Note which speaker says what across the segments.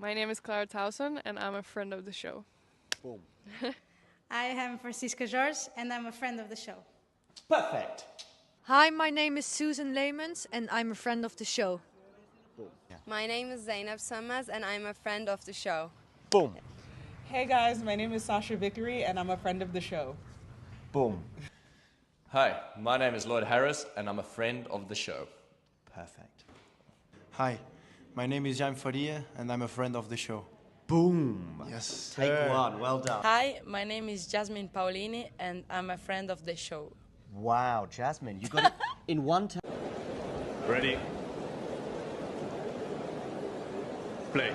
Speaker 1: My name is Clara Towson, and I'm a friend of the show.
Speaker 2: Boom.
Speaker 3: I am Francisca George, and I'm a friend of the show.
Speaker 2: Perfect.
Speaker 4: Hi, my name is Susan Leemans, and I'm a friend of the show.
Speaker 2: Boom. Yeah.
Speaker 5: My name is Zainab Sammaz, and I'm a friend of the show.
Speaker 2: Boom.
Speaker 6: Hey guys, my name is Sasha Vickery, and I'm a friend of the show.
Speaker 2: Boom.
Speaker 7: Hi, my name is Lloyd Harris, and I'm a friend of the show.
Speaker 2: Perfect.
Speaker 8: Hi, my name is Jan Faria, and I'm a friend of the show.
Speaker 2: Boom.
Speaker 8: Yes.
Speaker 2: Take one. Well done.
Speaker 9: Hi, my name is Jasmine Paulini, and I'm a friend of the show.
Speaker 2: Wow, Jasmine, you got it in one time.
Speaker 10: Ready? Play.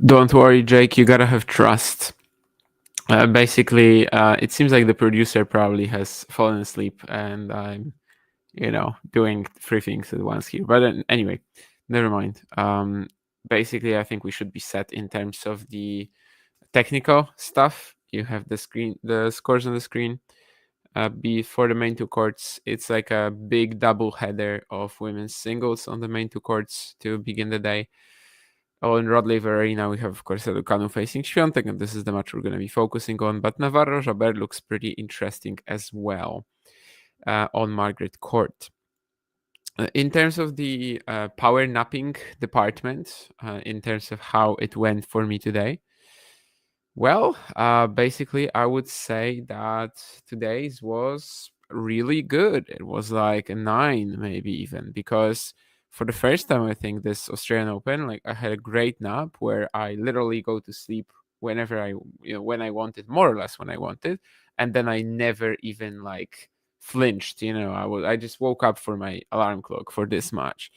Speaker 11: Don't worry, Jake, you gotta have trust. Basically, it seems like the producer probably has fallen asleep and I'm, doing three things at once here. But anyway, never mind. Basically, I think we should be set in terms of the technical stuff. You have the scores on the screen. For the main two courts, it's like a big double header of women's singles on the main two courts to begin the day. In Rod Laver Arena, we have, of course, Raducanu facing Swiatek, and this is the match we're going to be focusing on. But Navarro Jabeur looks pretty interesting as well on Margaret Court. In terms of the power napping department, in terms of how it went for me today, well, basically, I would say that today's was really good. It was like a 9, maybe even, because for the first time, I think, this Australian Open, like I had a great nap where I literally go to sleep whenever when I wanted, more or less when I wanted, and then I never even like flinched. I just woke up for my alarm clock for this match,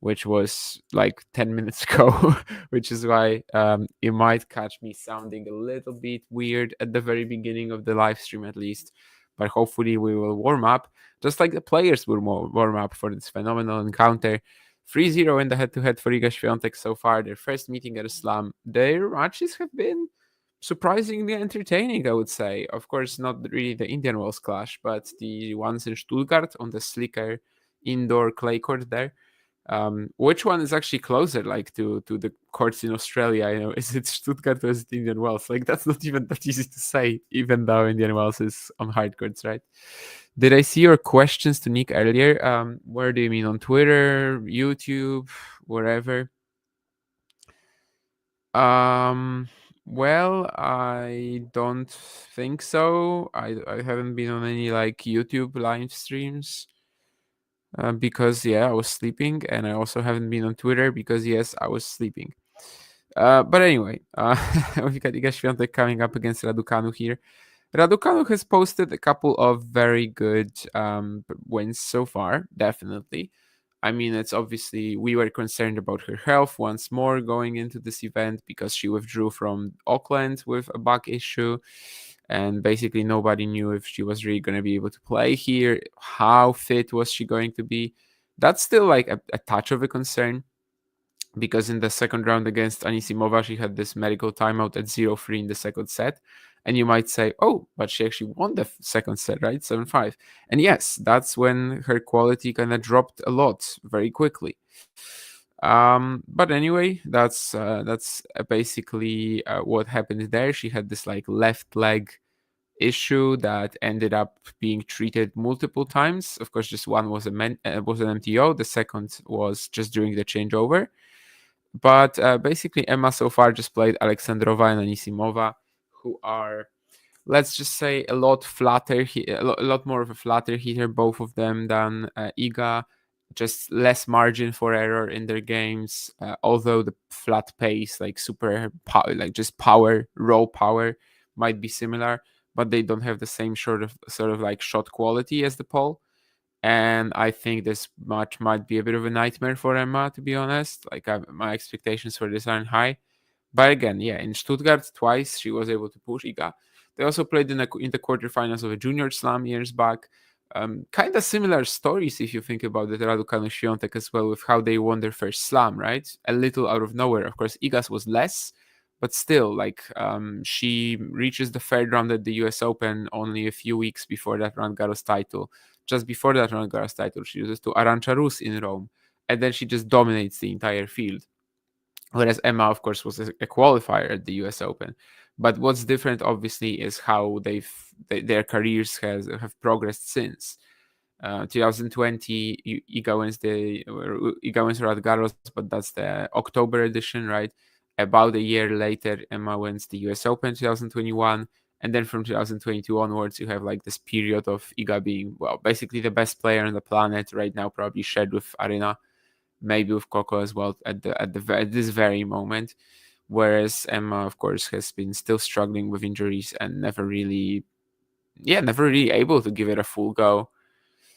Speaker 11: which was like 10 minutes ago, which is why you might catch me sounding a little bit weird at the very beginning of the live stream, at least. But hopefully, we will warm up just like the players will warm up for this phenomenal encounter. 3-0 in the head-to-head for Iga Swiatek so far. Their first meeting at a slam. Their matches have been surprisingly entertaining, I would say. Of course, not really the Indian Wells clash, but the ones in Stuttgart on the slicker indoor clay court there. Which one is actually closer, like to the courts in Australia? Is it Stuttgart or is it Indian Wells? Like that's not even that easy to say, even though Indian Wells is on hard courts, right? Did I see your questions to Nick earlier? Where do you mean, on Twitter, YouTube, wherever? Well, I don't think so. I haven't been on any like YouTube live streams. Because I was sleeping, and I also haven't been on Twitter because yes, I was sleeping. But anyway, we've got Iga Swiatek coming up against Raducanu here. Raducanu has posted a couple of very good wins so far, definitely. I mean, it's obviously, we were concerned about her health once more going into this event because she withdrew from Auckland with a back issue. And basically nobody knew if she was really going to be able to play here. How fit was she going to be? That's still like a touch of a concern, because in the second round against Anisimova, she had this medical timeout at 0-3 in the second set. And you might say, oh, but she actually won the second set, right? 7-5. And yes, that's when her quality kind of dropped a lot very quickly. But anyway, that's basically what happened there. She had this like left leg issue that ended up being treated multiple times. Of course, just one was an MTO. The second was just during the changeover. But basically, Emma so far just played Alexandrova and Anisimova, who are, let's just say, a lot flatter, a lot more of a flatter hitter, both of them, than Iga. Just less margin for error in their games, although the flat pace, like like just power, raw power, might be similar, but they don't have the same sort of like shot quality as the pole. And I think this match might be a bit of a nightmare for Emma, to be honest. Like my expectations for this aren't high. But again, in Stuttgart twice she was able to push Iga. They also played in the quarterfinals of a junior slam years back. Kind of similar stories if you think about the Raducanu Swiatek as well, with how they won their first slam, right? A little out of nowhere. Of course, Iga's was less, but still, like she reaches the third round at the US Open only a few weeks before that Roland Garros title. Just before that Roland Garros title, she loses to Arantxa Rus in Rome, and then she just dominates the entire field. Whereas Emma, of course, was a qualifier at the US Open. But what's different, obviously, is how their careers have progressed since. 2020, Iga wins Roland Garros, but that's the October edition, right? About a year later, Emma wins the US Open 2021. And then from 2022 onwards, you have like this period of Iga being, well, basically the best player on the planet right now, probably shared with Arena, maybe with Coco as well at this very moment. Whereas Emma, of course, has been still struggling with injuries and never really able to give it a full go.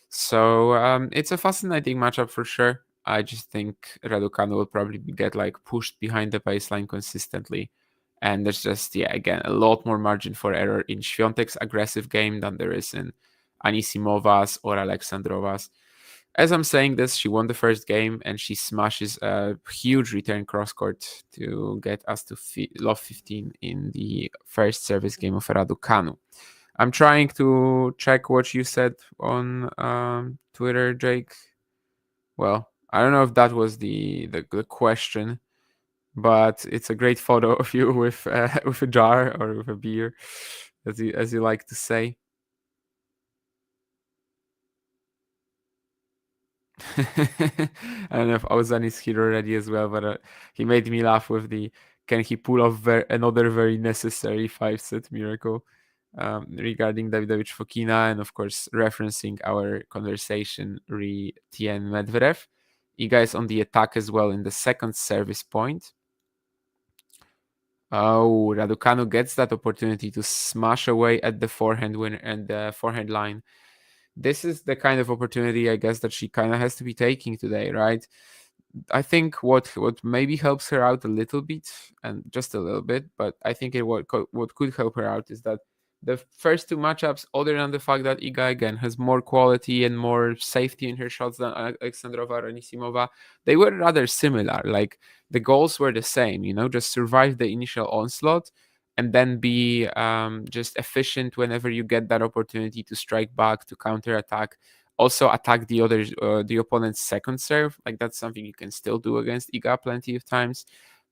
Speaker 11: So it's a fascinating matchup for sure. I just think Raducanu will probably get like pushed behind the baseline consistently. And there's just, again, a lot more margin for error in Swiatek's aggressive game than there is in Anisimova's or Alexandrova's. As I'm saying this, she won the first game and she smashes a huge return cross-court to get us to love 15 in the first service game of Raducanu. I'm trying to check what you said on Twitter, Jake. Well, I don't know if that was the question, but it's a great photo of you with a jar or with a beer, as you like to say. I don't know if Ozan is here already as well, but he made me laugh with the can he pull off another very necessary 5-set miracle regarding Davidovich Fokina, and of course referencing our conversation re Tien Medvedev. Iga is on the attack as well in the second service point. Oh, Raducanu gets that opportunity to smash away at the forehand winner and the forehand line. This is the kind of opportunity, I guess, that she kind of has to be taking today, right? I think what maybe helps her out a little bit, and just a little bit, but I think what could help her out is that the first two matchups, other than the fact that Iga again has more quality and more safety in her shots than Alexandrova or Anisimova, they were rather similar. Like the goals were the same, just survive the initial onslaught and then be just efficient whenever you get that opportunity to strike back, to counter attack. Also attack the opponent's second serve. Like that's something you can still do against Iga plenty of times.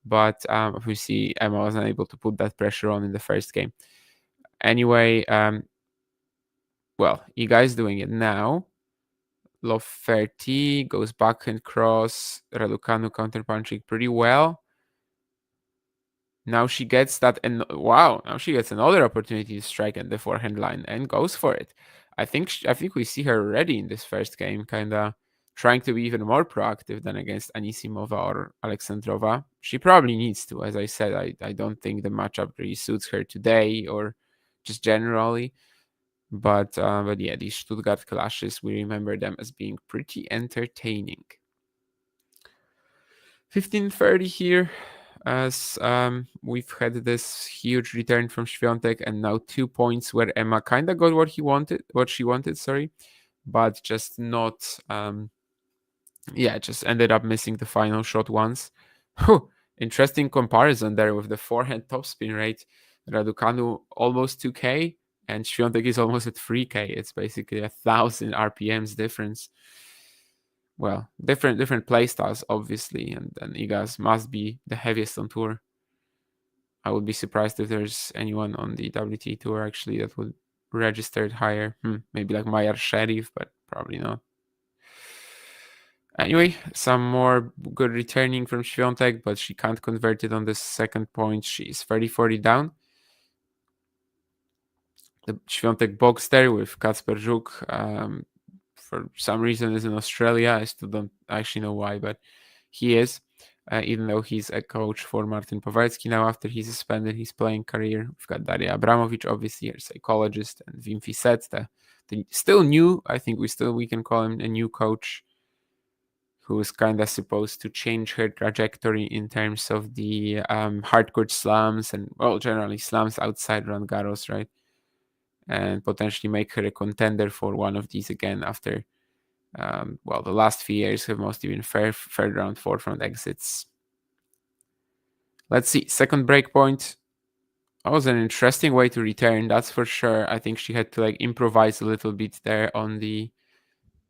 Speaker 11: But obviously Emma was unable to put that pressure on in the first game. Anyway, Iga is doing it now. Love 30 goes back and cross. Raducanu counterpunching pretty well. Now she gets that, and wow! Now she gets another opportunity to strike at the forehand line and goes for it. I think we see her already in this first game, kind of trying to be even more proactive than against Anisimova or Alexandrova. She probably needs to, as I said. I don't think the matchup really suits her today or just generally. But yeah, these Stuttgart clashes, we remember them as being pretty entertaining. 15:30 here, as we've had this huge return from Swiatek, and now 2 points where Emma kind of got what she wanted, but just not, just ended up missing the final shot once. Interesting comparison there with the forehand topspin rate. Raducanu almost 2K, and Swiatek is almost at 3K. It's basically 1,000 RPMs difference. Well, different play styles, obviously, and Iga's must be the heaviest on tour. I would be surprised if there's anyone on the WTA tour actually that would register it higher. Maybe like Mayar Sharif, but probably not. Anyway, some more good returning from Swiatek, but she can't convert it on the second point. She's 30-40 down. The Swiatek box there with Kacper Żuk, for some reason is in Australia. I still don't actually know why, but he is, even though he's a coach for Martin Pavelski now after he suspended his playing career. We've got Daria Abramovic, obviously, her psychologist, and Wim Fisset, the still new, I think we can call him a new coach, who is kind of supposed to change her trajectory in terms of the hardcourt slams and, well, generally slams outside Roland Garros, right? And potentially make her a contender for one of these again after, the last few years have mostly been third round, fourth round exits. Let's see, second break point. That was an interesting way to return, that's for sure. I think she had to improvise a little bit there on the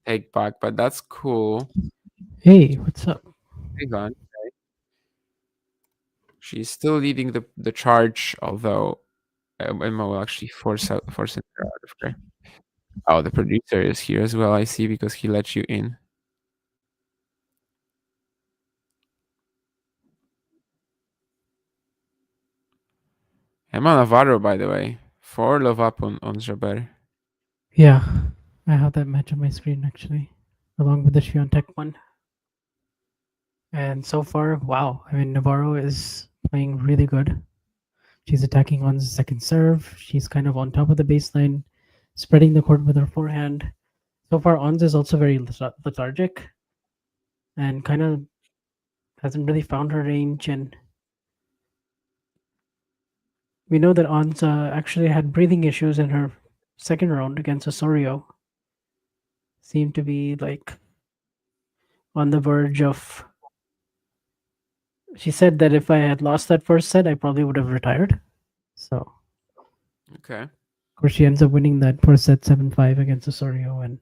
Speaker 11: take back, but that's cool.
Speaker 12: Hey, what's up?
Speaker 11: Hey, Van. She's still leading the charge, although Emma will actually force her out of there. Oh, the producer is here as well, I see, because he let you in. Emma Navarro, by the way, 4 love up on Jabber.
Speaker 12: Yeah, I have that match on my screen actually, along with the Swiatek one. And so far, wow, I mean, Navarro is playing really good. She's attacking on the second serve. She's kind of on top of the baseline, spreading the court with her forehand. So far, Ons is also very lethargic and kind of hasn't really found her range. And we know that Ons actually had breathing issues in her second round against Osorio. Seemed to be on the verge of. She said that if I had lost that first set, I probably would have retired. So,
Speaker 11: okay.
Speaker 12: Of course, she ends up winning that first set 7-5 against Osorio, and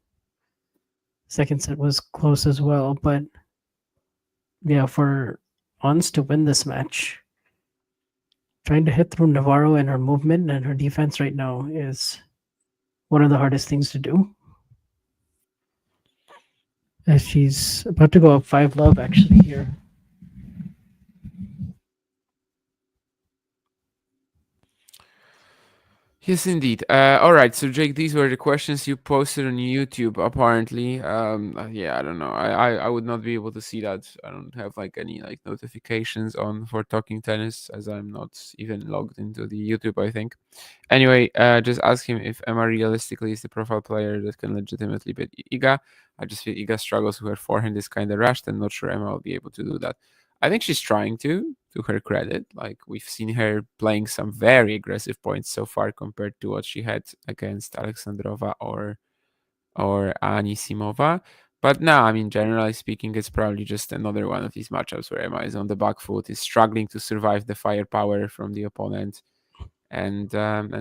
Speaker 12: second set was close as well. But yeah, for Ons to win this match, trying to hit through Navarro and her movement and her defense right now is one of the hardest things to do. As she's about to go up 5 love actually here.
Speaker 11: Yes, indeed. All right. So, Jake, these were the questions you posted on YouTube. Apparently, yeah, I don't know. I would not be able to see that. I don't have like any like notifications on for Talking Tennis, as I'm not even logged into the YouTube, I think. Anyway, just ask him if Emma realistically is the profile player that can legitimately beat Iga. I just feel Iga struggles with her forehand is kind of rushed, and not sure Emma will be able to do that. I think she's trying to her credit. Like, we've seen her playing some very aggressive points so far compared to what she had against Alexandrova or Anisimova. But no, I mean, generally speaking, it's probably just another one of these matchups where Emma is on the back foot, is struggling to survive the firepower from the opponent. And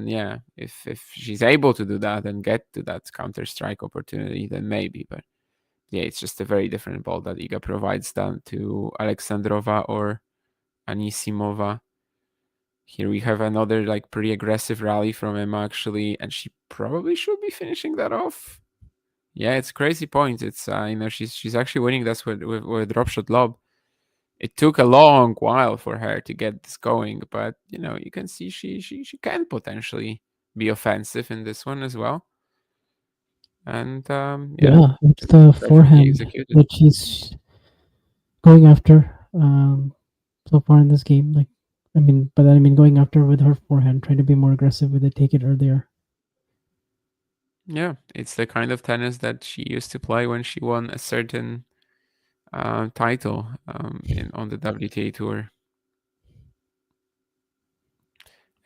Speaker 11: yeah, if she's able to do that and get to that counter strike opportunity, then maybe. But yeah, it's just a very different ball that Iga provides than to Alexandrova or Anisimova. Here we have another like pretty aggressive rally from Emma actually, and she probably should be finishing that off. Yeah, it's crazy point. It's she's actually winning this with drop shot lob. It took a long while for her to get this going, but you can see she can potentially be offensive in this one as well. And
Speaker 12: yeah, it's the forehand that she's going after so far in this game. Like, I mean, by that I mean going after with her forehand, trying to be more aggressive with it, take it earlier.
Speaker 11: Yeah, it's the kind of tennis that she used to play when she won a certain title on the WTA tour.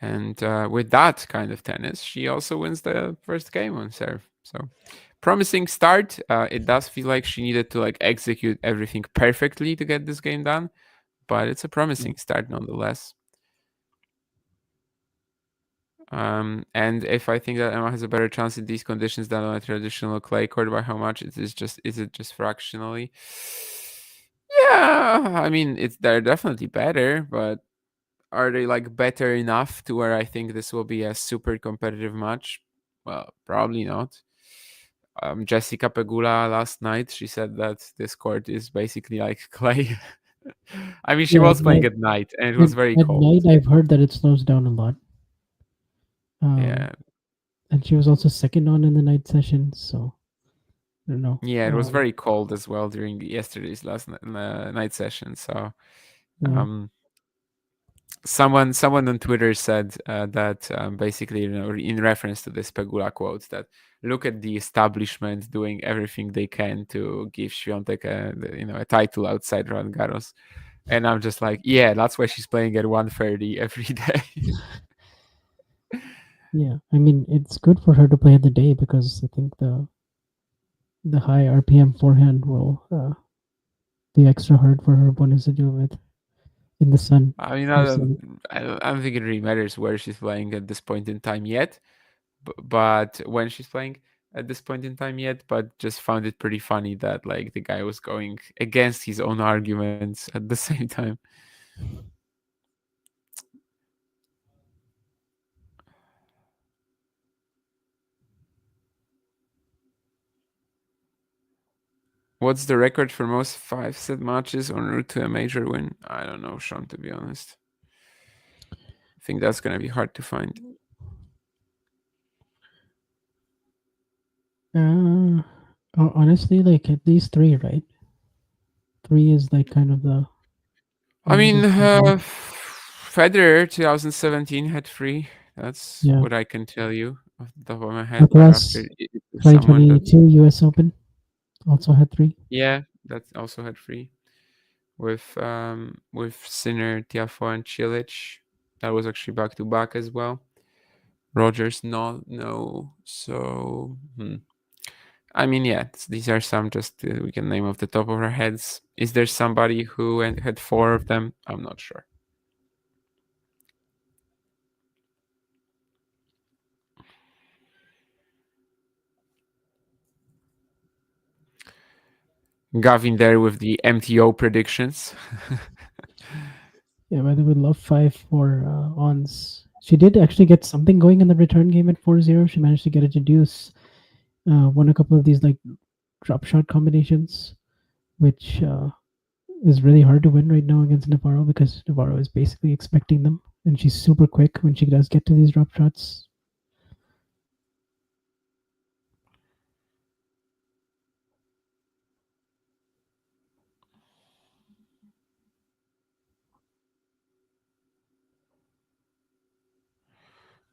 Speaker 11: And with that kind of tennis, she also wins the first game on serve. So promising start. It does feel like she needed to like execute everything perfectly to get this game done, but it's a promising start nonetheless. And if I think that Emma has a better chance in these conditions than on a traditional clay court, by how much? Is it just fractionally? Yeah, I mean, they're definitely better, but are they like better enough to where I think this will be a super competitive match? Well, probably not. Jessica Pegula last night, she said that this court is basically like clay. I mean, she was playing at night, and it was very cold.
Speaker 12: At night, I've heard that it slows down a lot.
Speaker 11: Yeah.
Speaker 12: And she was also second on in the night session, so I don't know.
Speaker 11: Yeah, it was very cold as well during yesterday's last night session. So, someone on Twitter said that basically, in reference to this Pegula quote, that look at the establishment doing everything they can to give Swiatek a title outside Roland Garros, and I'm just like, yeah, that's why she's playing at 1:30 every day.
Speaker 12: Yeah, I mean, it's good for her to play in the day because I think the high RPM forehand will be extra hard for her opponents to deal with in the sun.
Speaker 11: I mean, I don't think it really matters where she's playing at this point in time yet, but when she's playing at this point in time yet, but just found it pretty funny that like the guy was going against his own arguments at the same time. What's the record for most 5-set matches en route to a major win? I don't know, Sean, to be honest. I think that's going to be hard to find.
Speaker 12: Honestly, like at least 3, right? 3 is like kind of the...
Speaker 11: I mean, Federer 2017 had 3. That's what I can tell you off the top of my head.
Speaker 12: Plus, 2022 US Open also had 3.
Speaker 11: Yeah, that also had 3. With Sinner, Tiafoe, and Cilic. That was actually back to back as well. Rogers, no. So, I mean, yeah, these are some just we can name off the top of our heads. Is there somebody who had 4 of them? I'm not sure. Gavin there with the MTO predictions.
Speaker 12: Yeah, by the way, love 5 for Ons. She did actually get something going in the return game at 4-0. She managed to get it to deuce. Won a couple of these like drop shot combinations, which is really hard to win right now against Navarro because Navarro is basically expecting them, and she's super quick when she does get to these drop shots.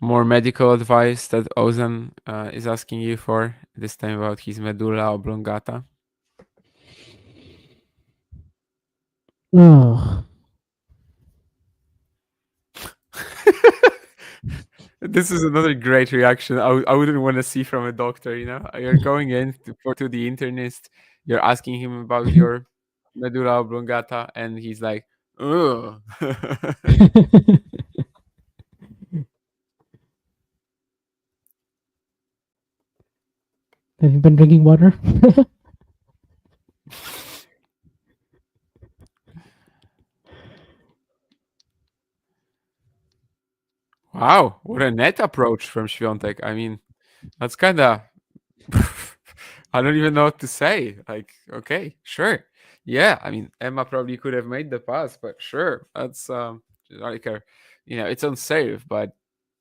Speaker 11: More medical advice that Ozan is asking you for, this time about his medulla oblongata.
Speaker 12: Oh.
Speaker 11: This is another great reaction I wouldn't want to see from a doctor, you know? You're going in to the internist, you're asking him about your medulla oblongata, and he's like, ugh.
Speaker 12: Have you been drinking water?
Speaker 11: Wow, what a net approach from Swiatek. I mean, that's kind of I don't even know what to say. Like, okay, sure. Yeah, I mean, Emma probably could have made the pass, but sure. That's like a, it's unsafe, but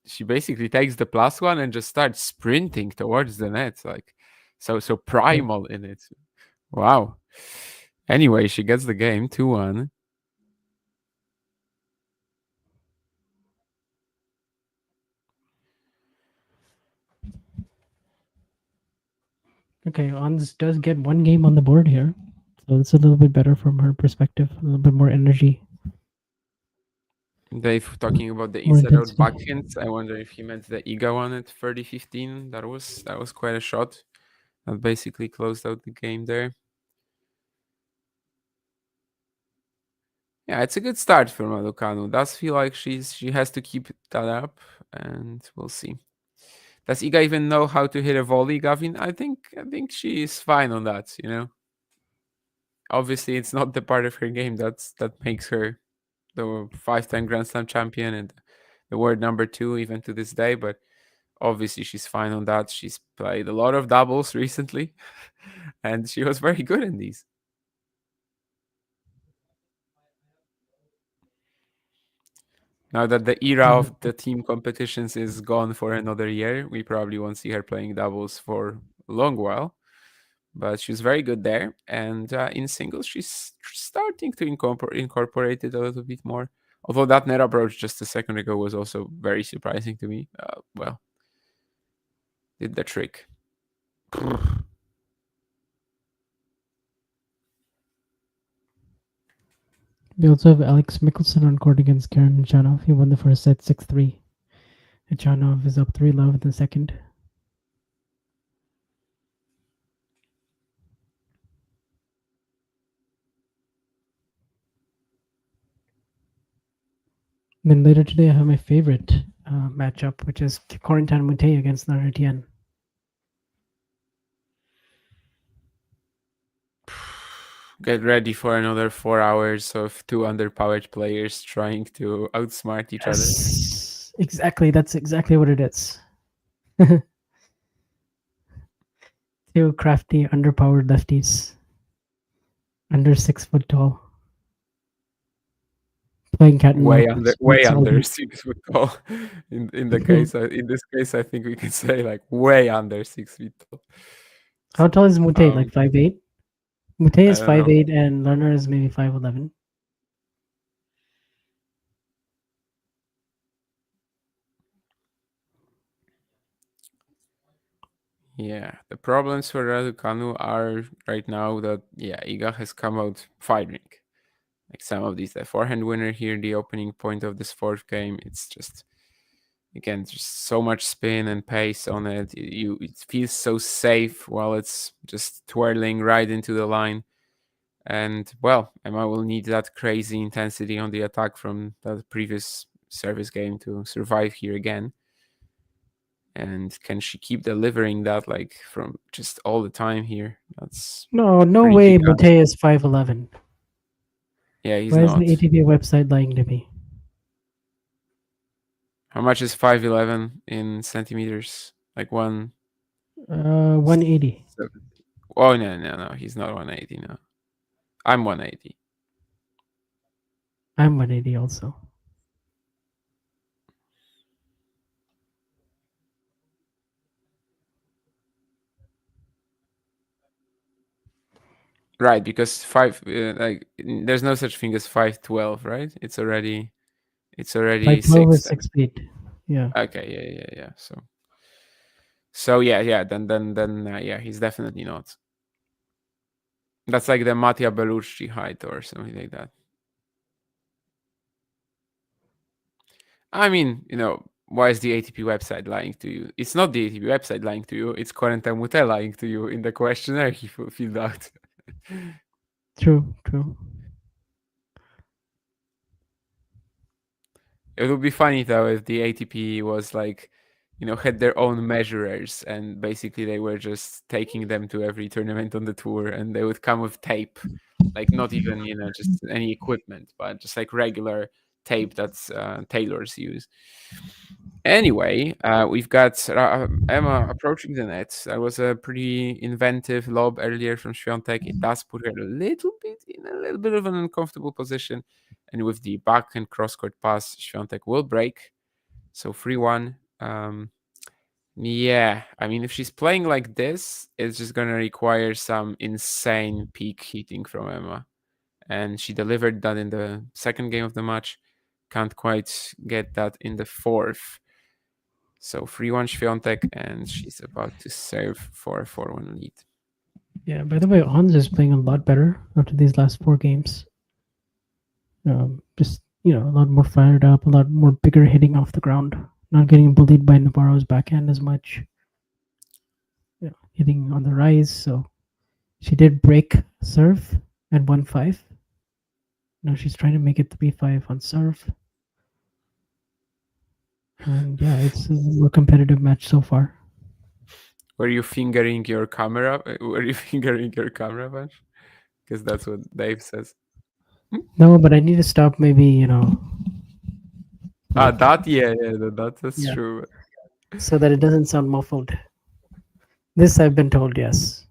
Speaker 11: she basically takes the plus one and just starts sprinting towards the net, like so primal in it. Wow. Anyway, she gets the game 2-1.
Speaker 12: Okay, Ons does get one game on the board here. So it's a little bit better from her perspective, a little bit more energy.
Speaker 11: Dave talking about the
Speaker 12: More
Speaker 11: inside out
Speaker 12: intensity.
Speaker 11: backhand. I wonder if he meant the Iga one at 30-15. That was quite a shot. That basically closed out the game there. Yeah, it's a good start for Raducanu. Does feel like she has to keep that up, and we'll see. Does Iga even know how to hit a volley, Gavin? I think she is fine on that, you know. Obviously, it's not the part of her game that makes her the 5-time Grand Slam champion and the world number 2 even to this day, but obviously she's fine on that. She's played a lot of doubles recently, and she was very good in these. Now that the era of the team competitions is gone for another year, we probably won't see her playing doubles for a long while. But she's very good there. And in singles, she's starting to incorporate it a little bit more. Although that net approach just a second ago was also very surprising to me. Well, did the trick.
Speaker 12: We also have Alex Mickelson on court against Karen Janov. He won the first set 6-3. Janov is up 3-love in the second. Then later today, I have my favorite matchup, which is Corentin Moutet against Naritian.
Speaker 11: Get ready for another 4 hours of 2 underpowered players trying to outsmart each other.
Speaker 12: Exactly, that's exactly what it is. 2 crafty, underpowered lefties. Under 6 foot tall. Playing cat and
Speaker 11: way
Speaker 12: mouse.
Speaker 11: under 6 foot tall. In this case, I think we can say like way under 6 feet tall.
Speaker 12: How tall is Moutet? Like 5'8"? Moutet is
Speaker 11: I don't know.
Speaker 12: 5'8", and Lerner is maybe 5'11".
Speaker 11: Yeah, the problems for Raducanu are right now that Iga has come out firing. Like some of these, the forehand winner here, the opening point of this fourth game, it's just again just so much spin and pace on it. It feels so safe while it's just twirling right into the line. And well, Emma will need that crazy intensity on the attack from that previous service game to survive here again. And can she keep delivering that like from just all the time here? That's
Speaker 12: No way Moutet is 5'11".
Speaker 11: Yeah, he's
Speaker 12: Why
Speaker 11: not.
Speaker 12: is the ATP website lying to me?
Speaker 11: How much is 5'11" in centimeters? Like
Speaker 12: 180.
Speaker 11: Oh no, he's not 180 now. I'm 180.
Speaker 12: I'm 180 also.
Speaker 11: Right, because there's no such thing as 5'12", right? It's already
Speaker 12: 5'12" is
Speaker 11: 6.
Speaker 12: 6 feet. Yeah.
Speaker 11: Okay, yeah. So yeah. Then yeah, he's definitely not. That's like the Mattia Bellucci height or something like that. I mean, why is the ATP website lying to you? It's not the ATP website lying to you. It's Corentin Moutet lying to you in the questionnaire he filled out.
Speaker 12: True.
Speaker 11: It would be funny though if the ATP was like, had their own measurers and basically they were just taking them to every tournament on the tour and they would come with tape, like not even, just any equipment, but just like regular tape that's tailors use. Anyway, we've got Emma approaching the net. That was a pretty inventive lob earlier from Swiatek. It does put her a little bit of an uncomfortable position. And with the back and cross-court pass, Swiatek will break. So 3-1. Yeah, I mean, if she's playing like this, it's just going to require some insane peak hitting from Emma. And she delivered that in the second game of the match. Can't quite get that in the fourth. So 3-1 Swiatek, and she's about to serve for a 4-1 lead.
Speaker 12: Yeah, by the way, Ons is playing a lot better after these last 4 games. Just, a lot more fired up, a lot more bigger hitting off the ground. Not getting bullied by Navarro's backhand as much. Hitting on the rise. So she did break serve at 1-5. Now she's trying to make it 3-5 on serve. And yeah, it's a more competitive match so far.
Speaker 11: Were you fingering your camera? Bunch? Because that's what Dave says.
Speaker 12: No, but I need to stop maybe,
Speaker 11: That's true.
Speaker 12: So that it doesn't sound muffled. This I've been told, yes.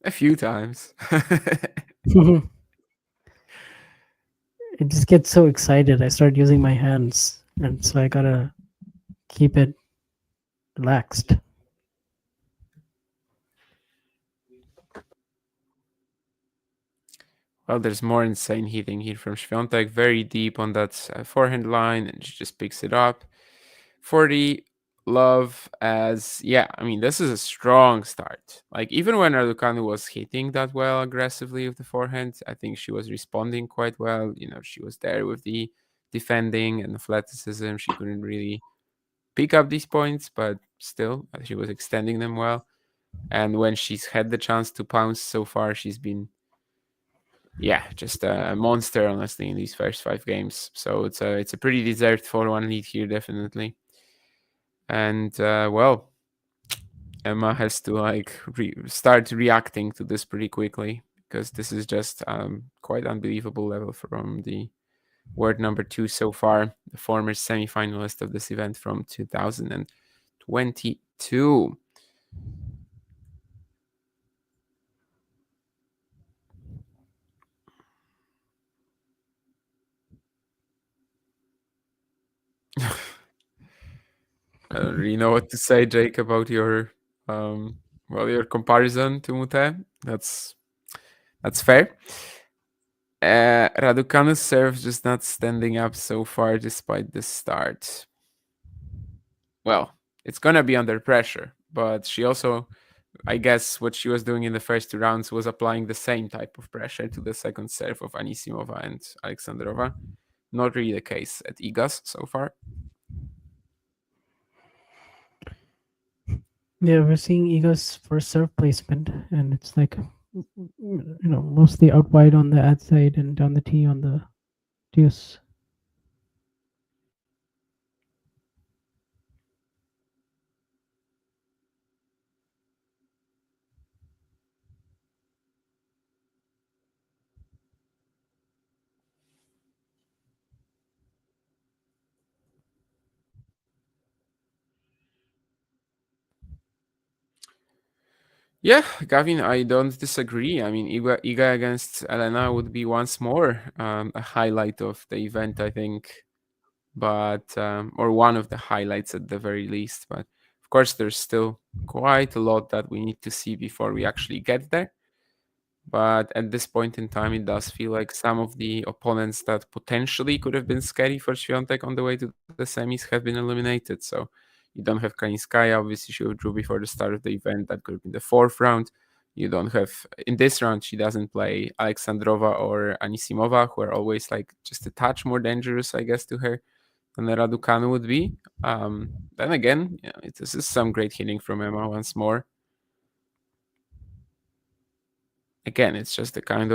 Speaker 11: A few times.
Speaker 12: It just gets so excited. I start using my hands, and so I gotta keep it relaxed.
Speaker 11: Well, there's more insane hitting here from Swiatek, very deep on that forehand line, and she just picks it up. 40 love as, I mean, this is a strong start. Like, even when Raducanu was hitting that well aggressively with the forehand, I think she was responding quite well. She was there with the defending and athleticism. She couldn't really pick up these points, but still, she was extending them well. And when she's had the chance to pounce so far, she's been just a monster, honestly, in these first 5 games. So it's a pretty deserved 4-1 lead here, definitely. And well, Emma has to start reacting to this pretty quickly, because this is just quite unbelievable level from the world number 2 so far, the former semi-finalist of this event from 2022. I don't really know what to say, Jake, about your your comparison to Mute. That's fair. Raducanu's serve just not standing up so far despite the start. Well, it's gonna be under pressure, but she also, I guess, what she was doing in the first 2 rounds was applying the same type of pressure to the second serve of Anisimova and Alexandrova. Not really the case at Igas so far.
Speaker 12: Yeah, we're seeing Iga's first serve placement, and it's like, mostly out wide on the ad side and down the tee on the deuce.
Speaker 11: Yeah, Gavin, I don't disagree. I mean, Iga against Elena would be once more a highlight of the event, I think. But or one of the highlights at the very least. But of course, there's still quite a lot that we need to see before we actually get there. But at this point in time, it does feel like some of the opponents that potentially could have been scary for Swiatek on the way to the semis have been eliminated. So you don't have Kaniskaya, obviously she withdrew before the start of the event. That could have been the 4th round. You don't have, in this round, she doesn't play Alexandrova or Anisimova, who are always like just a touch more dangerous, I guess, to her than the Raducanu would be. Then again, this is some great hitting from Emma once more. Again, it's just the kind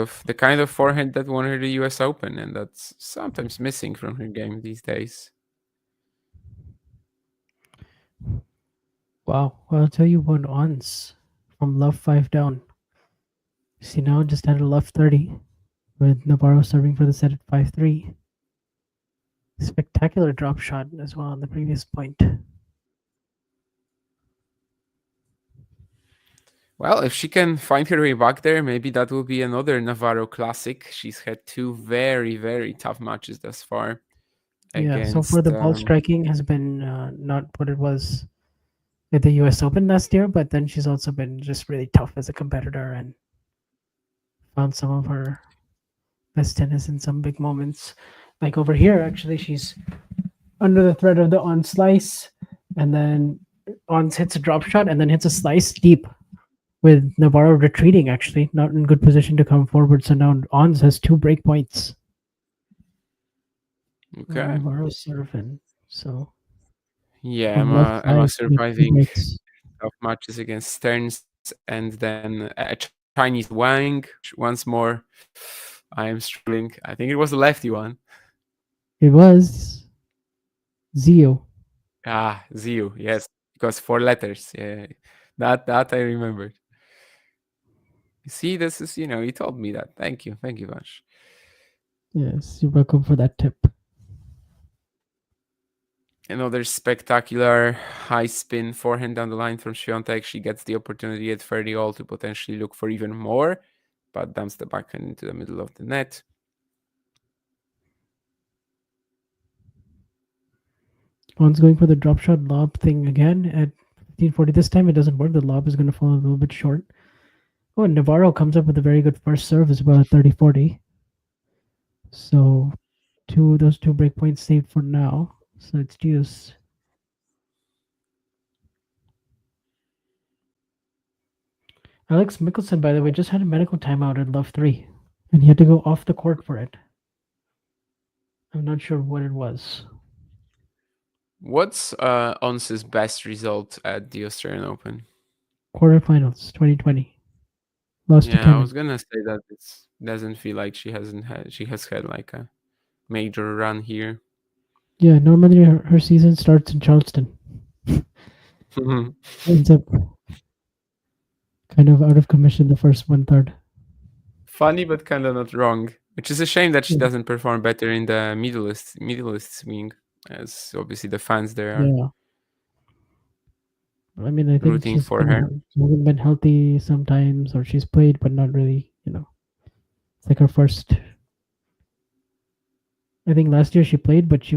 Speaker 11: of forehand that won her the US Open, and that's sometimes missing from her game these days.
Speaker 12: Wow. Well, I'll tell you what, Ons from love 5 down. See, now just had a love 30 with Navarro serving for the set at 5-3. Spectacular drop shot as well on the previous point.
Speaker 11: Well, if she can find her way back there, maybe that will be another Navarro classic. She's had 2 very, very tough matches thus far.
Speaker 12: Yeah, so far the ball striking has been not what it was at the US Open last year, but then she's also been just really tough as a competitor and found some of her best tennis in some big moments. Like over here, actually, she's under the threat of the on slice, and then Ons hits a drop shot and then hits a slice deep with Navarro retreating, actually, not in good position to come forward. So now Ons has 2 break points.
Speaker 11: Okay.
Speaker 12: Navarro's serving, so...
Speaker 11: Yeah, Emma surviving tough matches against Stearns, and then a Chinese Wang once more. I am struggling. I think it was the lefty one.
Speaker 12: It was Zio.
Speaker 11: Zio, yes, because 4 letters. Yeah, that I remembered. You see, this is, you told me that. Thank you much.
Speaker 12: Yes, you're welcome for that tip.
Speaker 11: Another spectacular high spin forehand down the line from Swiatek. She gets the opportunity at 30 all to potentially look for even more, but dumps the backhand into the middle of the net.
Speaker 12: Ons going for the drop shot lob thing again at 1540. This time it doesn't work. The lob is going to fall a little bit short. Oh, and Navarro comes up with a very good first serve as well at 30-40. So those 2 break points saved for now. So it's deuce. Alex Mickelson, by the way, just had a medical timeout at love 3, and he had to go off the court for it. I'm not sure what it was.
Speaker 11: What's Ons's best result at the Australian Open?
Speaker 12: Quarterfinals 2020. Lost to
Speaker 11: I was gonna say that it doesn't feel like she has had like a major run here.
Speaker 12: Yeah, normally her season starts in Charleston. Ends up kind of out of commission the first 1/3.
Speaker 11: Funny, but kind of not wrong. Which is a shame that she doesn't perform better in the Middle East swing, as obviously the fans there are.
Speaker 12: Yeah. I mean, I think
Speaker 11: rooting for her.
Speaker 12: She hasn't been healthy sometimes, or she's played but not really. It's like her first. I think last year she played, but she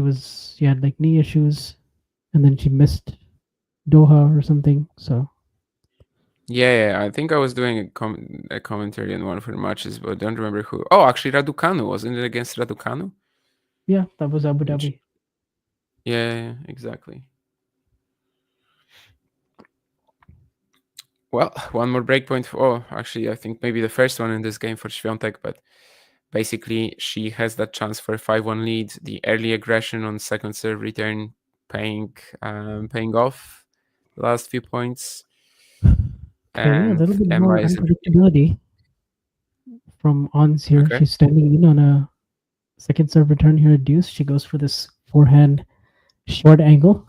Speaker 12: had like knee issues, and then she missed Doha or something. So.
Speaker 11: Yeah, I think I was doing a commentary on one of her matches, but I don't remember who. Oh, actually, Raducanu. Wasn't it against Raducanu?
Speaker 12: Yeah, that was Abu Dhabi.
Speaker 11: Yeah, exactly. Well, one more breakpoint. Actually, I think maybe the first one in this game for Swiatek, but basically she has that chance for a 5-1 lead. The early aggression on second serve return paying off the last few points.
Speaker 12: Okay, a little bit more unpredictability from Ons here. Okay. She's standing in on a second serve return here at deuce. She goes for this forehand short angle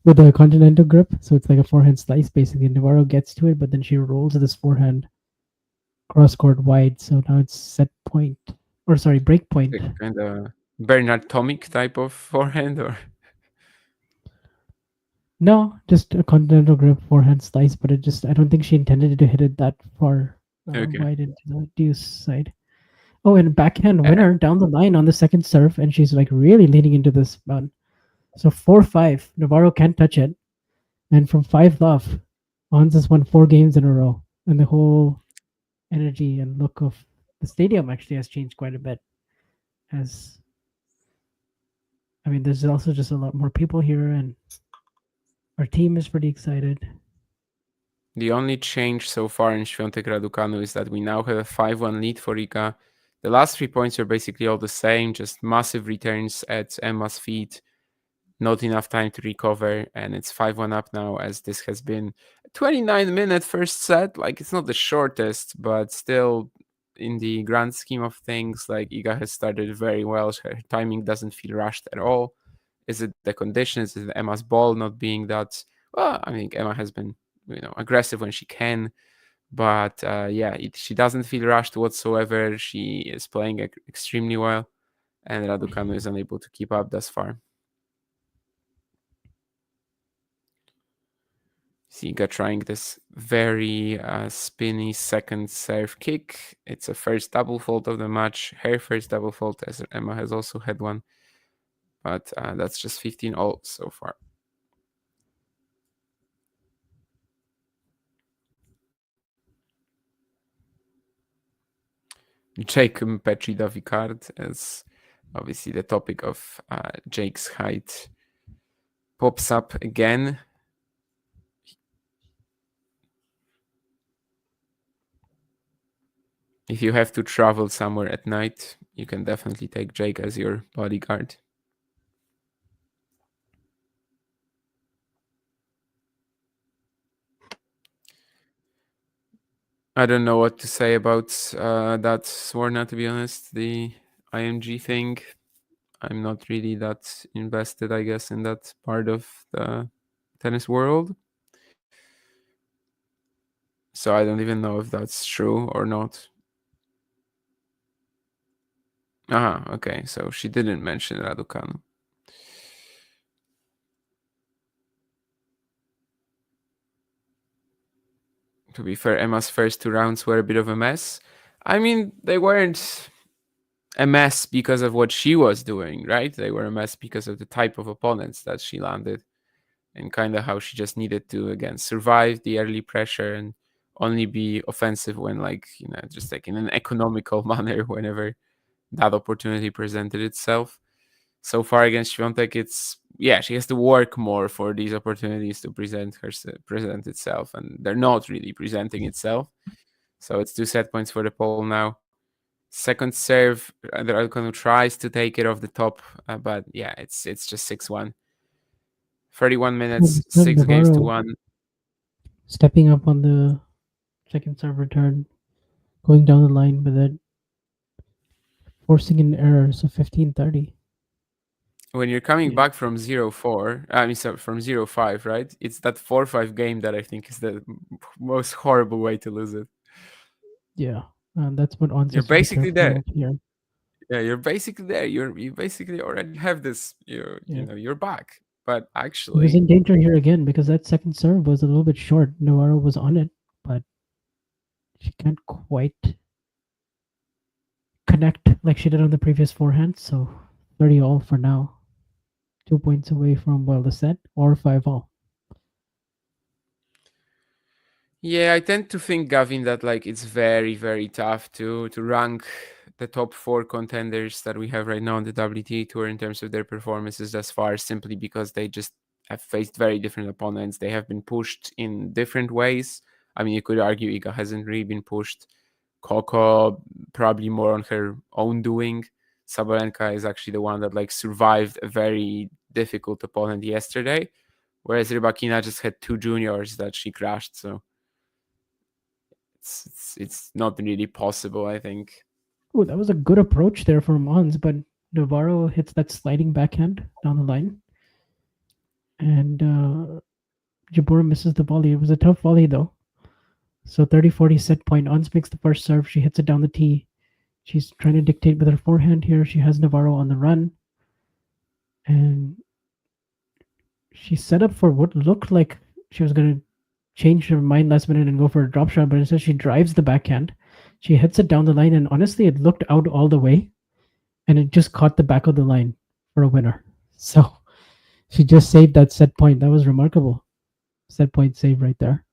Speaker 12: with a continental grip. So it's like a forehand slice, basically. Navarro gets to it, but then she rolls this forehand cross court wide. So now it's set point. Or sorry, break point.
Speaker 11: Kind of Bernard Tomic type of forehand, or?
Speaker 12: No, just a continental grip forehand slice, but I don't think she intended to hit it that far wide into the deuce side. Oh, and backhand winner down the line on the second serve, and she's like really leaning into this one. So 4-5, Navarro can't touch it. And from 5 love, Ons has won 4 games in a row. And the whole energy and look of the stadium actually has changed quite a bit. There's also just a lot more people here, and our team is pretty excited.
Speaker 11: The only change so far in Swiatek Raducanu is that we now have a 5-1 lead for Iga. The last 3 points are basically all the same, just massive returns at Emma's feet, not enough time to recover, and it's 5-1 up now, as this has been a 29-minute first set. Like, it's not the shortest, but still, in the grand scheme of things, like, Iga has started very well. Her timing doesn't feel rushed at all. Is it the conditions? Is it Emma's ball not being that... Well, I think Emma has been, aggressive when she can. But she doesn't feel rushed whatsoever. She is playing extremely well, and Raducanu is unable to keep up thus far. Iga trying this very spinny second serve kick. It's a first double fault of the match. Her first double fault, as Emma has also had one. But that's just 15-all so far. Jake Petri Davikard, as obviously the topic of Jake's height pops up again. If you have to travel somewhere at night, you can definitely take Jake as your bodyguard. I don't know what to say about that, Swarna, to be honest. The IMG thing, I'm not really that invested, I guess, in that part of the tennis world. So I don't even know if that's true or not. Okay, so she didn't mention Raducanu. To be fair, Emma's first 2 rounds were a bit of a mess. I mean, they weren't a mess because of what she was doing, right? They were a mess because of the type of opponents that she landed and kind of how she just needed to, again, survive the early pressure and only be offensive when, just in an economical manner whenever that opportunity presented itself. So far against Swiatek, she has to work more for these opportunities to present itself, and they're not really presenting itself. So it's 2 set points for the Pole now. Second serve, the Raducanu tries to take it off the top, but it's just 6-1. 31 minutes, 6 games to 1.
Speaker 12: Stepping up on the second serve return, going down the line with it, forcing an error, so 15-30.
Speaker 11: When you're coming back from 0-4, from 0-5, right? It's that 4-5 game that I think is the most horrible way to lose it.
Speaker 12: Yeah, and that's what Ons.
Speaker 11: You're basically there. Yeah, you're basically there. You basically already have this. You're back. But actually,
Speaker 12: he was in danger here again because that second serve was a little bit short. Navarro was on it, but she can't quite connect like she did on the previous forehand. So 30-all for now. 2 points away from the set or 5-all.
Speaker 11: Yeah, I tend to think, Gavin, that it's very, very tough to rank the top 4 contenders that we have right now on the WTA Tour in terms of their performances thus far, simply because they just have faced very different opponents. They have been pushed in different ways. I mean, you could argue Iga hasn't really been pushed. Coco probably more on her own doing. Sabalenka is actually the one that survived a very difficult opponent yesterday, whereas Rybakina just had 2 juniors that she crashed. So it's not really possible, I think.
Speaker 12: Oh, that was a good approach there from Ons, but Navarro hits that sliding backhand down the line, and Jabeur misses the volley. It was a tough volley though. So 30-40 set point. Ons makes the first serve. She hits it down the tee. She's trying to dictate with her forehand here. She has Navarro on the run, and she set up for what looked like she was going to change her mind last minute and go for a drop shot, but instead she drives the backhand. She hits it down the line, and honestly, it looked out all the way, and it just caught the back of the line for a winner. So she just saved that set point. That was remarkable. Set point save right there.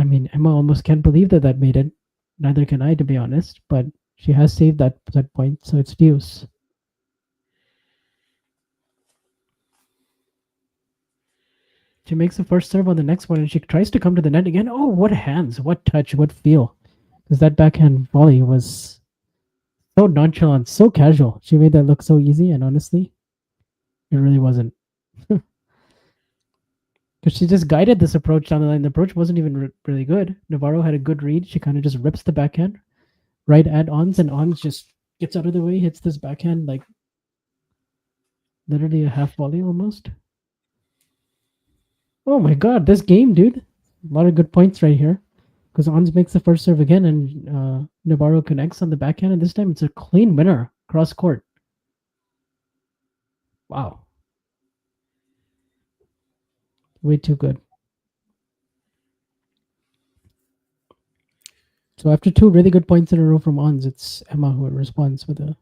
Speaker 12: I mean, Emma almost can't believe that made it. Neither can I, to be honest. But she has saved that point, so it's deuce. She makes the first serve on the next one, and she tries to come to the net again. Oh, what hands, what touch, what feel. Because that backhand volley was so nonchalant, so casual. She made that look so easy, and honestly, it really wasn't. Because she just guided this approach down the line. The approach wasn't even really good. Navarro had a good read. She kind of just rips the backhand right at Ons, and Ons just gets out of the way, hits this backhand like literally a half volley almost. Oh my god, this game, dude. A lot of good points right here. Because Ons makes the first serve again, and Navarro connects on the backhand, and this time it's a clean winner cross court. Wow. Way too good. So after two really good points in a row from Ons, it's Emma who responds with a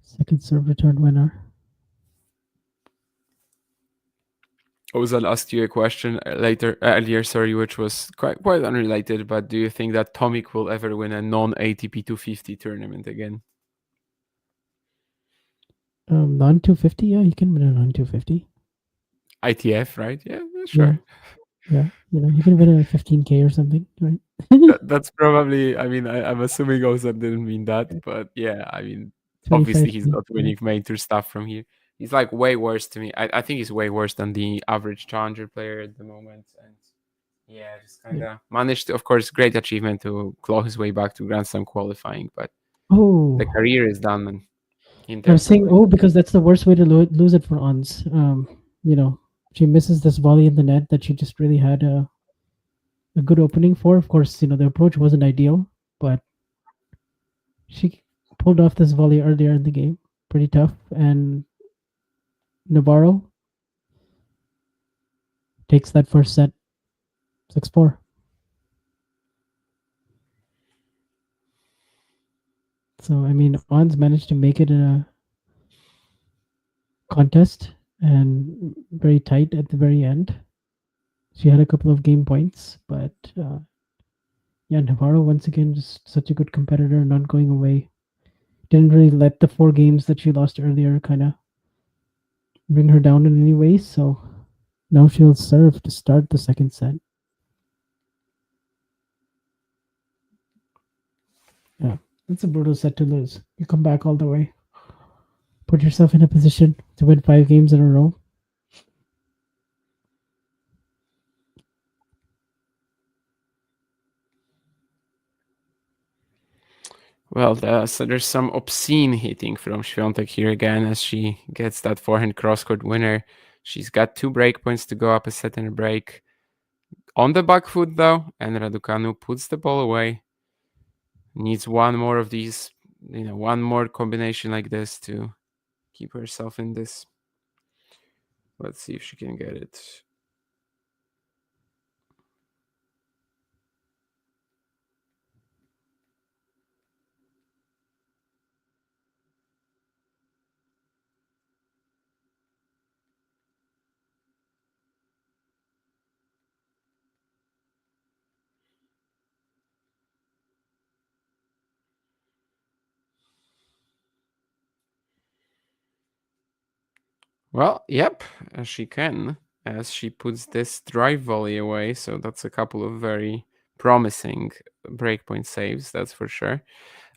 Speaker 12: second serve return winner.
Speaker 11: Ozan asked you a question earlier, sorry, which was quite unrelated. But do you think that Tomic will ever win a non-ATP 250 tournament again?
Speaker 12: Non 250, yeah, he can win a non 250.
Speaker 11: ITF, right? Yeah, sure.
Speaker 12: Yeah, he can win a 15K or something, right?
Speaker 11: That's probably. I mean, I'm assuming Ozan didn't mean that, but yeah, I mean, obviously he's not winning major stuff from here. He's like way worse to me. I think he's way worse than the average challenger player at the moment. And yeah, just kind of managed to, of course, great achievement to claw his way back to Grand Slam qualifying, but the career is done.
Speaker 12: I'm saying, because that's the worst way to lose it for Ons. She misses this volley in the net that she just really had a good opening for. Of course, the approach wasn't ideal, but she pulled off this volley earlier in the game. Pretty tough. And Navarro takes that first set 6-4. So, I mean, Ons managed to make it in a contest and very tight at the very end. She had a couple of game points, but Navarro, once again, just such a good competitor, not going away. Didn't really let the 4 games that she lost earlier kind of bring her down in any way, so now she'll serve to start the second set. Yeah, it's a brutal set to lose. You come back all the way. Put yourself in a position to win 5 games in a row.
Speaker 11: Well, so there's some obscene hitting from Swiatek here again as she gets that forehand cross-court winner. She's got 2 break points to go up a set and a break. On the back foot, though, and Raducanu puts the ball away. Needs one more of these, one more combination like this to keep herself in this. Let's see if she can get it. Well, yep, she can, as she puts this drive volley away. So that's a couple of very promising breakpoint saves, that's for sure.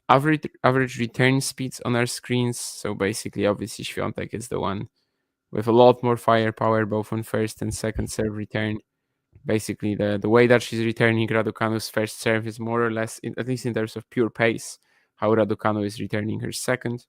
Speaker 11: Average return speeds on our screens. So basically, obviously, Swiatek is the one with a lot more firepower, both on first and second serve return. Basically, the way that she's returning Raducanu's first serve is more or less, at least in terms of pure pace, how Raducanu is returning her second.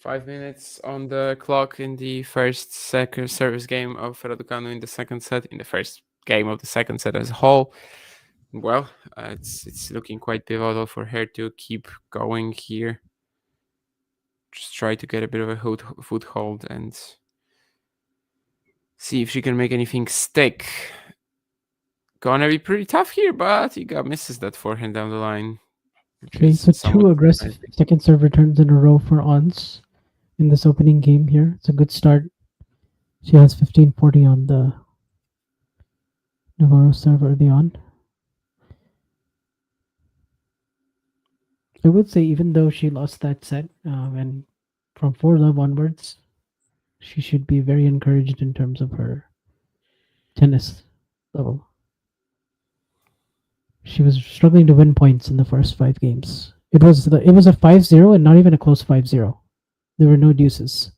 Speaker 11: 5 minutes on the clock in the first second service game of Raducanu in the second set, in the first game of the second set as a whole. Well, it's looking quite pivotal for her to keep going here. Just try to get a bit of a foothold and see if she can make anything stick. Gonna be pretty tough here, but Iga misses that forehand down the line.
Speaker 12: Okay, so 2 aggressive second serve returns in a row for Ons in this opening game here. It's a good start. She has 15-40 on the Navarro serve early on. I would say even though she lost that set, and from 4-love onwards, she should be very encouraged in terms of her tennis level. She was struggling to win points in the first 5 games. It was a 5-0 and not even a close 5-0. There were no deuces.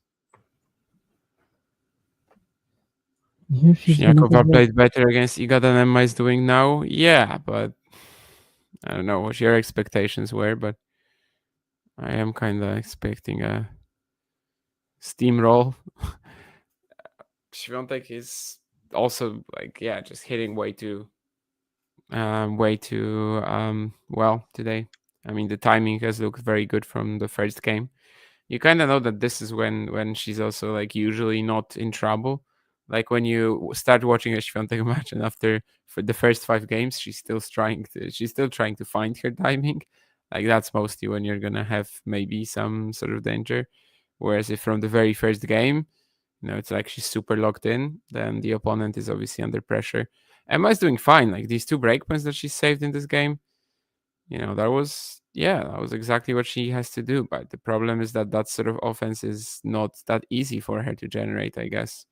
Speaker 12: Here
Speaker 11: Siniakova played better against Iga than Emma is doing now. Yeah, but I don't know what your expectations were, but I am kind of expecting a steamroll. Swiatek is also just hitting way too well today. I mean, the timing has looked very good from the first game. You kind of know that this is when she's also usually not in trouble. Like when you start watching a Swiatek match, and for the first 5 games, she's still trying to find her timing. That's mostly when you're gonna have maybe some sort of danger. Whereas if from the very first game, it's like she's super locked in, then the opponent is obviously under pressure. Emma's doing fine. These 2 breakpoints that she saved in this game, that was exactly what she has to do. But the problem is that sort of offense is not that easy for her to generate, I guess.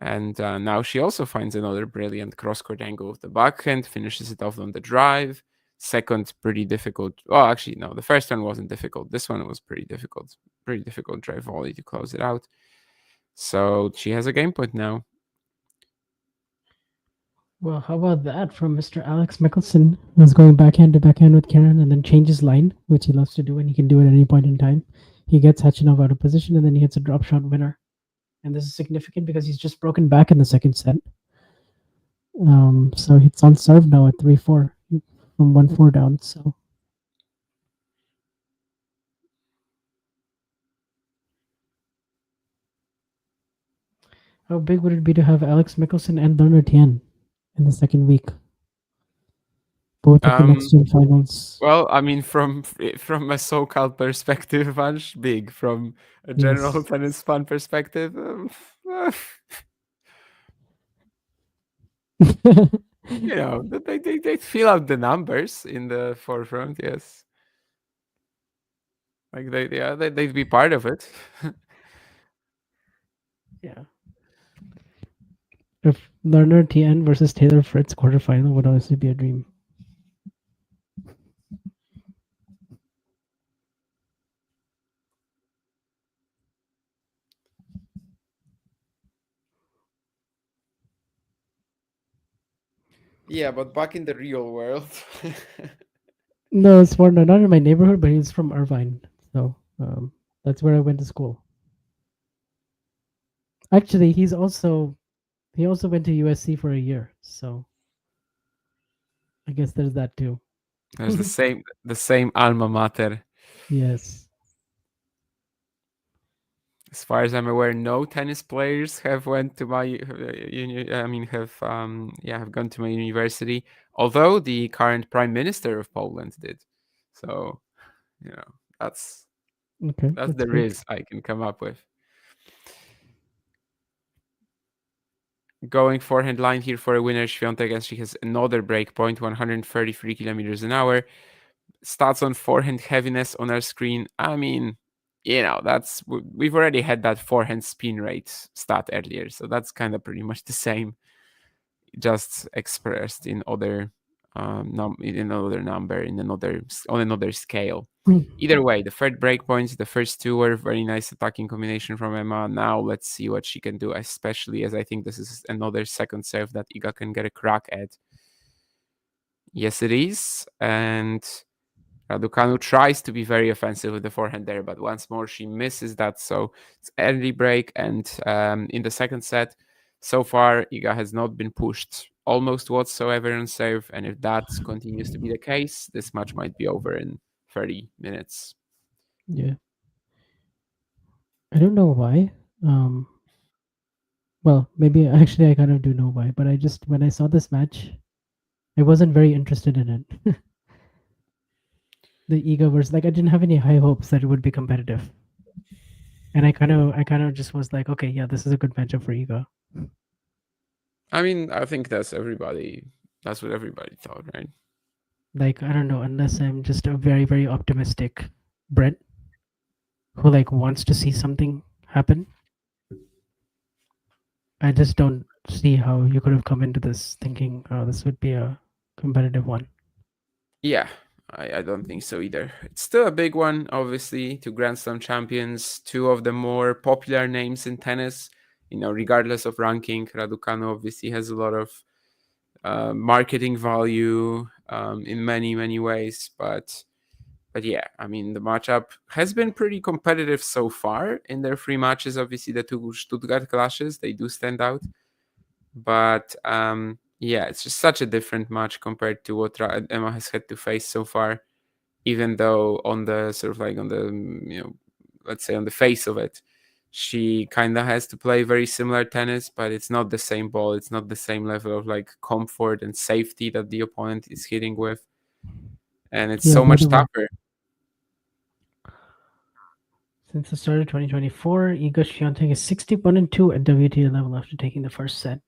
Speaker 11: And now she also finds another brilliant cross-court angle with the backhand, finishes it off on the drive. Second, pretty difficult. Well, actually, no, the first one wasn't difficult. This one was pretty difficult. Pretty difficult drive volley to close it out. So she has a game point now.
Speaker 12: Well, how about that from Mr. Alex Mickelson, who's going backhand to backhand with Karen and then changes line, which he loves to do, and he can do it at any point in time. He gets Khachanov out of position, and then he hits a drop shot winner. And this is significant because he's just broken back in the second set. So it's on serve now at 3-4 from 1-4 down. So how big would it be to have Alex Mickelson and Leonard Tien in the second week? Both of the next gen finals.
Speaker 11: Well, I mean, from a SoCal perspective, much big. From a general tennis fan perspective, they fill out the numbers in the forefront. Yes, they'd be part of it.
Speaker 12: Yeah. If Leonard Tien versus Taylor Fritz quarterfinal would honestly be a dream.
Speaker 11: Yeah, but back in the real world.
Speaker 12: No, it's not in my neighborhood, but he's from Irvine, so that's where I went to school. Actually, he also went to USC for a year, so I guess there's that too.
Speaker 11: There's the same alma mater.
Speaker 12: Yes.
Speaker 11: As far as I'm aware, no tennis players have went to my have gone to my university. Although the current prime minister of Poland did, so that's the risk I can come up with. Going forehand line here for a winner, Swiatek, as she has another break point, 133 kilometers an hour. Stats on forehand heaviness on our screen. I mean, we've already had that forehand spin rate stat earlier, so that's kind of pretty much the same, just expressed in other on another scale. Either way, the third break points, the first 2 were very nice attacking combination from Emma. Now let's see what she can do, especially as I think this is another second serve that Iga can get a crack at. Yes, it is, and Raducanu tries to be very offensive with the forehand there, but once more she misses that. So it's early break, and in the second set, so far Iga has not been pushed almost whatsoever on serve, and if that continues to be the case, this match might be over in 30 minutes.
Speaker 12: Yeah. I don't know why. Well, maybe actually I kind of do know why, but when I saw this match, I wasn't very interested in it. The Iga versus, like, I didn't have any high hopes that it would be competitive, and I kind of just was like, okay, yeah, this is a good matchup for Iga.
Speaker 11: I mean, I think that's what everybody thought, right?
Speaker 12: Like, I don't know, unless I'm just a very, very optimistic Brent who like wants to see something happen. I just don't see how you could have come into this thinking, oh, this would be a competitive one.
Speaker 11: Yeah, I don't think so either. It's still a big one, obviously, to Grand Slam champions, two of the more popular names in tennis. Regardless of ranking, Raducanu obviously has a lot of marketing value in many, many ways. But yeah, I mean, the matchup has been pretty competitive so far in their 3 matches. Obviously, the 2 Stuttgart clashes, they do stand out. But yeah, it's just such a different match compared to what Emma has had to face so far. Even though on the sort of like on the, let's say on the face of it, she kind of has to play very similar tennis, but it's not the same ball. It's not the same level of like comfort and safety that the opponent is hitting with. And it's so much tougher.
Speaker 12: Since the start of 2024, Iga Swiatek is 61-2 at WTA level after taking the first set.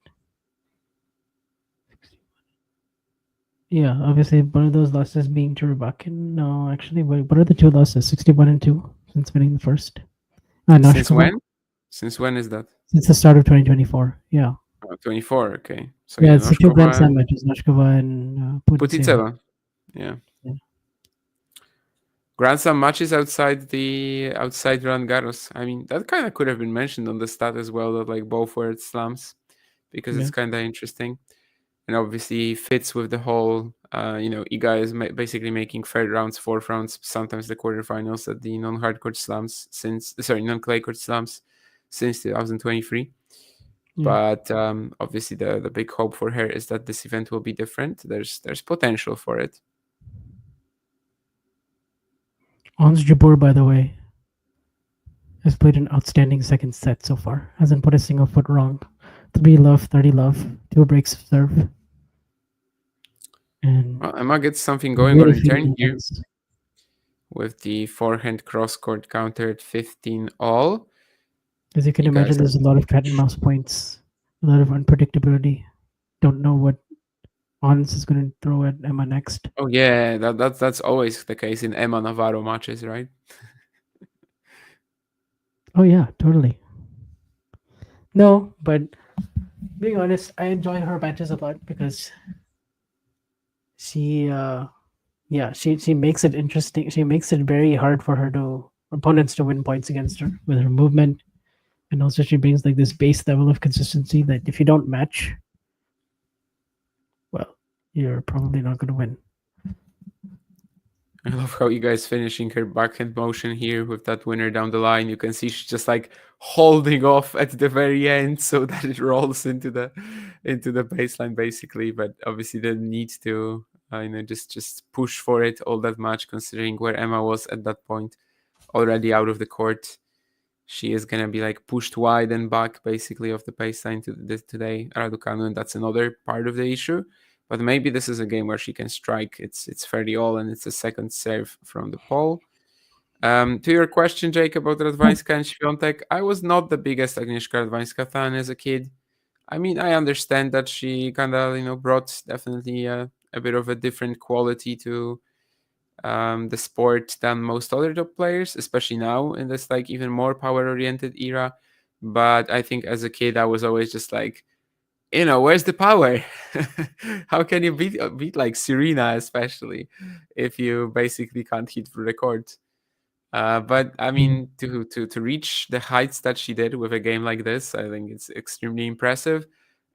Speaker 12: Yeah, obviously one of those losses being to Raducanu. No, actually, what are the 2 losses? 61-2 since winning the first.
Speaker 11: Since when? Since when is that?
Speaker 12: Since the start of 2024. Yeah.
Speaker 11: 24. Okay. So
Speaker 12: yeah, it's the 2 Grand Slam matches, Noskova and
Speaker 11: Putitseva. Yeah. Grand Slam matches outside Roland Garros. I mean, that kind of could have been mentioned on the stat as well, that like both were slams, because it's kind of interesting. And obviously fits with the whole, Iga is basically making 3rd rounds, 4th rounds, sometimes the quarterfinals at the non-hardcourt slams non-clay court slams since 2023. Yeah. But obviously the big hope for her is that this event will be different. There's potential for it.
Speaker 12: Ons Jabeur, by the way, has played an outstanding second set so far. Hasn't put a single foot wrong. 3 love, 30 love, 2 breaks of serve. And
Speaker 11: Emma gets something going on return here with the forehand cross-court counter at 15 all.
Speaker 12: As you can imagine, there's a lot of cat and mouse points, a lot of unpredictability. Don't know what Ons is going to throw at Emma next.
Speaker 11: Oh yeah, that's always the case in Emma Navarro matches, right?
Speaker 12: Oh yeah, totally. No, but being honest, I enjoy her matches a lot because she makes it interesting. She makes it very hard for opponents to win points against her with her movement, and also she brings like this base level of consistency that if you don't match, well, you're probably not going to win.
Speaker 11: I love how you guys finishing her backhand motion here with that winner down the line. You can see she's just like holding off at the very end so that it rolls into the baseline basically. But obviously the need to just push for it all that much, considering where Emma was at that point, already out of the court. She is gonna be like pushed wide and back basically off the baseline today, Raducanu, and that's another part of the issue. But maybe this is a game where she can strike. It's 30 all, and it's a second serve from the pole. To your question, Jake, about Radwanska and Swiatek, I was not the biggest Agnieszka Radwanska fan as a kid. I mean, I understand that she kind of, brought definitely a bit of a different quality to the sport than most other top players, especially now in this like even more power-oriented era. But I think as a kid, I was always just like, where's the power? How can you beat like Serena, especially if you basically can't hit through the court? But I mean, to reach the heights that she did with a game like this, I think it's extremely impressive.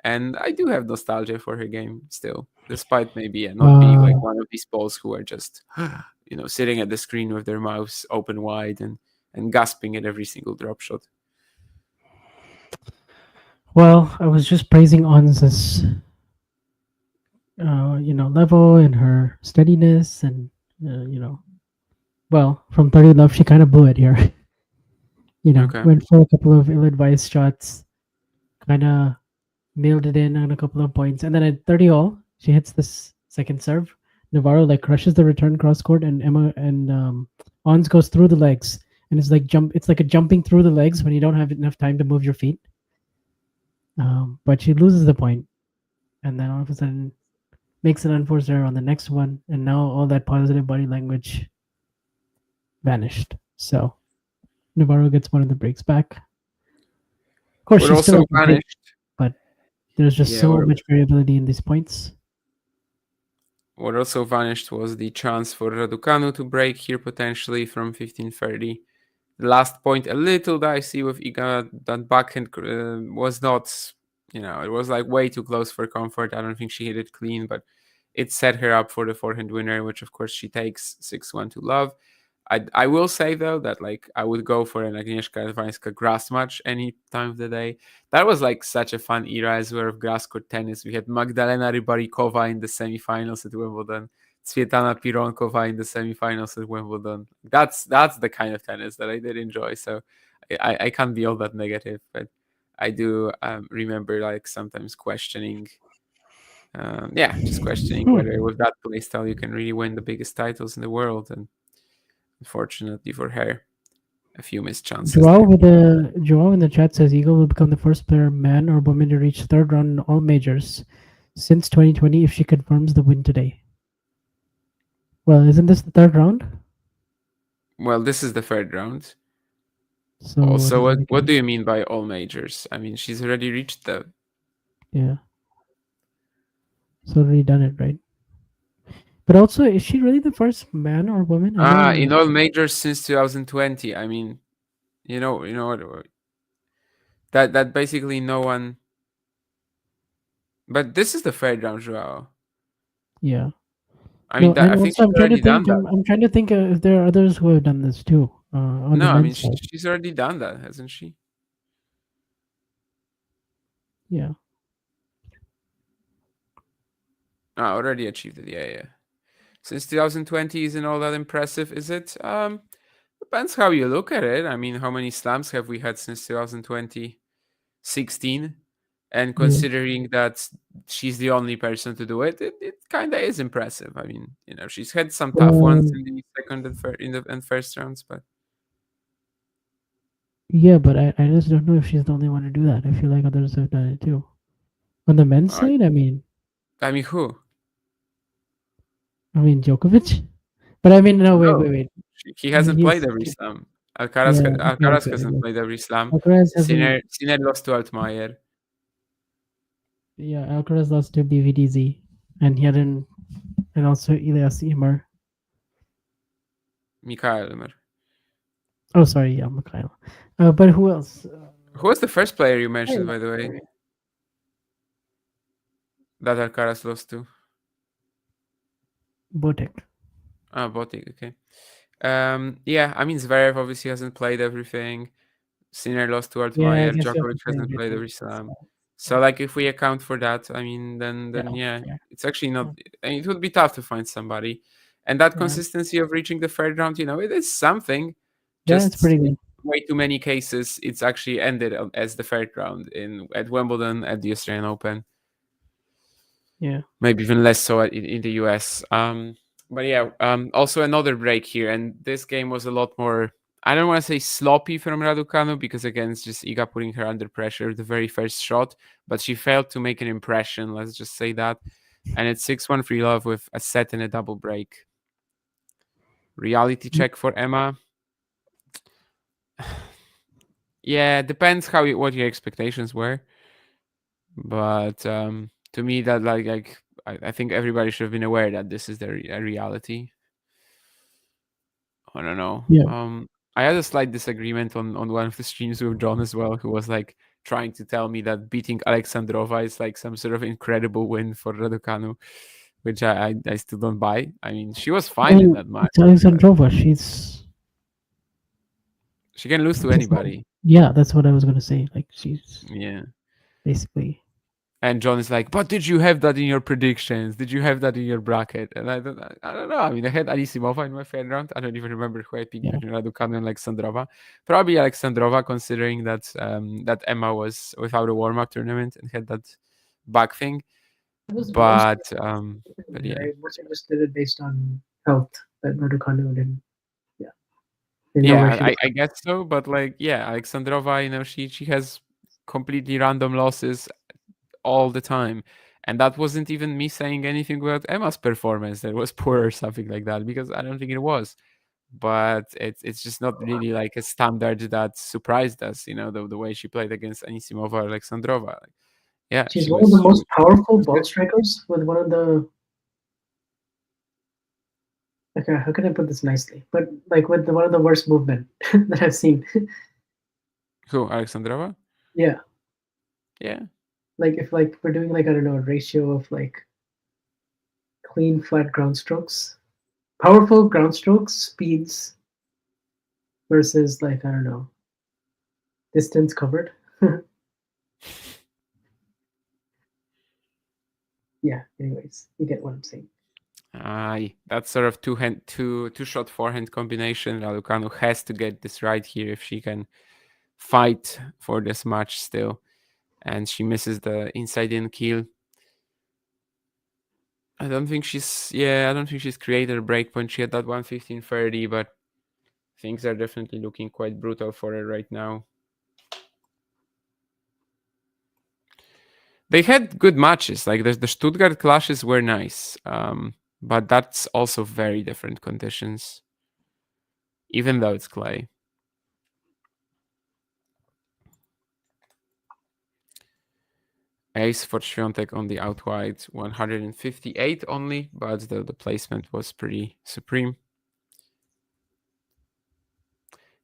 Speaker 11: And I do have nostalgia for her game still, despite maybe not being like one of these balls who are just sitting at the screen with their mouths open wide and gasping at every single drop shot.
Speaker 12: Well, I was just praising On's level and her steadiness, and well, from 30 love, she kind of blew it here.
Speaker 11: Okay.
Speaker 12: Went for a couple of ill-advised shots, kind of nailed it in on a couple of points, and then at 30 all, she hits this second serve. Navarro crushes the return cross court, and Emma and Ons goes through the legs, and it's like a jumping through the legs when you don't have enough time to move your feet. But she loses the point, and then all of a sudden makes an unforced error on the next one, and now all that positive body language vanished. So Navarro gets one of the breaks back. Of course,
Speaker 11: What
Speaker 12: she's
Speaker 11: also
Speaker 12: still
Speaker 11: vanished,
Speaker 12: but there's just so much variability in these points.
Speaker 11: What also vanished was the chance for Raducanu to break here potentially from 15-30. The last point, a little dicey with Iga. That backhand was not, it was way too close for comfort. I don't think she hit it clean, but it set her up for the forehand winner, which of course she takes 6-1 to love. I will say though that I would go for an Agnieszka Radwańska grass match any time of the day. That was such a fun era as well of grass court tennis. We had Magdalena Rybarikova in the semifinals at Wimbledon, Swiatlana Pironkova in the semifinals at Wimbledon. That's the kind of tennis that I did enjoy. So I can't be all that negative, but I do remember sometimes questioning. Just questioning whether with that playstyle you can really win the biggest titles in the world. And unfortunately for her, a few missed chances.
Speaker 12: Joao in the chat says Eagle will become the first player, man or woman, to reach third round in all majors since 2020 if she confirms the win today. Well, isn't this the third round?
Speaker 11: Well, this is the third round.
Speaker 12: So
Speaker 11: also, what do you mean by all majors? I mean, she's already reached the...
Speaker 12: Yeah. So already done it, right? But also, is she really the first man or woman?
Speaker 11: In all majors since 2020. I mean, that basically no one. But this is the third round, Joao.
Speaker 12: Yeah.
Speaker 11: I mean, I think she's already done that.
Speaker 12: I'm trying to think if there are others who have done this too.
Speaker 11: No, I mean she's already done that, hasn't she?
Speaker 12: Yeah.
Speaker 11: Already achieved it. Yeah. Since 2020 isn't all that impressive, is it? Depends how you look at it. I mean, how many slams have we had since 2020? 16. And considering that she's the only person to do it, it kind of is impressive. I mean, she's had some tough ones in the second and first rounds, but
Speaker 12: yeah, but I just don't know if she's the only one to do that. I feel like others have done it too. On the men's side, I mean
Speaker 11: who?
Speaker 12: I mean Djokovic, but I mean no, wait.
Speaker 11: He hasn't played every slam. Alcaraz hasn't played every slam. Sinner lost to Altmaier.
Speaker 12: Yeah, Alcaraz lost to BVDZ, and also Elias Ymer.
Speaker 11: Mikael Ymer.
Speaker 12: Oh, sorry, yeah, Mikhail. But who else?
Speaker 11: Who was the first player you mentioned, by the way? That Alcaraz lost to?
Speaker 12: Botic.
Speaker 11: Botic, okay. Yeah, I mean, Zverev obviously hasn't played everything. Sinner lost to Altmaier. Djokovic hasn't played every slam. So, if we account for that, I mean, then yeah, it's actually not... I mean, it would be tough to find somebody. And that consistency of reaching the third round, it is something.
Speaker 12: Just it's pretty good.
Speaker 11: Way too many cases, it's actually ended as the third round at Wimbledon, at the Australian Open.
Speaker 12: Yeah.
Speaker 11: Maybe even less so in the US. But yeah, also another break here. And this game was a lot more... I don't want to say sloppy from Raducanu because, again, it's just Iga putting her under pressure the very first shot. But she failed to make an impression, let's just say that. And it's 6-1 free love with a set and a double break. Reality check for Emma. Yeah, depends what your expectations were. But to me, that I think everybody should have been aware that this is a reality. I don't know.
Speaker 12: Yeah.
Speaker 11: I had a slight disagreement on one of the streams with John as well, who was trying to tell me that beating Alexandrova is some sort of incredible win for Raducanu, which I still don't buy. I mean, she was fine in that match.
Speaker 12: It's Alexandrova.
Speaker 11: She can lose to anybody.
Speaker 12: Yeah, that's what I was gonna say. Like she's basically.
Speaker 11: And John is like, but did you have that in your predictions? Did you have that in your bracket? And I don't know. I mean, I had Anisimova in my fan round. I don't even remember who I picked between Raducanu and Alexandrova. Probably Alexandrova, considering that that Emma was without a warm-up tournament and had that back thing. But yeah,
Speaker 12: I must have just did it based on health that Raducanu didn't.
Speaker 11: I guess so. But like, yeah, Alexandrova, you know, she has completely random losses all the time, and that wasn't even me saying anything about Emma's performance that was poor or something like that, because I don't think it was. But it's just not really like a standard that surprised us, you know, the way she played against Anisimova or Alexandrova. Like, yeah,
Speaker 12: she's one of the most powerful ball strikers with one of the. Okay, how can I put this nicely? But like with one of the worst movement that I've seen.
Speaker 11: Who, Alexandrova?
Speaker 12: Yeah.
Speaker 11: Yeah.
Speaker 12: Like if like we're doing like, I don't know, a ratio of like clean flat ground strokes, powerful ground strokes, speeds versus like, I don't know, distance covered. Yeah, anyways, you get what I'm saying.
Speaker 11: That sort of two shot forehand combination. Raducanu has to get this right here if she can fight for this match still. And she misses the inside in keel. I don't think she's created a breakpoint. She had that 1:15:30, but things are definitely looking quite brutal for her right now. They had good matches. Like the Stuttgart clashes were nice. But that's also very different conditions, even though it's clay. Ace for Swiatek on the out wide, 158 only, but the placement was pretty supreme.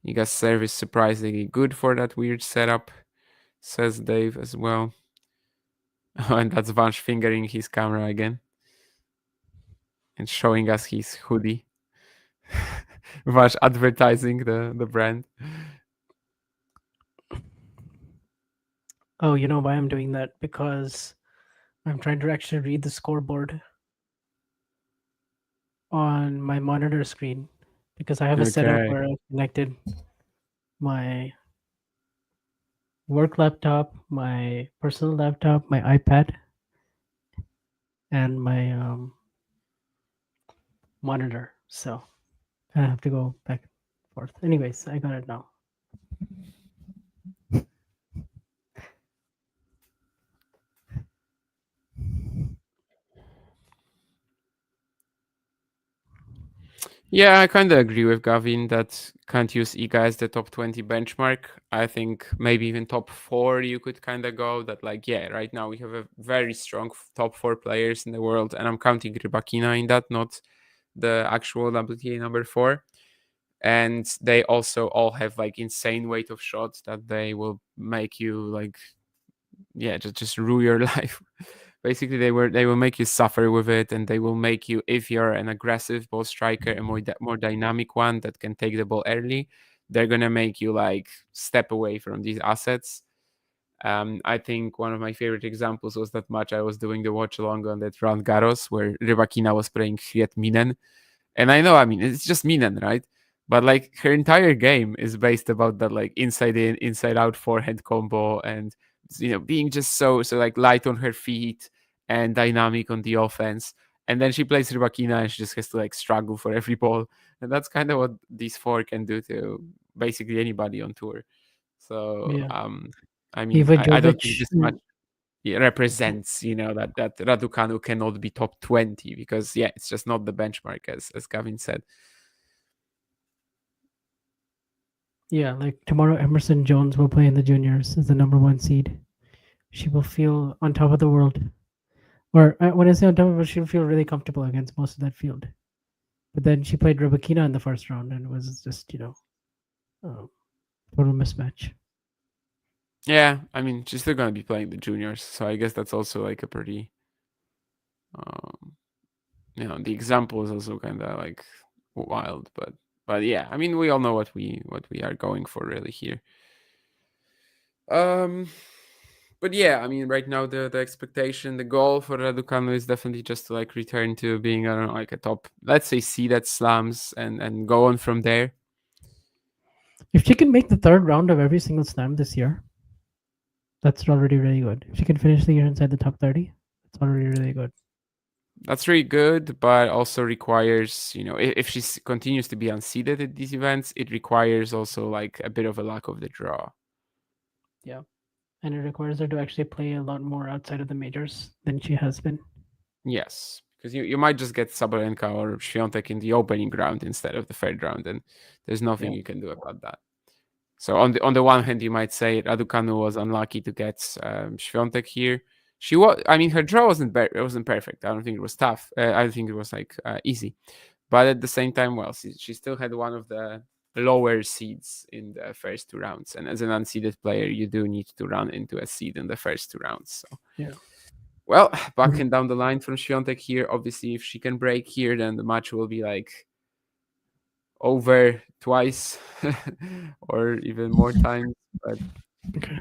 Speaker 11: Iga's service surprisingly good for that weird setup, says Dave as well. And that's Vansh fingering his camera again and showing us his hoodie. Vansh advertising the brand.
Speaker 12: Oh, you know why I'm doing that? Because I'm trying to actually read the scoreboard on my monitor screen, because I have a setup where I've connected my work laptop, my personal laptop, my iPad, and my monitor. So I have to go back and forth. Anyways, I got it now.
Speaker 11: Yeah, I kind of agree with Gavin that can't use Iga as the top 20 benchmark. I think maybe even top 4 you could kind of go that, like, yeah, right now we have a very strong top 4 players in the world, and I'm counting Rybakina in that, not the actual WTA number 4. And they also all have like insane weight of shots that they will make you like, yeah, just rule your life. Basically, they will make you suffer with it, and they will make you, if you're an aggressive ball striker, a more dynamic one that can take the ball early, they're gonna make you like step away from these assets. I think one of my favorite examples was that match I was doing the watch along on that Roland Garros where Rybakina was playing Kwiat Minen, and I know, I mean, it's just Minen, right? But like her entire game is based about that like inside in, inside out forehand combo, and you know, being just so like light on her feet and dynamic on the offense. And then she plays Rybakina and she just has to like struggle for every ball. And that's kind of what these 4 can do to basically anybody on tour. So I mean, I don't think this much represents, you know, that Raducanu cannot be top 20, because yeah, it's just not the benchmark, as Gavin said.
Speaker 12: Yeah, like tomorrow Emerson Jones will play in the juniors as the number 1 seed. She will feel on top of the world. Or when I say on top of it, she'll feel really comfortable against most of that field. But then she played Rybakina in the first round, and it was just, you know, total mismatch.
Speaker 11: Yeah, I mean, she's still going to be playing the juniors, so I guess that's also like a pretty the example is also kind of like wild, but yeah, I mean, we all know what we are going for really here. But yeah, I mean, right now the expectation, the goal for Raducanu is definitely just to like return to being, I don't know, like a top, let's say, seed at slams and go on from there.
Speaker 12: If she can make the third round of every single slam this year, that's already really good. If she can finish the year inside the top 30, that's already really good.
Speaker 11: That's really good, but also requires, if she continues to be unseeded at these events, it requires also like a bit of a luck of the draw.
Speaker 12: Yeah. And it requires her to actually play a lot more outside of the majors than she has been.
Speaker 11: Yes, because you might just get Sabalenka or Swiatek in the opening round instead of the third round, and there's nothing you can do about that. So on the one hand, you might say Raducanu was unlucky to get Swiatek here. She was, I mean, her draw wasn't perfect. I don't think it was tough. I think it was like easy, but at the same time, well, she still had one of the lower seeds in the first two rounds, and as an unseeded player, you do need to run into a seed in the first two rounds. So
Speaker 12: yeah.
Speaker 11: Well, backing down the line from Swiatek here, obviously, if she can break here, then the match will be like over twice or even more times. But
Speaker 12: okay.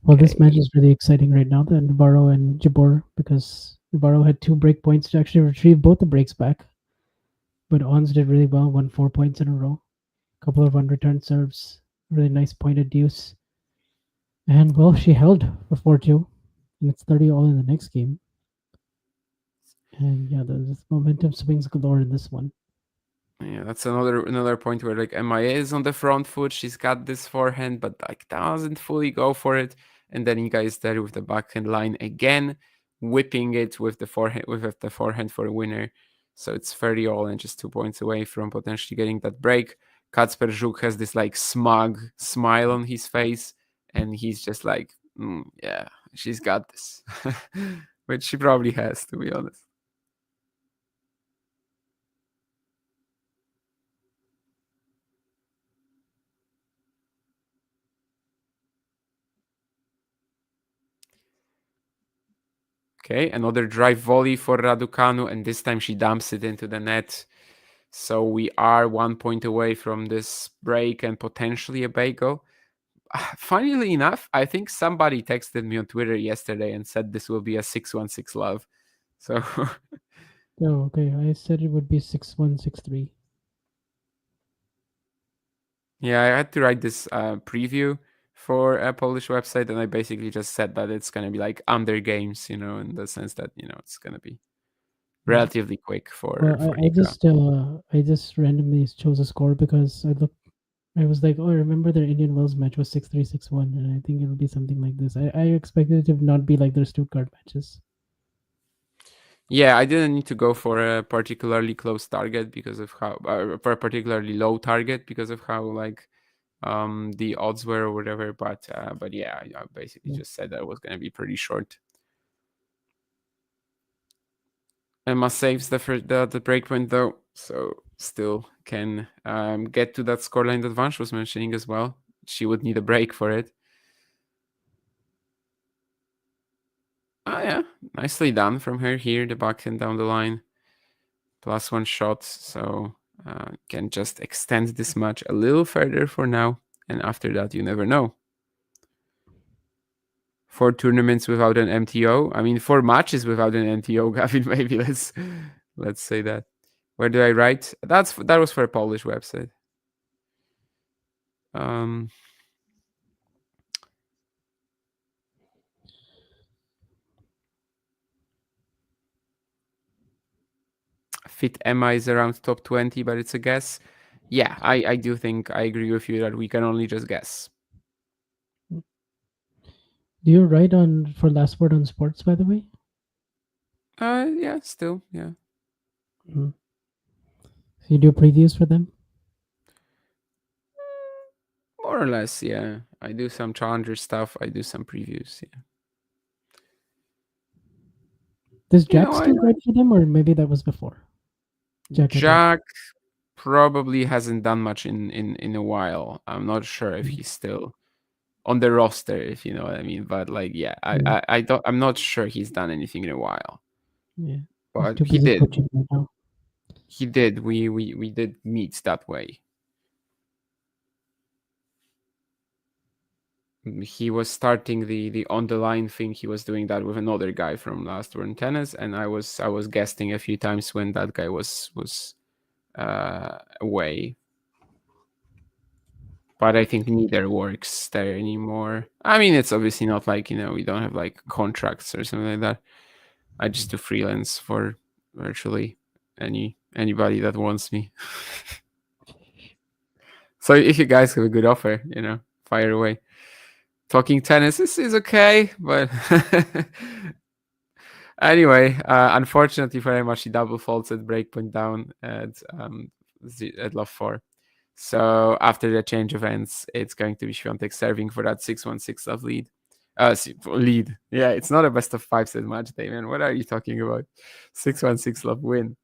Speaker 12: Well, this match is really exciting right now, the Navarro and Jabor, because Navarro had 2 break points to actually retrieve both the breaks back. But Ons did really well, won 4 points in a row. A couple of unreturned serves, really nice pointed deuce. And, well, she held for 4-2, and it's 30 all in the next game. And, yeah, there's momentum swings galore in this one.
Speaker 11: Yeah, that's another point where like MIA is on the front foot. She's got this forehand, but like doesn't fully go for it. And then Iga is there with the backhand line again, whipping it with the forehand for a winner. So it's 30 all and just 2 points away from potentially getting that break. Kacper Żuk has this like smug smile on his face, and he's just like, yeah, she's got this, which she probably has, to be honest. Okay, another drive volley for Raducanu, and this time she dumps it into the net. So we are 1 point away from this break and potentially a bagel. Funnily enough, I think somebody texted me on Twitter yesterday and said this will be a 6-1-6 love. So
Speaker 12: oh, okay. I said it would be 6-1, 6-3.
Speaker 11: Yeah, I had to write this preview for a Polish website, and I basically just said that it's going to be like under games, in the sense that, it's going to be relatively quick for
Speaker 12: I just randomly chose a score because I was like, oh, I remember their Indian Wells match was 6-3, 6-1, and I think it'll be something like this. I expected it to not be like their Stuttgart matches.
Speaker 11: Yeah, I didn't need to go for a particularly close target because of how, for a particularly low target because of how like the odds were or whatever. But yeah, I basically just said that it was going to be pretty short. Emma saves the breakpoint though, so still can get to that scoreline that Vansh was mentioning as well. She would need a break for it. Oh yeah, nicely done from her here, the backhand down the line. +1 shot, so can just extend this match a little further for now, and after that you never know. 4 tournaments without an MTO. I mean, 4 matches without an MTO, Gavin. Maybe let's say that. Where do I write? That was for a Polish website. Fit Emma is around top 20, but it's a guess. Yeah, I do think I agree with you that we can only just guess.
Speaker 12: Do you write for Last Word on Sports, by the way?
Speaker 11: Yeah, still, yeah.
Speaker 12: Mm-hmm. So you do previews for them?
Speaker 11: More or less, yeah. I do some challenger stuff. I do some previews, yeah.
Speaker 12: Does Jack still write for them, or maybe that was before?
Speaker 11: Jack probably hasn't done much in a while. I'm not sure if he's still on the roster, if you know what I mean. But like, yeah, I'm not sure he's done anything in a while.
Speaker 12: Yeah.
Speaker 11: but
Speaker 12: too
Speaker 11: he
Speaker 12: busy
Speaker 11: did.
Speaker 12: coaching right now.
Speaker 11: He did. We did meet that way. He was starting the on the line thing. He was doing that with another guy from Last Word in Tennis, and I was guesting a few times when that guy was away. But I think neither works there anymore. I mean, it's obviously not like, we don't have like contracts or something like that. I just do freelance for virtually anybody that wants me. So if you guys have a good offer, fire away. Talking tennis is okay, but anyway, unfortunately for him, she double faults at breakpoint down at love 4. So after the change of ends, it's going to be Swiatek serving for that 6-1-6 love lead. Lead. Yeah, it's not a best of 5 set match, Damien. What are you talking about? 6-1-6 love win.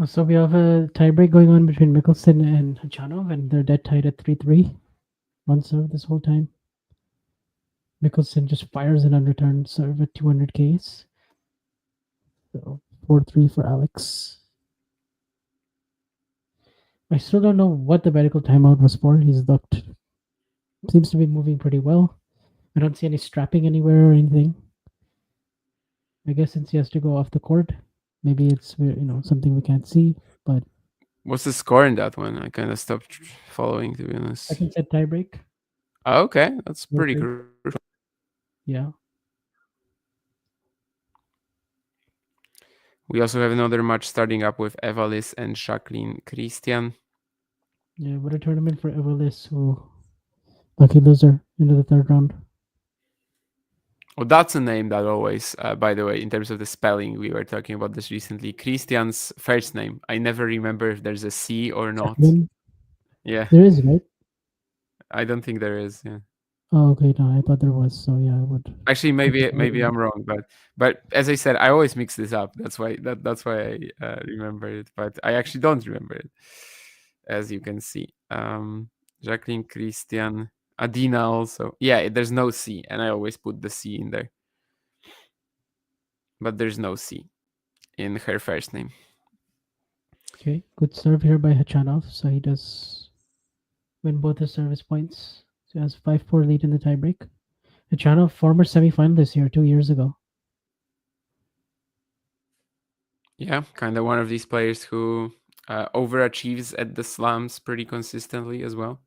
Speaker 12: So we have a tiebreak going on between Mikkelsen and Hachanov, and they're dead tied at 3-3. One serve this whole time. Mikkelsen just fires an unreturned serve at 200 Ks. So 4-3 for Alex. I still don't know what the medical timeout was for. Seems to be moving pretty well. I don't see any strapping anywhere or anything. I guess since he has to go off the court, maybe it's something we can't see. But
Speaker 11: what's the score in that one? I kind of stopped following, to be honest.
Speaker 12: Second set tiebreak.
Speaker 11: Oh, okay, that's pretty crucial.
Speaker 12: Yeah.
Speaker 11: We also have another match starting up with Evalis and Jacqueline Christian.
Speaker 12: Yeah, what a tournament for Evalis, who lucky loser into the third round.
Speaker 11: Oh, that's a name that always, by the way, in terms of the spelling, we were talking about this recently. Christian's first name, I never remember if there's a C or not.
Speaker 12: Jacqueline?
Speaker 11: Yeah.
Speaker 12: There is, right?
Speaker 11: I don't think there is, yeah.
Speaker 12: Oh, okay, no, I thought there was, so yeah, I would.
Speaker 11: Actually, maybe I'm wrong, but as I said, I always mix this up. That's why I remember it, but I actually don't remember it, as you can see. Jacqueline Christian Adina also. Yeah, there's no C, and I always put the C in there, but there's no C in her first name.
Speaker 12: Okay, good serve here by Hachanov, so he does win both his service points. So he has 5-4 lead in the tiebreak. Hachanov, former semifinalist here 2 years ago.
Speaker 11: Yeah, kind of one of these players who overachieves at the slams pretty consistently as well.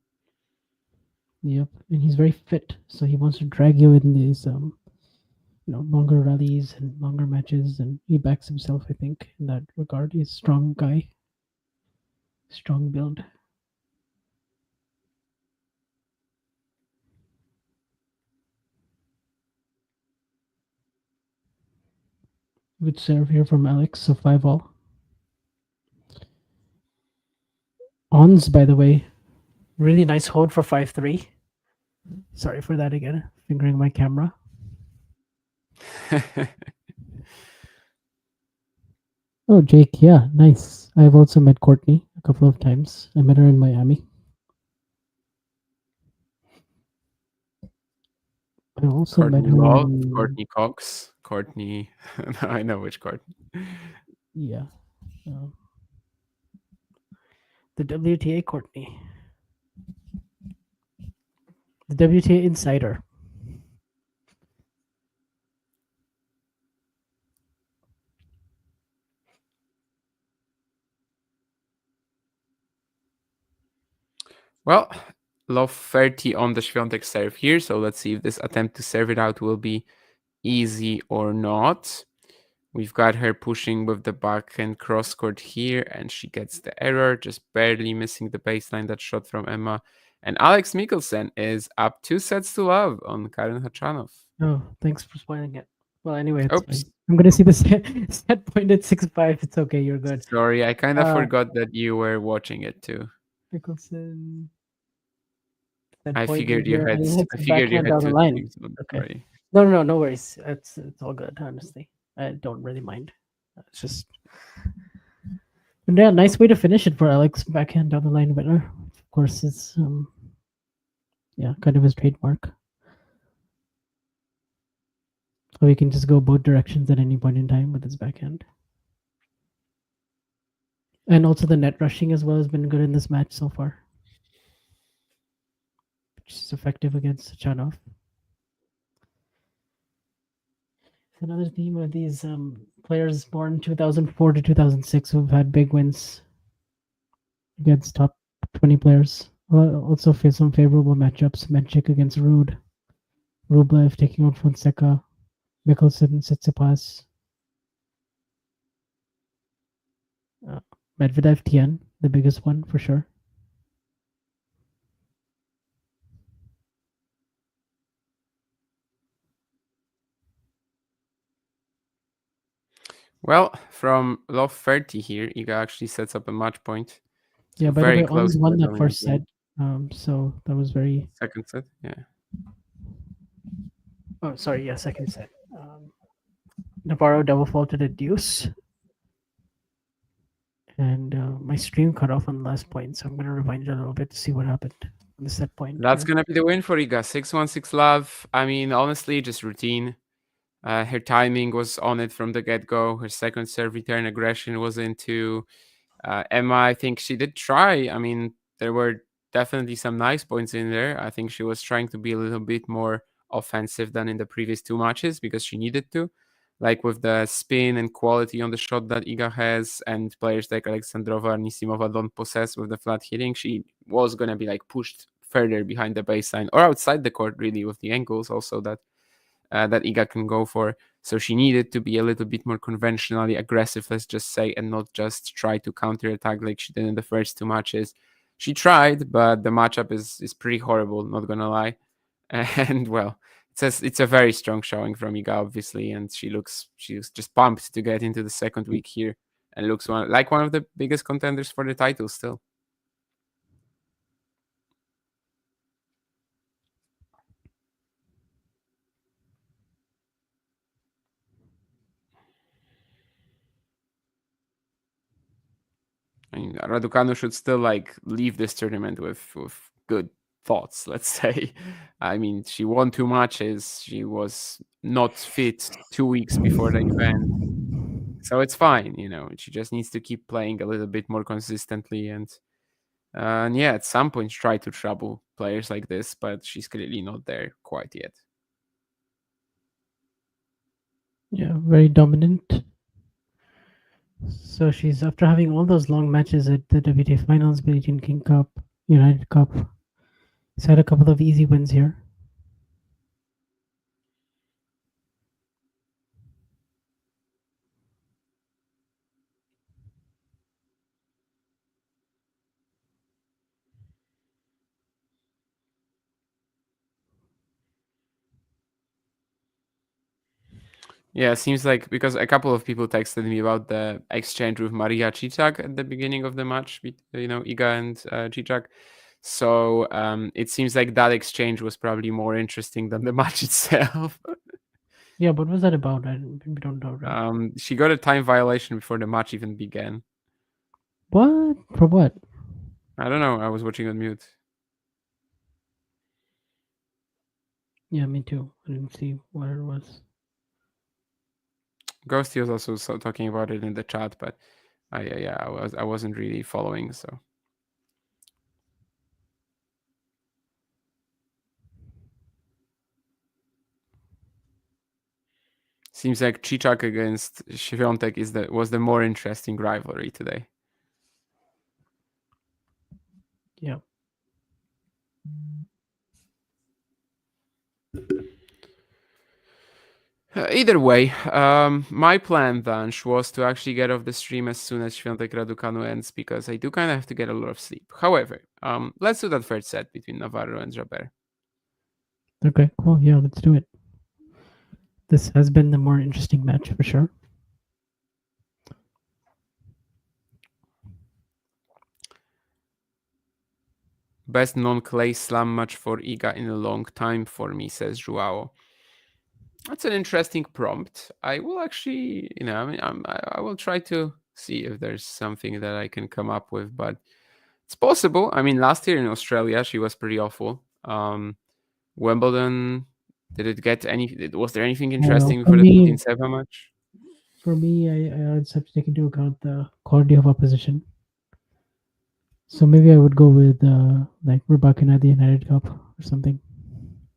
Speaker 12: Yep, and he's very fit, so he wants to drag you in these longer rallies and longer matches, and he backs himself, I think, in that regard. He's a strong guy, strong build. Good serve here from Alex, so 5-all. Ons, by the way, really nice hold for 5-3. Sorry for that again, fingering my camera. Oh, Jake, yeah, nice. I've also met Courtney a couple of times. I met her in Miami. I also met her.
Speaker 11: Courtney Cox. Courtney. I know which Courtney.
Speaker 12: Yeah. The WTA Courtney. The WTA Insider.
Speaker 11: Well, love 30 on the Swiatek serve here, so let's see if this attempt to serve it out will be easy or not. We've got her pushing with the backhand cross court here, and she gets the error, just barely missing the baseline, that shot from Emma. And Alex Mikkelsen is up 2-0 on Karen Hachanov.
Speaker 12: Oh, thanks for spoiling it. Well, anyway, it's fine. I'm going to see the set point at 6-5. It's okay, you're good.
Speaker 11: Sorry, I kind of forgot that you were watching it too.
Speaker 12: Mikkelsen.
Speaker 11: I figured you had two things on the
Speaker 12: okay. No worries. It's all good, honestly. I don't really mind. It's just, yeah, nice way to finish it for Alex. Backhand down the line winner. Of course, it's kind of his trademark. So he can just go both directions at any point in time with his backhand. And also the net rushing as well has been good in this match so far, which is effective against Chanov. Another theme of these players born 2004 to 2006 who've had big wins against top 20 players. Also face some favorable matchups. Menchik against Rude. Rublev taking on Fonseca. Mikkelsen, Tsitsipas. Medvedev, Tien, the biggest one for sure.
Speaker 11: Well, from love 30 here, Iga actually sets up a match point.
Speaker 12: Yeah, by the way, Ons won that first set. So that was very...
Speaker 11: Second set, yeah.
Speaker 12: Oh, sorry, yeah, second set. Navarro double faulted at deuce. And my stream cut off on the last point, so I'm going to rewind it a little bit to see what happened on the set point.
Speaker 11: That's going to be the win for Iga. 6-1, 6-love. I mean, honestly, just routine. Her timing was on it from the get-go. Her second serve return aggression was into Emma. I think she did try. I mean, there were definitely some nice points in there. I think she was trying to be a little bit more offensive than in the previous two matches because she needed to. Like with the spin and quality on the shot that Iga has, and players like Alexandrova and Nisimova don't possess with the flat hitting, she was going to be like pushed further behind the baseline or outside the court, really, with the angles also that Iga can go for. So she needed to be a little bit more conventionally aggressive, let's just say, and not just try to counterattack like she did in the first two matches. She tried, but the matchup is pretty horrible, not going to lie. And well, it's a very strong showing from Iga, obviously, and she's just pumped to get into the second week here and looks like one of the biggest contenders for the title still. I mean, Raducanu should still like leave this tournament with good thoughts, let's say. I mean, she won two matches. She was not fit 2 weeks before the event. So it's fine, She just needs to keep playing a little bit more consistently and yeah, at some point try to trouble players like this, but she's clearly not there quite yet.
Speaker 12: Yeah, very dominant. So she's, after having all those long matches at the WTA Finals, Billie Jean King Cup, United Cup, she's had a couple of easy wins here.
Speaker 11: Yeah, it seems like, because a couple of people texted me about the exchange with Maria Cicak at the beginning of the match, Iga and Cicak. So it seems like that exchange was probably more interesting than the match itself.
Speaker 12: Yeah, what was that about? We don't know. Right?
Speaker 11: She got a time violation before the match even began.
Speaker 12: What? For what?
Speaker 11: I don't know. I was watching on mute.
Speaker 12: Yeah, me too. I didn't see what it was.
Speaker 11: Ghosty was also talking about it in the chat, but I wasn't really following, so. Seems like Cicak against Swiatek was the more interesting rivalry today.
Speaker 12: Yeah.
Speaker 11: Either way, my plan, Vansh, was to actually get off the stream as soon as Swiatek Raducanu ends, because I do kind of have to get a lot of sleep. However, let's do that third set between Navarro and Jabber.
Speaker 12: Okay, cool. Yeah, let's do it. This has been the more interesting match for sure.
Speaker 11: Best non-clay slam match for Iga in a long time for me, says Joao. That's an interesting prompt. I will actually, I will try to see if there's something that I can come up with, but it's possible. I mean, last year in Australia, she was pretty awful. Wimbledon, Did it get any? Was there anything
Speaker 12: Well,
Speaker 11: interesting
Speaker 12: for
Speaker 11: for the
Speaker 12: me,
Speaker 11: Putin Seva match?
Speaker 12: for me, I would have to take into account the quality of opposition. So maybe I would go with like Raducanu at the United Cup or something.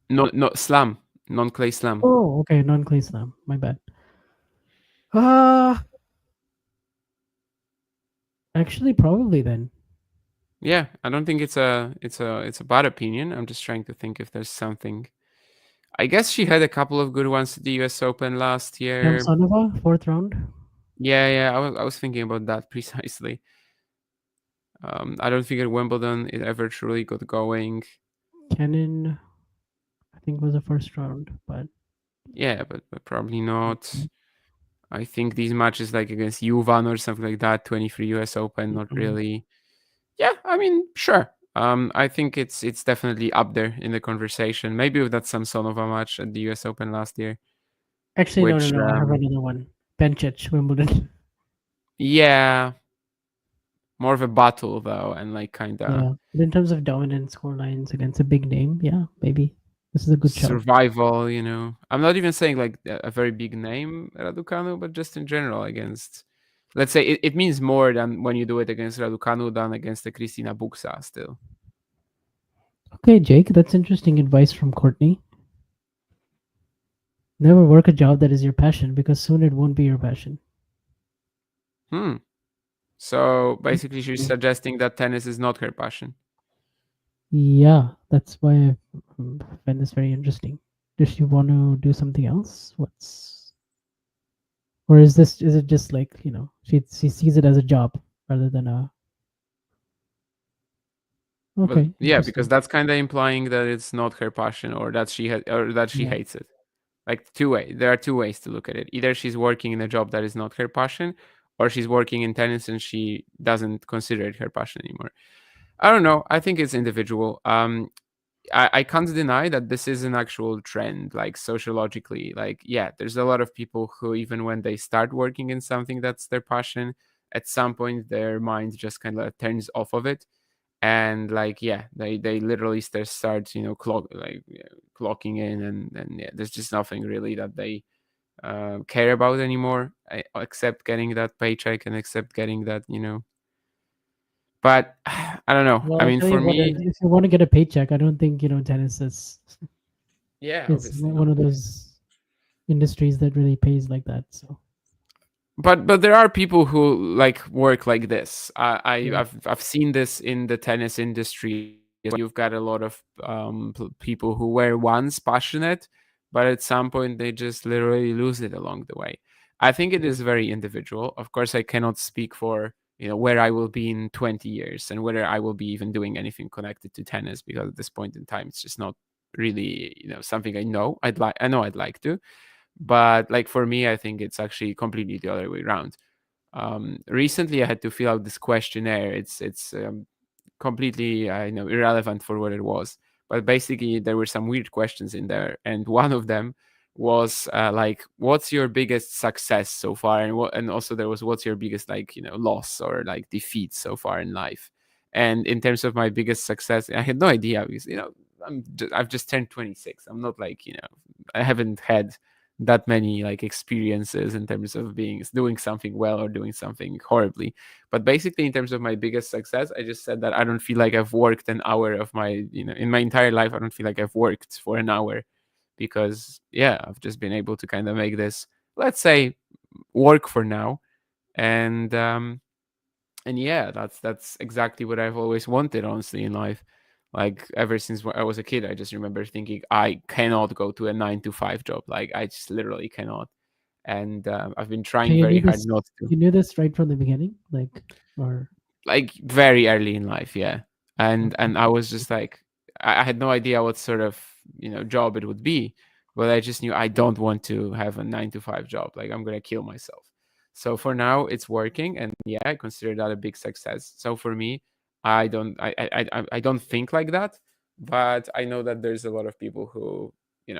Speaker 11: No, slam, non-clay slam.
Speaker 12: Oh, okay, non-clay slam. My bad. Actually, probably then.
Speaker 11: Yeah, I don't think it's a bad opinion. I'm just trying to think if there's something. I guess she had a couple of good ones at the US Open last year.
Speaker 12: Samsonova, 4th round.
Speaker 11: Yeah, I was thinking about that precisely. I don't think at Wimbledon it ever truly got going.
Speaker 12: Cannon, I think, was the 1st round, but
Speaker 11: yeah, but probably not. I think these matches like against Juvan or something like that, 23 US Open, not really. Yeah, I mean, sure. I think it's definitely up there in the conversation. Maybe with that Samsonova match at the US Open last year.
Speaker 12: Actually, no. I have another one. Bencic, Wimbledon.
Speaker 11: Yeah. More of a battle though, and like kind of.
Speaker 12: Yeah, but in terms of dominant score lines against a big name, yeah, maybe this is a good shout.
Speaker 11: Survival, you know. I'm not even saying like a very big name, Raducanu, but just in general against. Let's say it means more than when you do it against Raducanu than against the Kristina Buxa still.
Speaker 12: Okay, Jake, that's interesting advice from Courtney. Never work a job that is your passion because soon it won't be your passion.
Speaker 11: So basically she's suggesting that tennis is not her passion.
Speaker 12: Yeah, that's why I find this very interesting. Does she want to do something else? Or is it just like, she sees it as a job rather than a... Okay.
Speaker 11: But, yeah, because that's kind of implying that it's not her passion or that she hates it. Like there are two ways to look at it. Either she's working in a job that is not her passion, or she's working in tennis and she doesn't consider it her passion anymore. I don't know. I think it's individual. I can't deny that this is an actual trend, like sociologically. Like, yeah, there's a lot of people who, even when they start working in something that's their passion, at some point their mind just kind of turns off of it. And like, yeah, they literally start clocking in, and yeah, there's just nothing really that they care about anymore, except getting that paycheck and except getting that, But I don't know.
Speaker 12: Well,
Speaker 11: I mean, for me,
Speaker 12: if you want to get a paycheck, I don't think tennis is.
Speaker 11: Yeah,
Speaker 12: it's one of those industries that really pays like that. So.
Speaker 11: But there are people who like work like this. I've seen this in the tennis industry. You've got a lot of people who were once passionate, but at some point they just literally lose it along the way. I think it is very individual. Of course, I cannot speak for where I will be in 20 years and whether I will be even doing anything connected to tennis, because at this point in time it's just not really something I know I'd like to. But like for me, I think it's actually completely the other way around. Recently, I had to fill out this questionnaire. It's completely irrelevant for what it was, but basically there were some weird questions in there, and one of them was like, what's your biggest success so far, and also there was, what's your biggest loss or like defeat so far in life. And in terms of my biggest success, I had no idea, because I've just turned 26. I'm not like I haven't had that many like experiences in terms of doing something well or doing something horribly. But basically, in terms of my biggest success, I just said that I don't feel like I've worked an hour of my in my entire life. I don't feel like I've worked for an hour, because I've just been able to kind of make this, let's say, work for now. And yeah, that's exactly what I've always wanted, honestly, in life. Like ever since I was a kid, I just remember thinking I cannot go to a 9 to 5 job. Like I just literally cannot. And I've been trying very hard not to.
Speaker 12: You knew this right from the beginning, or
Speaker 11: like very early in life, yeah. And I was just like, I had no idea what sort of job it would be, but I just knew I don't want to have a 9 to 5 job. Like I'm gonna kill myself. So for now, it's working, and yeah, I consider that a big success. So for me, I don't think like that, but I know that there's a lot of people who,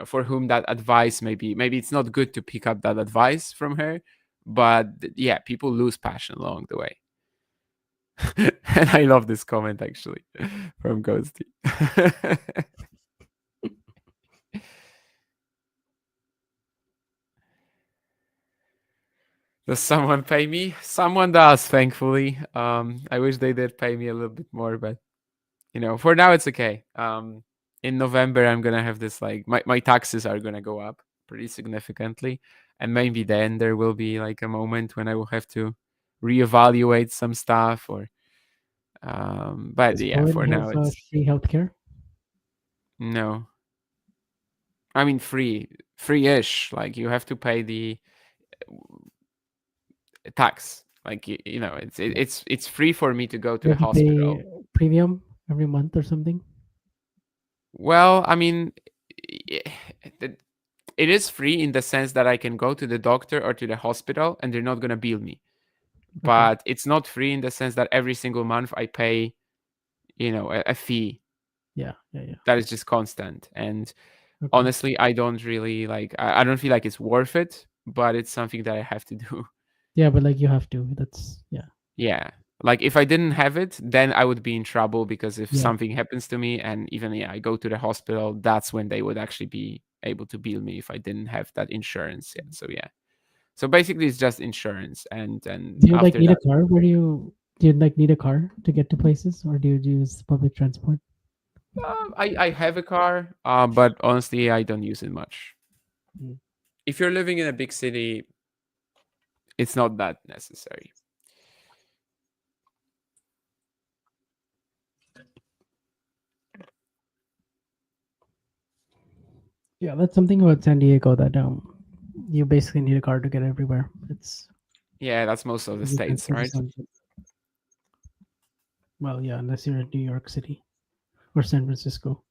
Speaker 11: for whom that advice maybe it's not good to pick up that advice from her, but yeah, people lose passion along the way. And I love this comment actually from Ghosty. Does someone pay me? Someone does, thankfully. I wish they did pay me a little bit more, but for now it's okay. In November I'm gonna have this my taxes are gonna go up pretty significantly, and maybe then there will be like a moment when I will have to reevaluate some stuff but
Speaker 12: Does
Speaker 11: yeah,
Speaker 12: Poland
Speaker 11: for now
Speaker 12: have
Speaker 11: it's
Speaker 12: free healthcare?
Speaker 11: no. I mean free-ish. Like you have to pay the tax. Like it's free for me to go to
Speaker 12: You
Speaker 11: the
Speaker 12: have to
Speaker 11: hospital.
Speaker 12: pay premium every month or something.
Speaker 11: Well, I mean, it is free in the sense that I can go to the doctor or to the hospital and they're not gonna bill me. But it's not free in the sense that every single month I pay, a fee.
Speaker 12: Yeah.
Speaker 11: That is just constant. And
Speaker 12: Okay.
Speaker 11: honestly, I don't really I don't feel like it's worth it, but it's something that I have to do.
Speaker 12: Yeah, but like you have to. That's
Speaker 11: Yeah. Like if I didn't have it, then I would be in trouble because if
Speaker 12: Yeah.
Speaker 11: something happens to me and even I go to the hospital, that's when they would actually be able to bill me if I didn't have that insurance. Yeah. So yeah. So basically it's just insurance and
Speaker 12: Do you
Speaker 11: after
Speaker 12: need
Speaker 11: that,
Speaker 12: a car? Where do you need a car to get to places, or do you use public transport?
Speaker 11: I have a car, but honestly I don't use it much.
Speaker 12: Mm.
Speaker 11: If you're living in a big city, it's not that necessary.
Speaker 12: Yeah, that's something about San Diego that you basically need a car to get everywhere.
Speaker 11: Yeah, that's most of the states, right?
Speaker 12: Well, yeah, unless you're in New York City or San Francisco.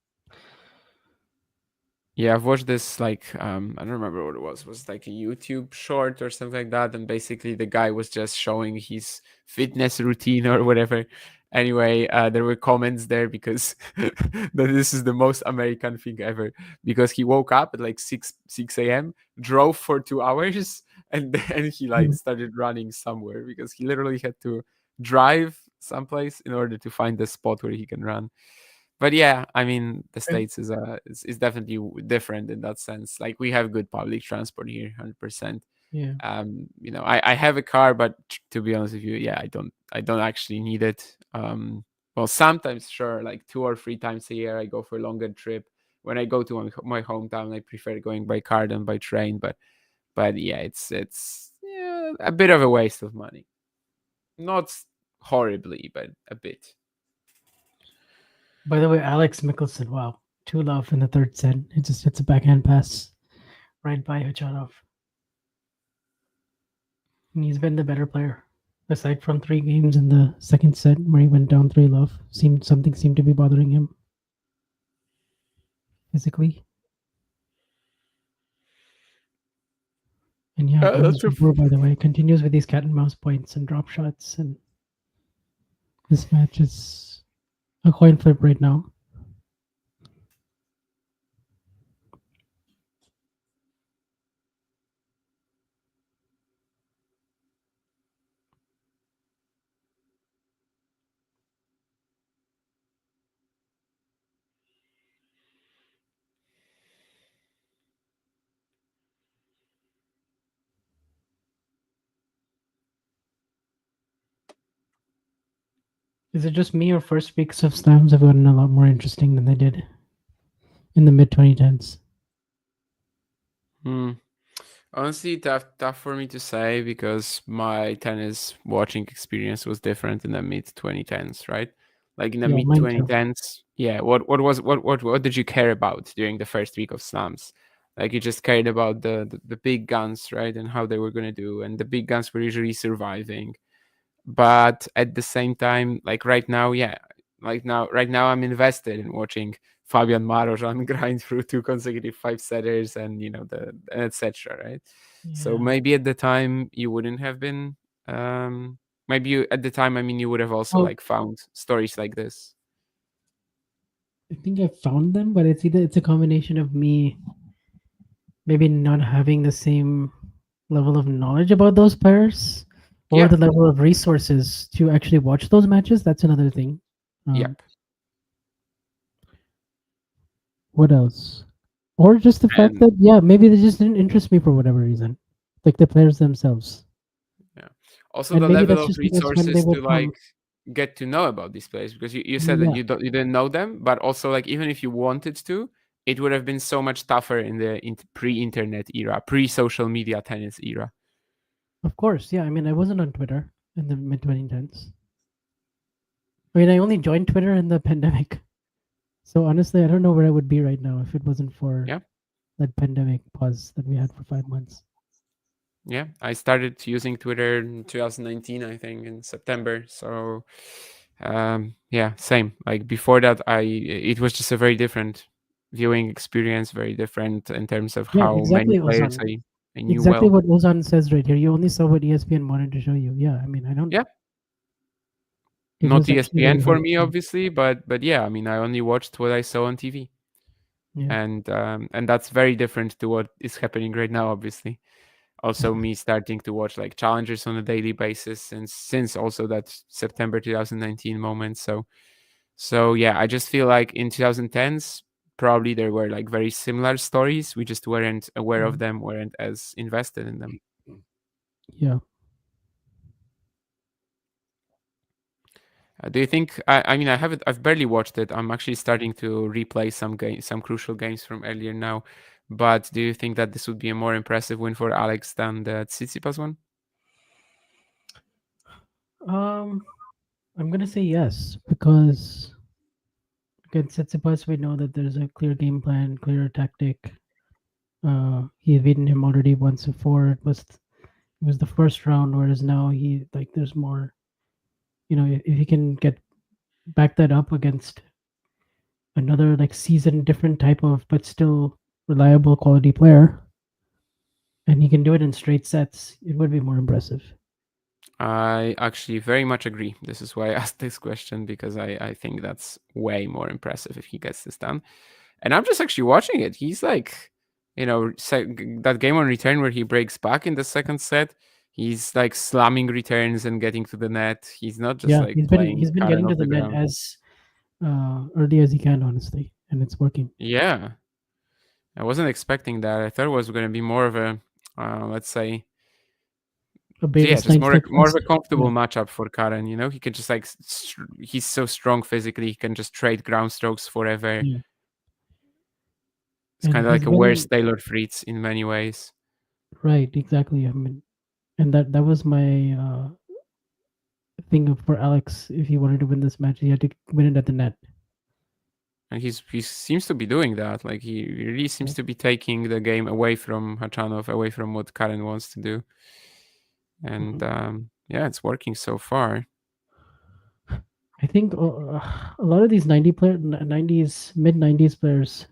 Speaker 11: Yeah, I've watched this I don't remember what it was. It was like a YouTube short or something like that, and basically the guy was just showing his fitness routine or whatever. Anyway, there were comments there because that this is the most American thing ever. Because he woke up at like 6 a.m., drove for 2 hours, and then he started running somewhere because he literally had to drive someplace in order to find the spot where he can run. But yeah, I mean, the States is definitely different in that sense. Like we have good public transport here, 100%.
Speaker 12: Yeah.
Speaker 11: I have a car, but to be honest with you, yeah, I don't actually need it. Well, sometimes sure, like 2 or 3 times a year, I go for a longer trip. When I go to my hometown, I prefer going by car than by train. But yeah, it's a bit of a waste of money. Not horribly, but a bit.
Speaker 12: By the way, Alex Mickelson, wow, 2-love in the third set. It just hits a backhand pass right by Hachanov. And he's been the better player. Aside from 3 games in the second set where he went down 3-love, something seemed to be bothering him physically. And yeah, by the way, continues with these cat and mouse points and drop shots, and this match is a coin flip right now. Is it just me, or first weeks of slams have gotten a lot more interesting than they did in the mid 2010s?
Speaker 11: Honestly, tough for me to say because my tennis watching experience was different in the mid 2010s, right? Like in the mid 2010s, yeah. What did you care about during the first week of slams? Like you just cared about the big guns, right, and how they were gonna do, and the big guns were usually surviving. But at the same time, like right now, yeah, right now I'm invested in watching Fabian Marozsan grind through 2 consecutive 5-setters and etc. Right? Yeah. So maybe at the time you wouldn't have been. Maybe you at the time, I mean, you would have also found stories like this.
Speaker 12: I think I found them, but it's a combination of me maybe not having the same level of knowledge about those players or the level of resources to actually watch those matches. That's another thing.
Speaker 11: Yep.
Speaker 12: What else? Or just the fact that maybe they just didn't interest me for whatever reason, like the players themselves.
Speaker 11: Also,
Speaker 12: And
Speaker 11: the
Speaker 12: maybe
Speaker 11: level
Speaker 12: that's
Speaker 11: of
Speaker 12: just because when they
Speaker 11: resources to
Speaker 12: would come,
Speaker 11: like get to know about these players, because you said that
Speaker 12: yeah,
Speaker 11: you didn't know them, but also like even if you wanted to, it would have been so much tougher in the pre-internet era, pre-social media tennis era.
Speaker 12: of course, yeah. I mean, I wasn't on Twitter in the mid 2010s. I mean, I only joined Twitter in the pandemic. So honestly, I don't know where I would be right now if it wasn't for
Speaker 11: Yeah.
Speaker 12: that pandemic pause that we had for 5 months.
Speaker 11: Yeah, I started using Twitter in 2019, I think, in September. So, yeah, same. Like before that, it was just a very different viewing experience, very different in terms of
Speaker 12: Yeah,
Speaker 11: how many
Speaker 12: exactly,
Speaker 11: players
Speaker 12: Ozan.
Speaker 11: I knew
Speaker 12: Exactly
Speaker 11: well.
Speaker 12: what Ozan says right here. You only saw what ESPN wanted to show you. Yeah, I mean, I don't.
Speaker 11: Yeah,
Speaker 12: It
Speaker 11: not
Speaker 12: was actually
Speaker 11: ESPN
Speaker 12: very
Speaker 11: for
Speaker 12: hard
Speaker 11: me,
Speaker 12: to.
Speaker 11: obviously, but yeah, I mean, I only watched what I saw on TV,
Speaker 12: Yeah.
Speaker 11: and that's very different to what is happening right now, obviously. Also, me starting to watch like challengers on a daily basis, and since also that September 2019 moment. So yeah, I just feel like in 2010s probably there were like very similar stories. We just weren't aware of them, weren't as invested in them.
Speaker 12: Yeah.
Speaker 11: Do you think? I mean, I've barely watched it. I'm actually starting to replay some crucial games from earlier now. But do you think that this would be a more impressive win for Alex than the Tsitsipas one?
Speaker 12: I'm gonna say yes because against Tsitsipas we know that there's a clear game plan, clear tactic. He's beaten him already once before. It was the first round, whereas now there's more. You know, if he can get back that up against another like seasoned, different type of but still reliable quality player, and he can do it in straight sets, it would be more impressive.
Speaker 11: I actually very much agree. This is why I asked this question, because I think that's way more impressive if he gets this done. And I'm just actually watching it. He's like, that game on return where he breaks back in the second set, he's like slamming returns and getting to the net. He's not just like playing
Speaker 12: he's been
Speaker 11: Karen
Speaker 12: getting to
Speaker 11: off
Speaker 12: the
Speaker 11: the
Speaker 12: net
Speaker 11: ground.
Speaker 12: as early as he can, honestly, and it's working.
Speaker 11: Yeah. I wasn't expecting that. I thought it was going to be more of a, let's say,
Speaker 12: A Bailey
Speaker 11: just more of
Speaker 12: fest.
Speaker 11: a comfortable
Speaker 12: Yeah.
Speaker 11: matchup for Karen. He can just like he's so strong physically. He can just trade ground strokes forever.
Speaker 12: Yeah.
Speaker 11: It's
Speaker 12: And
Speaker 11: kind of
Speaker 12: he's
Speaker 11: like a
Speaker 12: been
Speaker 11: worse Taylor Fritz in many ways.
Speaker 12: right, exactly. I mean, and that was my thing for Alex. If he wanted to win this match, he had to win it at the net.
Speaker 11: And he seems to be doing that. Like he really seems to be taking the game away from Khachanov, away from what Karen wants to do. And yeah, it's working so far.
Speaker 12: I think a lot of these 90s, mid 90s players,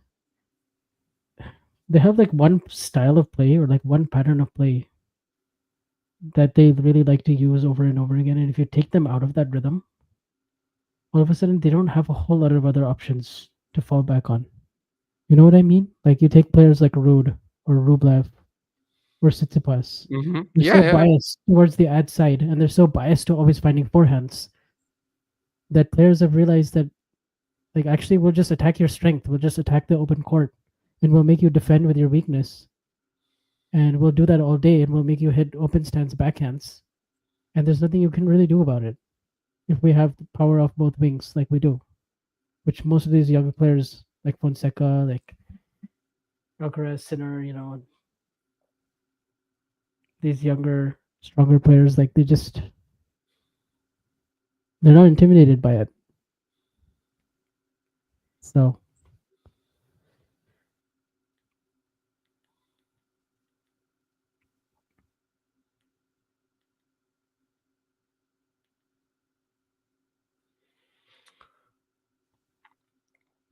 Speaker 12: they have like one style of play or like one pattern of play that they really like to use over and over again. And if you take them out of that rhythm, all of a sudden they don't have a whole lot of other options to fall back on. You know what I mean? Like you take players like Rude or Rublev or Tsitsipas. They're so biased towards the ad side, and they're so biased to always finding forehands that players have realized that, like, actually, we'll just attack your strength. We'll just attack the open court, and we'll make you defend with your weakness. And we'll do that all day, and we'll make you hit open stance backhands. And there's nothing you can really do about it if we have the power of both wings like we do, which most of these younger players like Fonseca, like Alcaraz, Sinner, these younger, stronger players, like they're not intimidated by it. So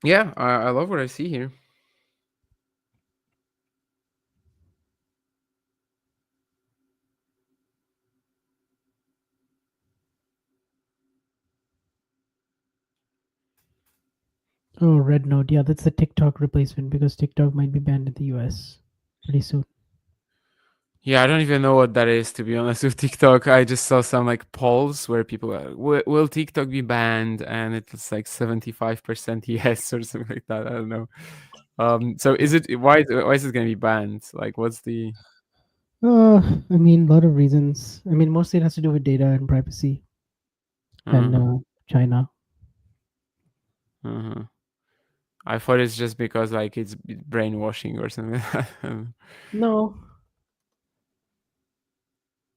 Speaker 11: yeah, I love what I see here.
Speaker 12: Oh, Red Note. Yeah, that's the TikTok replacement because TikTok might be banned in the US pretty soon.
Speaker 11: Yeah, I don't even know what that is, to be honest, with TikTok. I just saw some like polls where people are, will TikTok be banned? And it was like 75% yes or something like that. I don't know. So why is it going to be banned? Like, what's the...
Speaker 12: I mean, a lot of reasons. I mean, mostly it has to do with data and privacy and China.
Speaker 11: I thought it's just because like it's brainwashing or something.
Speaker 12: No,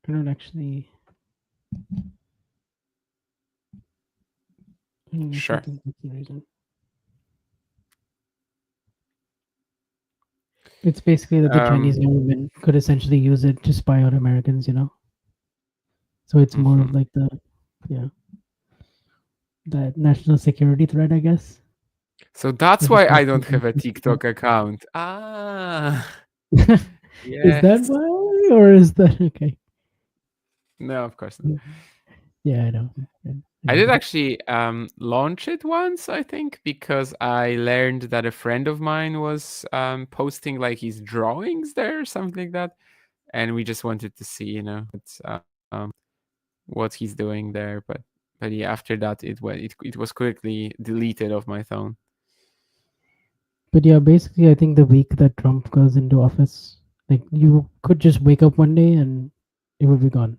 Speaker 12: I don't actually.
Speaker 11: Sure.
Speaker 12: Think that's the reason. It's basically that the Chinese government could essentially use it to spy on Americans, you know. So it's more of like that national security threat, I guess.
Speaker 11: So that's why I don't have a TikTok account. Ah.
Speaker 12: Is that why, or is that okay?
Speaker 11: No, of course not.
Speaker 12: Yeah, I know.
Speaker 11: I did actually launch it once, I think, because I learned that a friend of mine was posting like his drawings there or something like that, and we just wanted to see, you know, what he's doing there. But yeah, after that, it was quickly deleted off my phone.
Speaker 12: But yeah, basically, I think the week that Trump goes into office, like you could just wake up one day and it would be gone,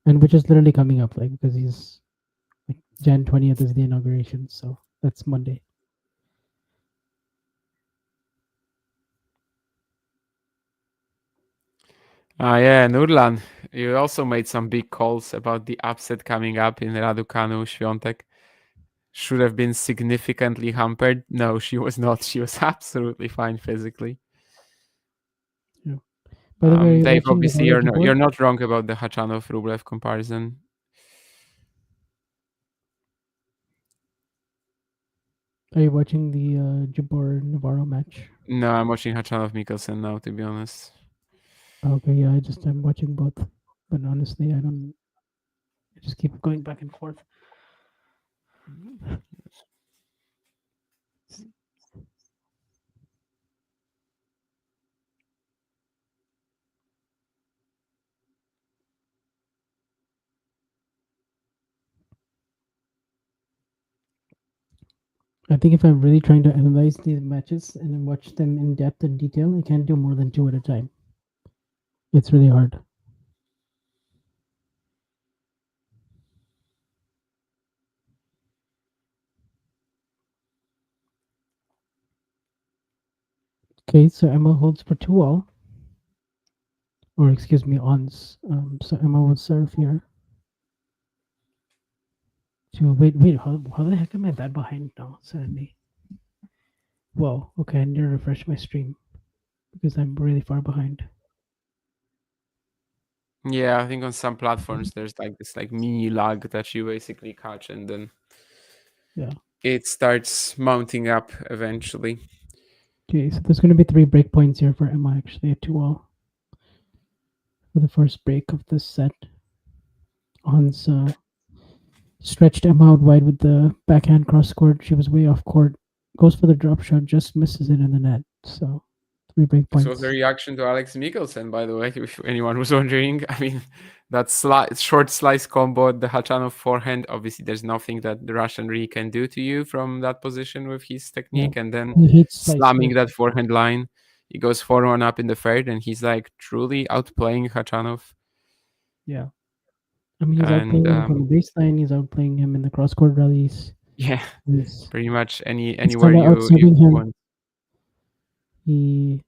Speaker 12: and which is literally coming up, like because he's like Jan 20th is the inauguration, so that's Monday.
Speaker 11: Yeah, Nurlan, you also made some big calls about the upset coming up in Raducanu. Swiatek should have been significantly hampered. No, she was not. She was absolutely fine physically.
Speaker 12: Yeah. By the way,
Speaker 11: Dave, obviously you're not wrong about the Khachanov-Rublev comparison.
Speaker 12: Are you watching the Jabor Navarro match?
Speaker 11: No, I'm watching Khachanov-Mikkelsen now, to be honest.
Speaker 12: Okay, yeah, I'm watching both, but honestly, I just keep going back and forth. I think if I'm really trying to analyze these matches and then watch them in depth and detail, I can't do more than 2 at a time. It's really hard. Okay, so Emma holds for 2-all. Or excuse me, ons. So Emma will serve here. So wait, how the heck am I that behind now suddenly? Whoa, okay, I need to refresh my stream because I'm really far behind.
Speaker 11: Yeah, I think on some platforms there's like this like mini lag that you basically catch, and then it starts mounting up eventually.
Speaker 12: Okay, so there's going to be 3 breakpoints here for Emma actually at 2-all. For the first break of this set. Ons stretched Emma out wide with the backhand cross court. She was way off court. Goes for the drop shot, just misses it in the net. So 3 break points.
Speaker 11: This was a reaction to Alex Mikkelsen, by the way, if anyone was wondering. I mean, that short slice combo, the Khachanov forehand, obviously there's nothing that the Russian really can do to you from that position with his technique. And then slamming that forehand line, he goes 4-1 up in the third, and he's like truly outplaying Khachanov.
Speaker 12: Yeah. I mean, he's outplaying him from the baseline. He's outplaying him in the cross-court rallies.
Speaker 11: Yeah, pretty much anywhere
Speaker 12: you
Speaker 11: him. Want.
Speaker 12: He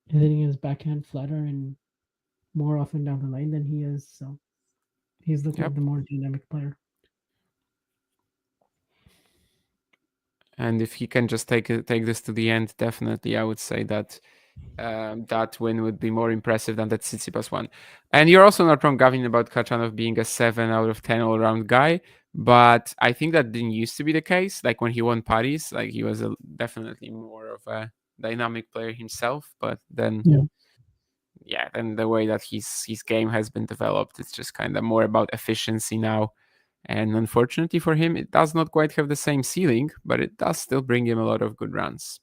Speaker 12: is hitting his backhand flatter and more often down the line than he is. So he's looking like the more dynamic player.
Speaker 11: And if he can just take this to the end, definitely, I would say that that win would be more impressive than that Tsitsipas one. And you're also not wrong, Gavin, about Khachanov being a 7 out of 10 all-around guy. But I think that didn't used to be the case. Like when he won Paris, like he was definitely more of a dynamic player himself. But then, then the way that his game has been developed, it's just kind of more about efficiency now. And unfortunately for him, it does not quite have the same ceiling, but it does still bring him a lot of good runs.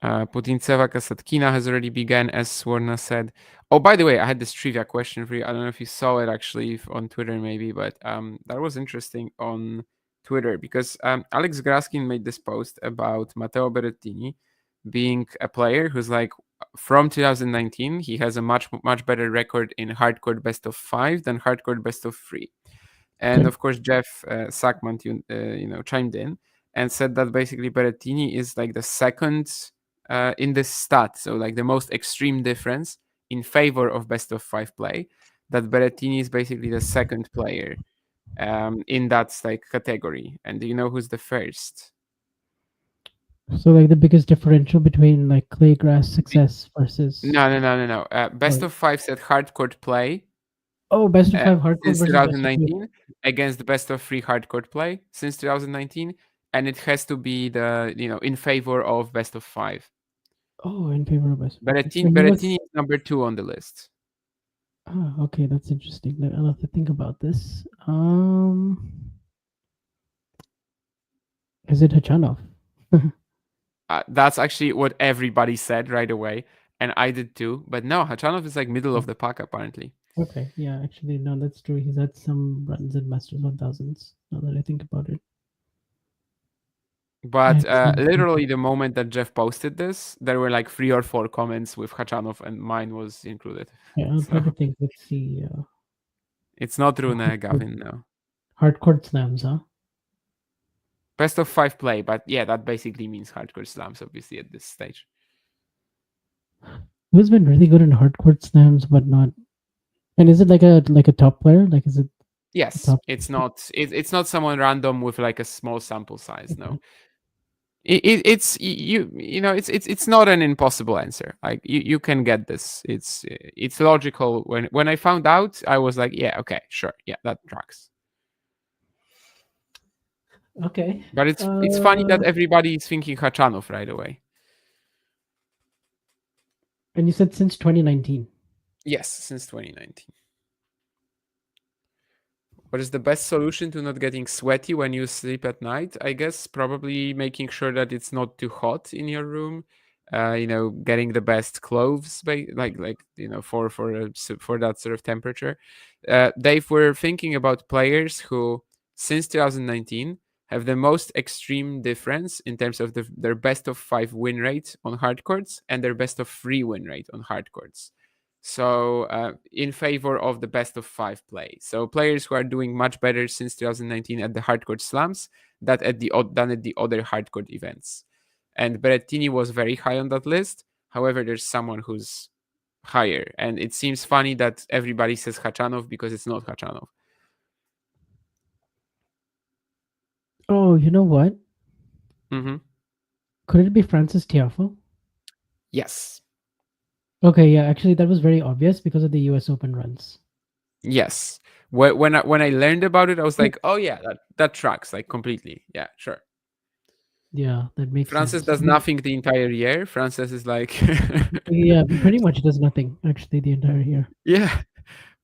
Speaker 11: Putintseva Kasatkina has already begun, as Swarna said. Oh, by the way, I had this trivia question for you. I don't know if you saw it actually on Twitter, maybe, but that was interesting on Twitter because Alex Graskin made this post about Matteo Berrettini being a player who's like from 2019, he has a much better record in hardcore best of 5 than hardcore best of 3. And of course, Jeff Sackman, chimed in and said that basically Berrettini is like the second in this stat, so like the most extreme difference in favor of best of 5 play. That Berrettini is basically the second player in that like category. And do you know who's the first?
Speaker 12: So like the biggest differential between like clay grass success versus
Speaker 11: No. Best of 5 set hardcore play.
Speaker 12: Oh, best of 5 hardcore
Speaker 11: since
Speaker 12: versus
Speaker 11: 2019 against the best of 3 hardcore play since 2019, and it has to be the in favor of best of 5.
Speaker 12: Oh, in favor of best.
Speaker 11: Berrettini is number 2 on the list.
Speaker 12: Ah, okay, that's interesting. I'll have to think about this. Is it Hachanov?
Speaker 11: That's actually what everybody said right away, and I did too. But no, Hachanov is like middle of the pack apparently.
Speaker 12: Okay, yeah, actually, no, that's true. He's had some runs in Masters 1000s, now that I think about it.
Speaker 11: But literally the moment that Jeff posted this, there were like 3 or 4 comments with Hachanov, and mine was included.
Speaker 12: Yeah, I'll try to think. Let's see.
Speaker 11: It's not Rune, Gavin, no.
Speaker 12: Hardcore slams, huh?
Speaker 11: Best of 5 play, but yeah, that basically means hardcore slams, obviously, at this stage.
Speaker 12: Who's been really good in hardcore slams, but not... And is it like a top player? Like, is it...
Speaker 11: Yes, it's not someone random with like a small sample size, no. It's not an impossible answer. Like you can get this. It's logical. When I found out, I was like, yeah, okay, sure, yeah, that tracks.
Speaker 12: Okay.
Speaker 11: But it's funny that everybody is thinking Hachanov right away.
Speaker 12: And you said since 2019.
Speaker 11: Yes, since 2019. What is the best solution to not getting sweaty when you sleep at night? I guess probably making sure that it's not too hot in your room. Getting the best clothes, for that sort of temperature. Dave, we're thinking about players who, since 2019, have the most extreme difference in terms of their best of 5 win rate on hard courts and their best of 3 win rate on hard courts. So in favor of the best of 5 play. So players who are doing much better since 2019 at the hardcourt slams than at the other hardcourt events. And Berrettini was very high on that list. However, there's someone who's higher. And it seems funny that everybody says Hachanov because it's not Hachanov.
Speaker 12: Oh, you know what?
Speaker 11: Mm-hmm.
Speaker 12: Could it be Francis Tiafoe?
Speaker 11: Yes.
Speaker 12: Okay, yeah, actually that was very obvious because of the US Open runs.
Speaker 11: Yes. When I learned about it, I was like, oh yeah, that tracks like completely. Yeah, sure.
Speaker 12: Yeah, that makes
Speaker 11: Francis
Speaker 12: sense.
Speaker 11: does nothing the entire year. Francis is like
Speaker 12: yeah, pretty much does nothing actually the entire year.
Speaker 11: Yeah.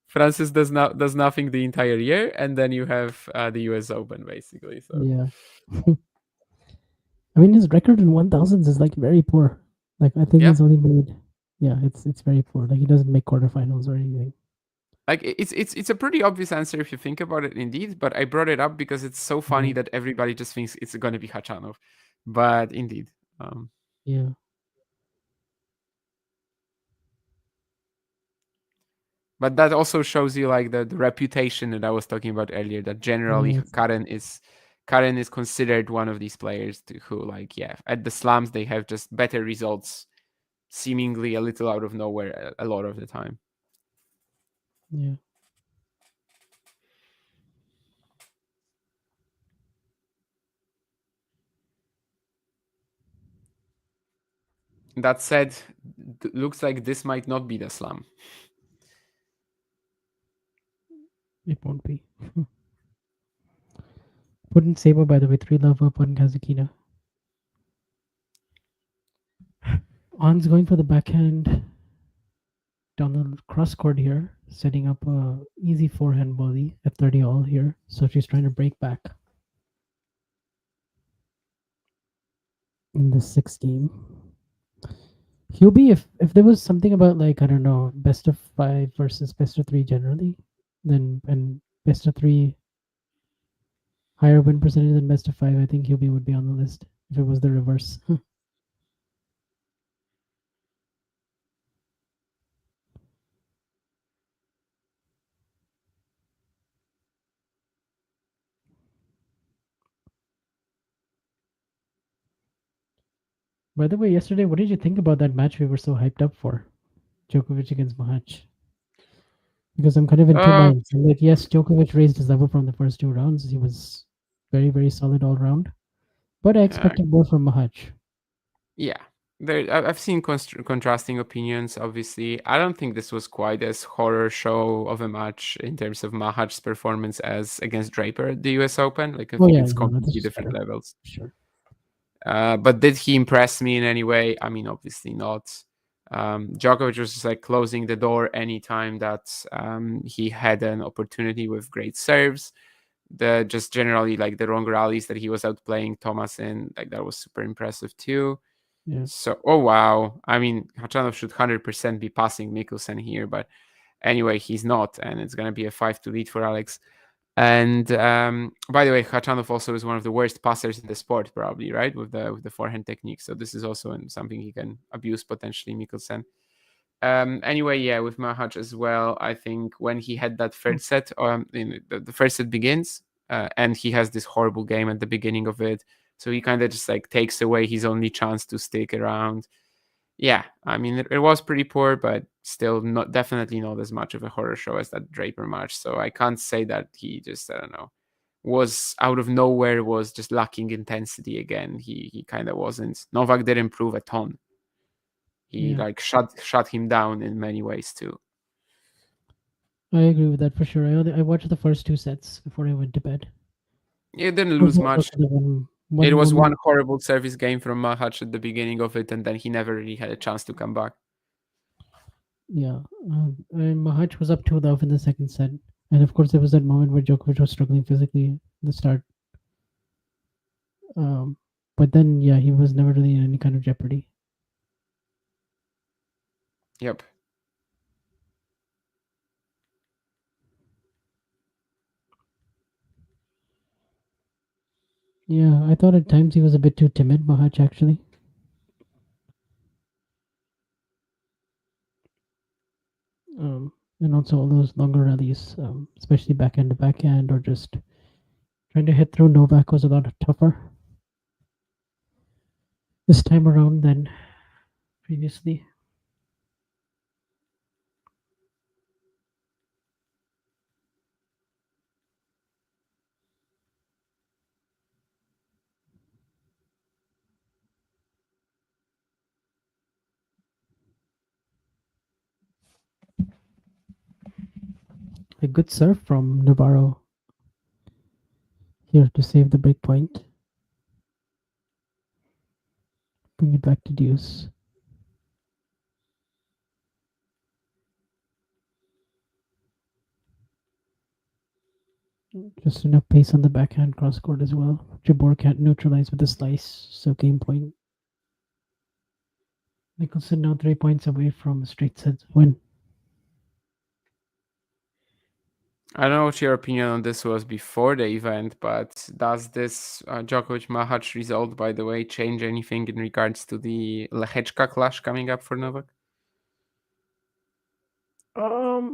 Speaker 11: Francis does nothing the entire year, and then you have the US Open basically. So
Speaker 12: yeah. I mean, his record in 1000s is like very poor. Like I think he's only made it's very poor. Like he doesn't make quarterfinals or anything.
Speaker 11: Like it's a pretty obvious answer if you think about it, indeed. But I brought it up because it's so funny that everybody just thinks it's going to be Hachanov. But indeed,
Speaker 12: yeah.
Speaker 11: But that also shows you like the reputation that I was talking about earlier. That generally Karen is considered one of these players who like at the slams they have just better results, seemingly a little out of nowhere a lot of the time.
Speaker 12: Yeah.
Speaker 11: That said, looks like this might not be the slam.
Speaker 12: It won't be. Put in Saber, by the way, 3 love up on Kazakina. On's going for the backhand down the cross court here, setting up a easy forehand volley at 30 all here. So she's trying to break back in the 6th game. Hubie, if there was something about like, I don't know, best of 5 versus best of 3 generally, then and best of 3 higher win percentage than best of 5, I think Hubie would be on the list if it was the reverse. By the way, yesterday, what did you think about that match we were so hyped up for? Djokovic against Mahac. Because I'm kind of in two minds. I'm like, yes, Djokovic raised his level from the first 2 rounds. He was very, very solid all round. But I expected more from Mahac.
Speaker 11: Yeah. I've seen contrasting opinions, obviously. I don't think this was quite as horror show of a match in terms of Mahac's performance as against Draper at the US Open. Like, I think it's completely different levels.
Speaker 12: Sure.
Speaker 11: But did he impress me in any way? I mean, obviously not. Djokovic was just like closing the door anytime that he had an opportunity with great serves. Just generally like the wrong rallies that he was outplaying Thomas in, like that was super impressive too.
Speaker 12: Yeah.
Speaker 11: So, oh wow. I mean, Khachanov should 100% be passing Mikkelsen here, but anyway, he's not, and it's going to be a 5-2 lead for Alex. And by the way, Khachanov also is one of the worst passers in the sport, probably, right? With the forehand technique. So this is also something he can abuse potentially, Mikkelsen. Anyway, yeah, with Mahac as well, I think when he had that third set, the first set begins, and he has this horrible game at the beginning of it. So he kind of just like takes away his only chance to stick around. Yeah, I mean, it was pretty poor, but still definitely not as much of a horror show as that Draper match. So I can't say that he just, I don't know, was out of nowhere, was just lacking intensity again. He kind of wasn't. Novak did improve a ton. He like shut him down in many ways too.
Speaker 12: I agree with that for sure. I watched the first 2 sets before I went to bed.
Speaker 11: It didn't lose much. It was one horrible service game from Mahac at the beginning of it, and then he never really had a chance to come back.
Speaker 12: Yeah, and Mahac was up 2-0 in the second set. And of course, there was that moment where Djokovic was struggling physically at the start. But then, yeah, he was never really in any kind of jeopardy.
Speaker 11: Yep.
Speaker 12: Yeah, I thought at times he was a bit too timid, Mahac, actually. And also all those longer rallies, especially backhand to backhand, or just trying to hit through Novak was a lot tougher this time around than previously. A good serve from Navarro here to save the break point. Bring it back to deuce. Just enough pace on the backhand cross court as well. Jabor can't neutralize with a slice, so game point. Nicholson now 3 points away from a straight set win.
Speaker 11: I don't know what your opinion on this was before the event, but does this Djokovic-Mahac result, by the way, change anything in regards to the Lehečka clash coming up for Novak?
Speaker 12: I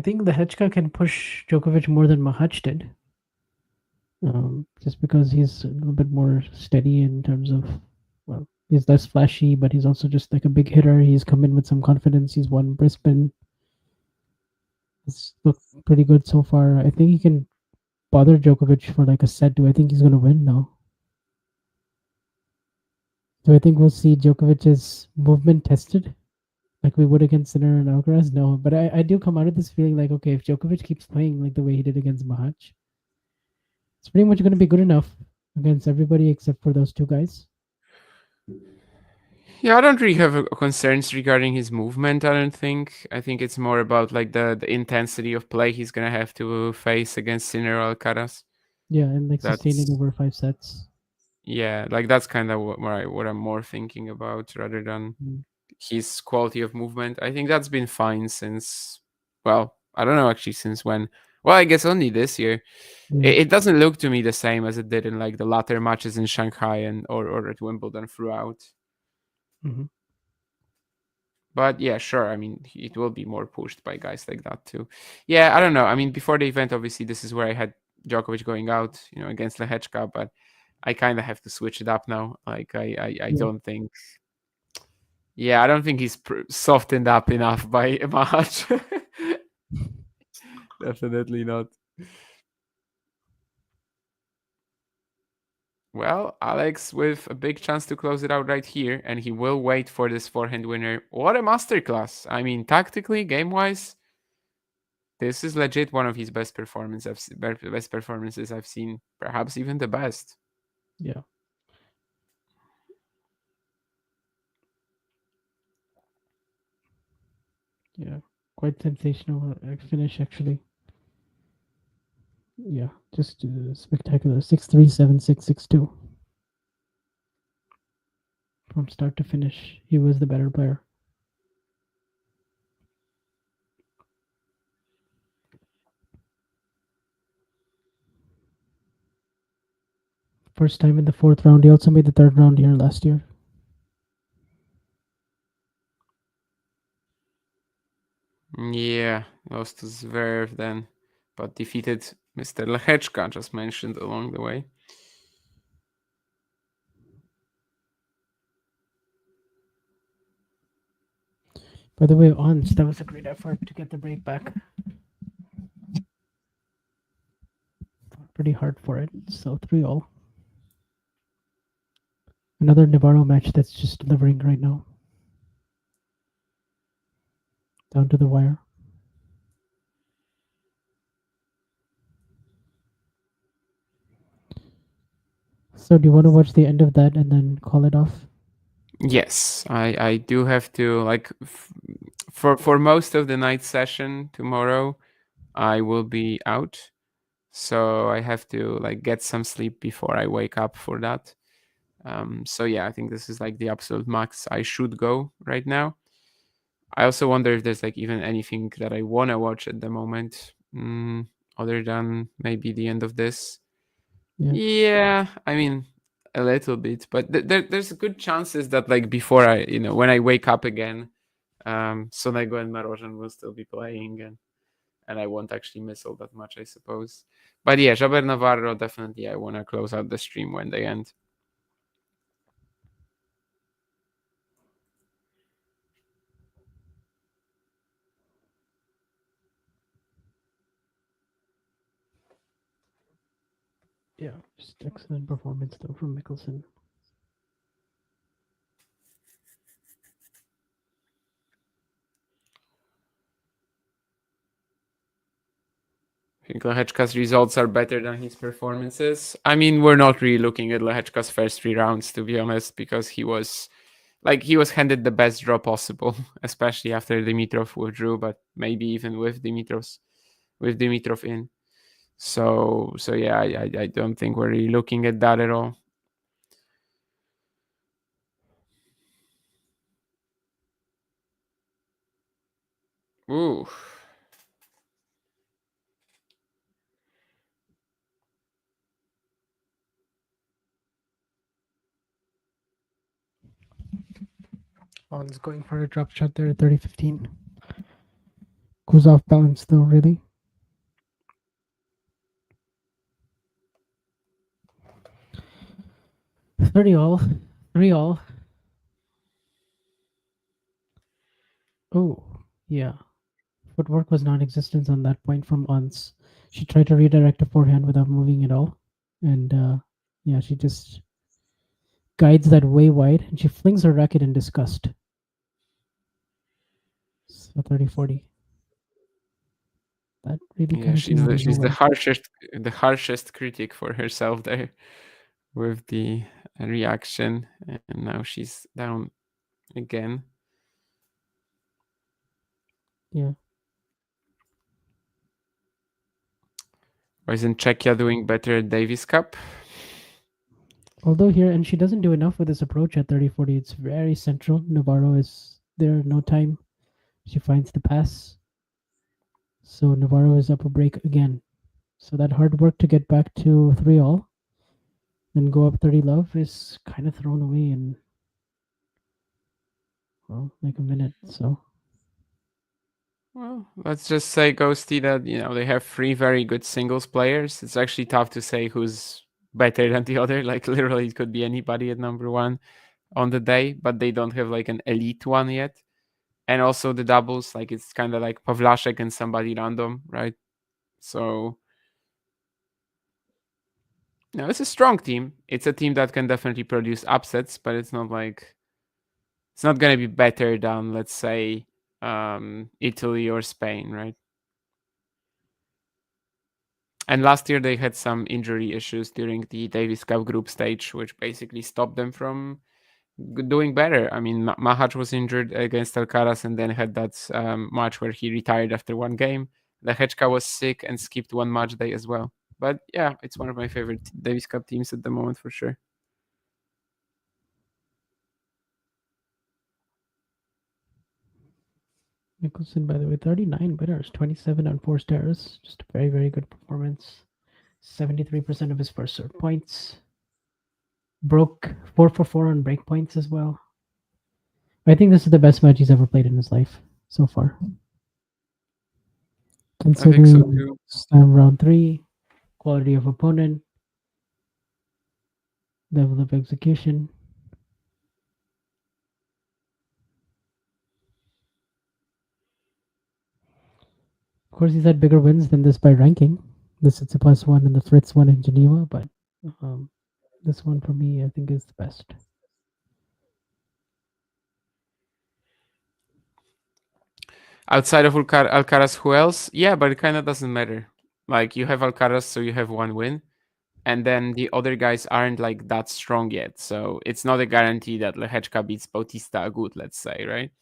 Speaker 12: think Lehečka can push Djokovic more than Mahac did. Just because he's a little bit more steady in terms of, well, he's less flashy, but he's also just like a big hitter. He's come in with some confidence. He's won Brisbane. It's looked pretty good so far. I think he can bother Djokovic for like a set. Do I think he's going to win? No. Do I think we'll see Djokovic's movement tested like we would against Sinner and Alcaraz? No. But I do come out of this feeling like, okay, if Djokovic keeps playing like the way he did against Mahac, it's pretty much going to be good enough against everybody except for those 2 guys.
Speaker 11: Yeah, I don't really have concerns regarding his movement, I don't think. I think it's more about like the intensity of play he's going to have to face against Sinner or Alcaraz.
Speaker 12: Yeah, and like sustaining over 5 sets.
Speaker 11: Yeah, like that's kind of what I'm more thinking about rather than his quality of movement. I think that's been fine since, well, I don't know actually since when. Well, I guess only this year.
Speaker 12: Yeah.
Speaker 11: It doesn't look to me the same as it did in like the latter matches in Shanghai and or at Wimbledon throughout.
Speaker 12: Mm-hmm.
Speaker 11: But yeah, sure. I mean, it will be more pushed by guys like that too. Yeah, I don't know. I mean, before the event, obviously, this is where I had Djokovic going out, against Lehečka. But I kind of have to switch it up now. Like I don't think. Yeah, I don't think he's softened up enough by Mahat. Definitely not. Well, Alex with a big chance to close it out right here, and he will wait for this forehand winner. What a masterclass! I mean, tactically, game-wise, this is legit one of his best performances. Best performances I've seen, perhaps even the best.
Speaker 12: Yeah. Yeah, quite sensational finish actually. Yeah, just spectacular. 6-3, 7-6, 6-2. From start to finish, he was the better player. First time in the fourth round. He also made the third round here last year.
Speaker 11: Yeah, lost to Zverev then, but defeated Mr. Lechechka, just mentioned along the way.
Speaker 12: By the way, Ons, that was a great effort to get the break back. Pretty hard for it. So 3-all. Another Navarro match that's just delivering right now. Down to the wire. So do you want to watch the end of that and then call it off?
Speaker 11: Yes, I do have to, like, for most of the night session tomorrow, I will be out, so I have to like get some sleep before I wake up for that. So yeah, I think this is like the absolute max I should go right now. I also wonder if there's like even anything that I want to watch at the moment, other than maybe the end of this. Yeah, I mean, a little bit, but there's good chances that like before when I wake up again, Sonego and Marozsan will still be playing, and I won't actually miss all that much, I suppose. But yeah, Jaber Navarro, definitely I want to close out the stream when they end.
Speaker 12: Yeah, just excellent performance though from Mickelson.
Speaker 11: I think Lehechka's results are better than his performances. I mean, we're not really looking at Lehechka's first 3 rounds, to be honest, because he was handed the best draw possible, especially after Dimitrov withdrew, but maybe even with Dimitrov in. So yeah, I don't think we're really looking at that at all. Ooh.
Speaker 12: On's going for a drop shot there at 30-15. Goes off balance though, really. All, 3-all. Oh, yeah. Footwork was non-existent on that point from Ons. She tried to redirect a forehand without moving at all. And yeah, she just guides that way wide and she flings her racket in disgust. So 30-40. That really
Speaker 11: Yeah, she's the harshest critic for herself there with the reaction, and now she's down again.
Speaker 12: Yeah.
Speaker 11: Or isn't Czechia doing better at Davis Cup?
Speaker 12: Although here, and she doesn't do enough with this approach at 30-40. It's very central. Navarro is there, no time. She finds the pass. So Navarro is up a break again. So that hard work to get back to 3-all and go up 30-love is kind of thrown away in, well, like a minute. So.
Speaker 11: Well, let's just say, Ghosty, that they have 3 very good singles players. It's actually tough to say who's better than the other. Like literally, it could be anybody at number one on the day, but they don't have like an elite one yet. And also the doubles, like it's kind of like Pavlashek and somebody random, right? So no, it's a strong team. It's a team that can definitely produce upsets, but it's not like it's not gonna be better than, let's say, Italy or Spain, right? And last year they had some injury issues during the Davis Cup group stage, which basically stopped them from doing better. I mean, Mahac was injured against Alcaraz and then had that match where he retired after one game. Lehečka was sick and skipped one match day as well. But yeah, it's one of my favorite Davis Cup teams at the moment for sure.
Speaker 12: Nicholson, by the way, 39 winners, 27 on 4 stars. Just a very, very good performance. 73% of his first serve points. Broke 4 for 4 on break points as well. I think this is the best match he's ever played in his life so far. Considering
Speaker 11: I think so too.
Speaker 12: Slam round 3, quality of opponent, level of execution. Of course, he's had bigger wins than this by ranking. The Tsitsipas one and the Fritz one in Geneva, but this one for me, I think, is the best.
Speaker 11: Outside of Alcaraz, who else? Yeah, but it kind of doesn't matter. Like you have Alcaraz, so you have one win, and then the other guys aren't like that strong yet. So it's not a guarantee that Lehečka beats Bautista Agut, let's say, right?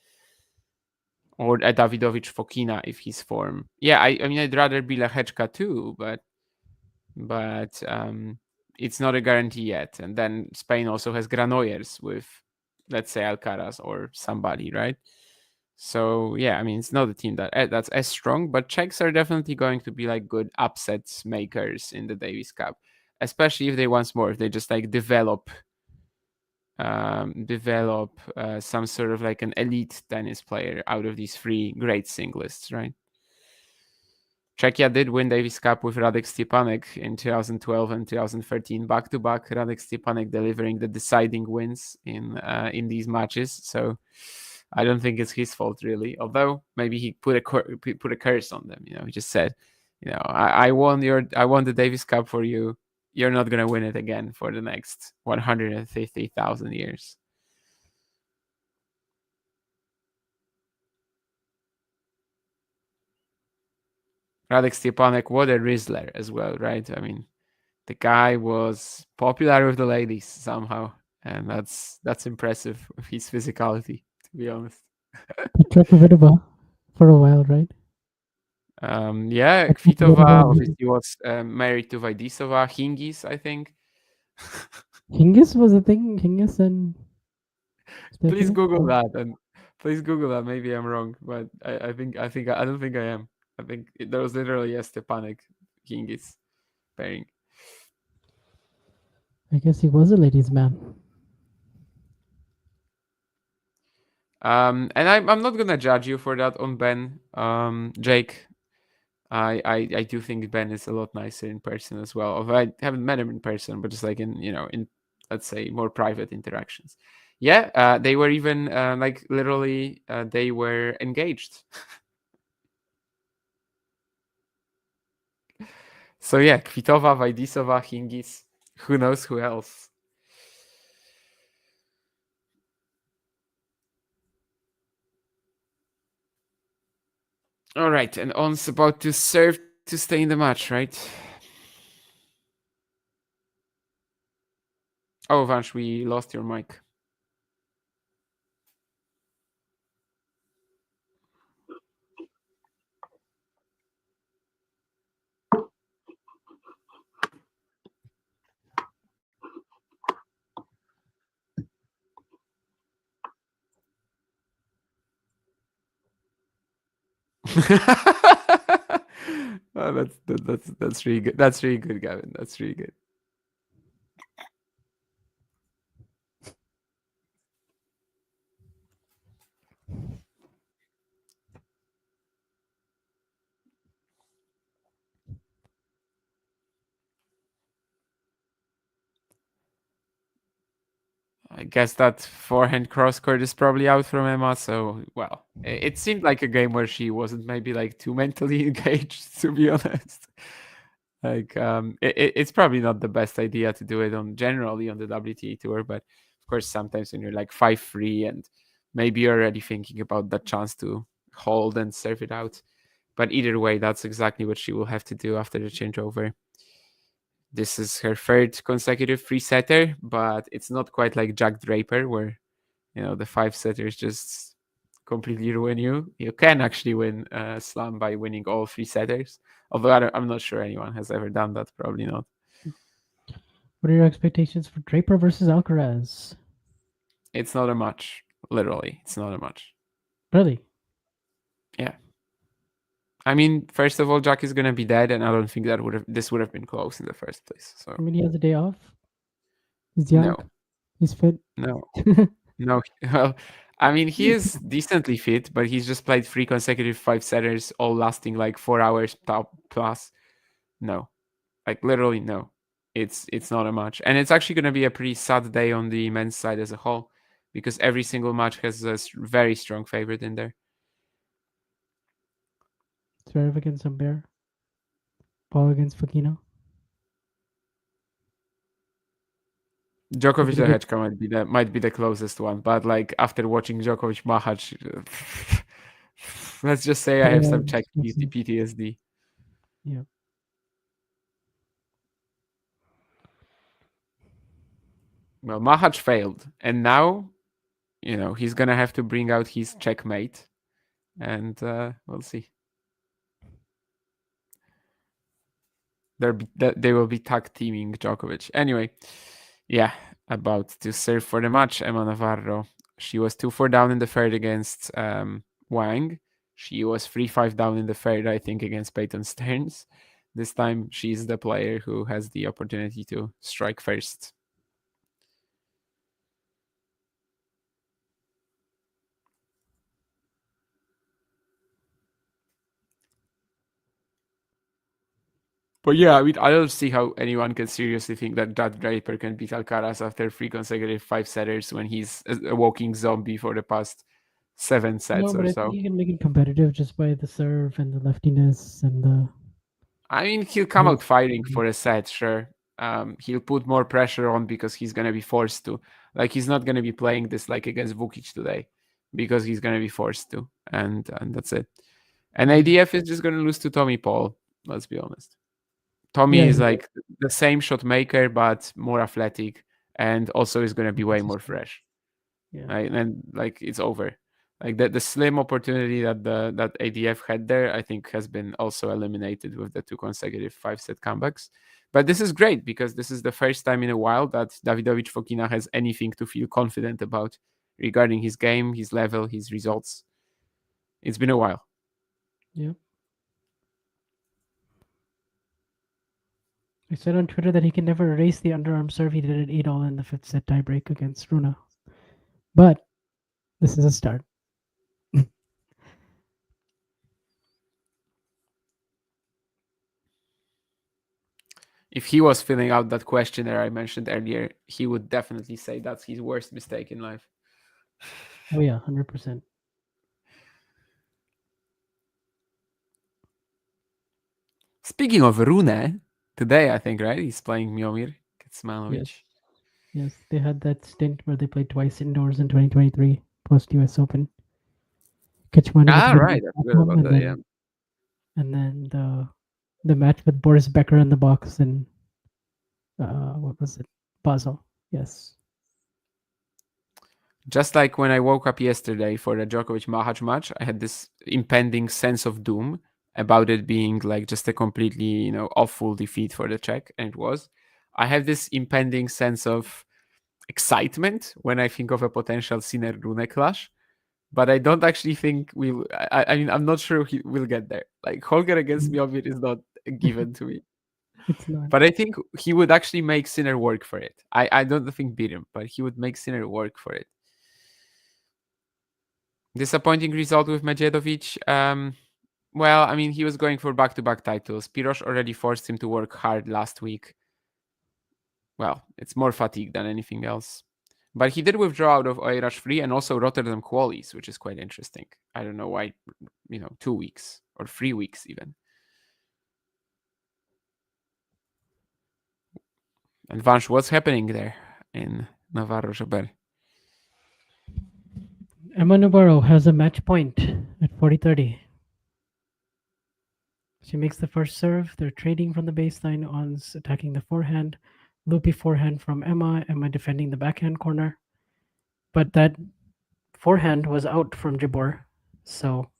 Speaker 11: Or Davidovich Fokina if his form. Yeah, I mean I'd rather be Lehečka too, but it's not a guarantee yet. And then Spain also has Granollers with, let's say, Alcaraz or somebody, right? So yeah, I mean it's not a team that's as strong, but Czechs are definitely going to be like good upsets makers in the Davis Cup, especially if they once more if they just like develop some sort of like an elite tennis player out of these three great singlists, right? Czechia did win Davis Cup with Radek Stepanek in 2012 and 2013 back-to-back. Radek Stepanek delivering the deciding wins in these matches. So I don't think it's his fault really. Although maybe he put a curse on them. You know, he just said, you know, I won the Davis Cup for you. You're not gonna win it again for the next 150,000 years. Radek Stepanek, what a Rizzler as well, right? I mean, the guy was popular with the ladies somehow, and that's impressive with his physicality, to be honest.
Speaker 12: Petrakova for a while, right?
Speaker 11: Yeah, Kvitova obviously was married to Vaidisova. Hingis, I think.
Speaker 12: Hingis was a thing. Hingis and
Speaker 11: Please Google that, and please Google that. Maybe I'm wrong, but I don't think I am. I think there was literally a Stepanek Hingis pairing.
Speaker 12: I guess he was a ladies' man.
Speaker 11: And I'm not gonna judge you for that on Ben, Jake. I do think Ben is a lot nicer in person as well. Although I haven't met him in person, but just like in let's say more private interactions. Yeah, they were even like literally they were engaged. So yeah, Kvitova, Vaidisova, Hingis, who knows who else. All right, and On's about to serve to stay in the match, right? Oh, Vansh, we lost your mic. Oh, that's really good. That's really good, Gavin. That's really good. I guess that forehand cross court is probably out from Emma. So, well, it seemed like a game where she wasn't maybe like too mentally engaged, to be honest. Like, it's probably not the best idea to do it on generally on the WTA tour, but of course, sometimes when you're like 5-3 and maybe you're already thinking about that chance to hold and serve it out. But either way, that's exactly what she will have to do after the changeover. This is her third consecutive 3-setter, but it's not quite like Jack Draper, where the 5-setters just completely ruin you. You can actually win a slam by winning all 3-setters. Although I'm not sure anyone has ever done that. Probably not.
Speaker 12: What are your expectations for Draper versus Alcaraz?
Speaker 11: It's not a match. Literally, it's not a match.
Speaker 12: Really?
Speaker 11: Yeah. I mean, first of all, Jack is gonna be dead, and I don't think this would have been close in the first place. So
Speaker 12: I mean, he has a day off. He's young.
Speaker 11: no,
Speaker 12: He's fit.
Speaker 11: no, no. Well, I mean, he is decently fit, but he's just played 3 consecutive 5-setters, all lasting like 4 hours plus. No, like literally no. It's not a match, and it's actually gonna be a pretty sad day on the men's side as a whole, because every single match has a very strong favorite in there.
Speaker 12: Zverev against Humbert. Paul against Fokina.
Speaker 11: Djokovic Lehečka might be the closest one, but like after watching Djokovic Mahac, let's just say I have some Czech PTSD.
Speaker 12: Yeah.
Speaker 11: Well, Mahac failed, and now, he's gonna have to bring out his checkmate, and we'll see. They will be tag teaming Djokovic. Anyway, yeah, about to serve for the match, Emma Navarro. She was 2-4 down in the third against Wang. She was 3-5 down in the third, I think, against Peyton Stearns. This time, she's the player who has the opportunity to strike first. But yeah, I mean, I don't see how anyone can seriously think that Jack Draper can beat Alcaraz after 3 consecutive 5-setters when he's a walking zombie for the past 7 sets or
Speaker 12: I
Speaker 11: so.
Speaker 12: think you can make it competitive just by the serve and the leftiness and the.
Speaker 11: I mean, he'll come out firing for a set, sure. He'll put more pressure on because he's gonna be forced to. Like, he's not gonna be playing this like against Vukic today, because he's gonna be forced to, and that's it. And ADF is just gonna lose to Tommy Paul. Let's be honest. Tommy is like the same shot maker, but more athletic, and also is going to be way more fresh.
Speaker 12: Yeah.
Speaker 11: Right? And like, it's over. Like the slim opportunity that that ADF had there, I think, has been also eliminated with the 2 consecutive 5-set comebacks. But this is great, because this is the first time in a while that Davidovich Fokina has anything to feel confident about regarding his game, his level, his results. It's been a while.
Speaker 12: Yeah. I said on Twitter that he can never erase the underarm serve he did at 8-all in the 5th set tiebreak against Runa. But this is a start.
Speaker 11: If he was filling out that questionnaire I mentioned earlier, he would definitely say that's his worst mistake in life.
Speaker 12: Oh yeah, 100%.
Speaker 11: Speaking of Rune, today, I think, right? He's playing Miomir Kecmanovic.
Speaker 12: Yes, they had that stint where they played twice indoors in 2023 post US Open. Kecmanovic
Speaker 11: right. I forgot about that, yeah.
Speaker 12: And then the match with Boris Becker in the box in what was it? Basel. Yes.
Speaker 11: Just like when I woke up yesterday for the Djokovic Mahac match, I had this impending sense of doom about it being like just a completely, awful defeat for the Czech, and it was. I have this impending sense of excitement when I think of a potential Sinner Rune clash, but I don't actually think we'll. I mean, I'm not sure he will get there. Like, Holger against Miomir is not given to me.
Speaker 12: It's not.
Speaker 11: But I think he would actually make Sinner work for it. I don't think beat him, but he would make Sinner work for it. Disappointing result with Medvedovic. Well, I mean, he was going for back-to-back titles. Pirosh already forced him to work hard last week. Well, it's more fatigue than anything else. But he did withdraw out of Oirach Free and also Rotterdam Qualies, which is quite interesting. I don't know why, 2 weeks or 3 weeks even. And Vansh, what's happening there in Navarro Jabel?
Speaker 12: Emma Navarro has a match point at 40-30. She makes the first serve. They're trading from the baseline. On's attacking the forehand. Loopy forehand from Emma. Emma defending the backhand corner. But that forehand was out from Jabor. So,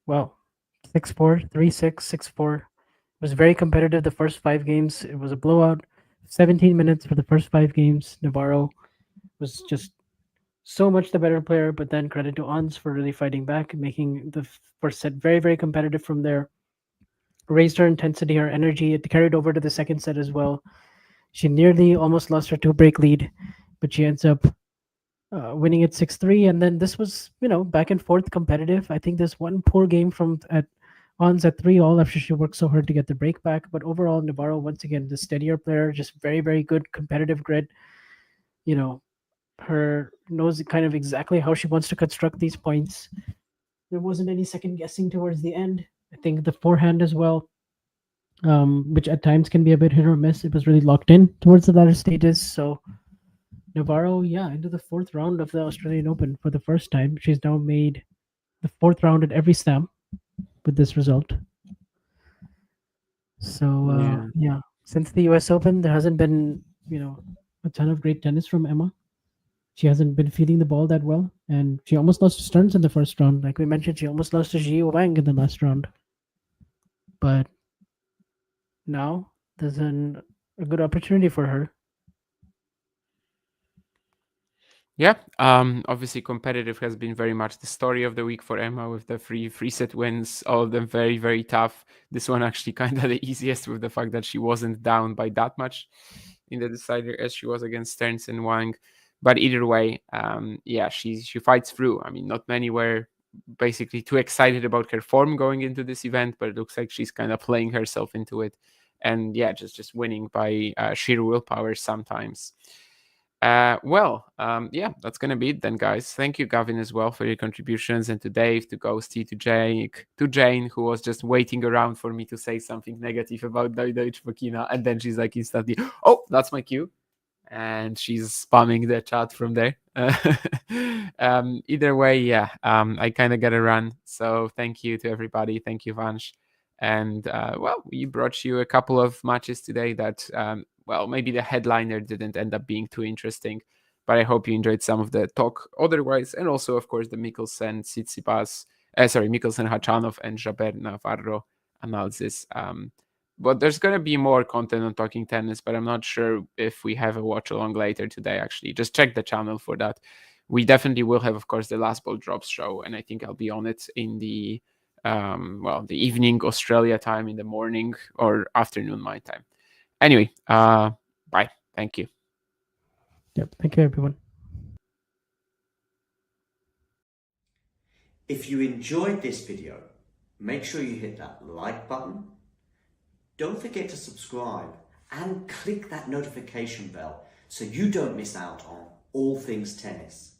Speaker 12: well, 6-4, 3-6, 6-4. It was very competitive the first 5 games. It was a blowout. 17 minutes for the first 5 games. Navarro was just so much the better player, but then credit to Ons for really fighting back, making the first set very, very competitive from there. Raised her intensity, her energy. It carried over to the second set as well. She nearly almost lost her 2-break lead, but she ends up winning it 6-3. And then this was, back and forth competitive. I think there's one poor game from at Ons at 3-all after she worked so hard to get the break back. But overall, Navarro, once again, the steadier player, just very, very good competitive grit. Her knows kind of exactly how she wants to construct these points. There wasn't any second guessing towards the end. I think the forehand as well, which at times can be a bit hit or miss, it was really locked in towards the latter stages. So Navarro, into the 4th round of the Australian Open for the first time. She's now made the 4th round at every slam with this result. So since the US Open, there hasn't been a ton of great tennis from Emma. She hasn't been feeding the ball that well, and she almost lost to Stearns in the first round. Like we mentioned, she almost lost to Jiu Wang in the last round. But now there's a good opportunity for her.
Speaker 11: Yeah, obviously competitive has been very much the story of the week for Emma with the 3 set wins, all of them very, very tough. This one actually kind of the easiest with the fact that she wasn't down by that much in the decider as she was against Stearns and Wang. But either way, she fights through. I mean, not many were basically too excited about her form going into this event, but it looks like she's kind of playing herself into it. And just winning by sheer willpower sometimes. That's going to be it then, guys. Thank you, Gavin, as well for your contributions, and to Dave, to Ghosty, to Jane, who was just waiting around for me to say something negative about Deutsche Burkina, and then she's like instantly, oh, that's my cue. And she's spamming the chat from there. Either way, I kind of got to run. So thank you to everybody. Thank you, Vansh. And, we brought you a couple of matches today that, maybe the headliner didn't end up being too interesting. But I hope you enjoyed some of the talk otherwise. And also, of course, the Mikkelsen, Khachanov and Jaber Navarro analysis. But there's going to be more content on Talking Tennis, but I'm not sure if we have a watch along later today, actually. Just check the channel for that. We definitely will have, of course, the Last Ball Drops show, and I think I'll be on it in the evening Australia time, in the morning or afternoon my time. Anyway, bye. Thank you.
Speaker 12: Yep. Thank you, everyone.
Speaker 2: If you enjoyed this video, make sure you hit that like button. Don't forget to subscribe and click that notification bell so you don't miss out on all things tennis.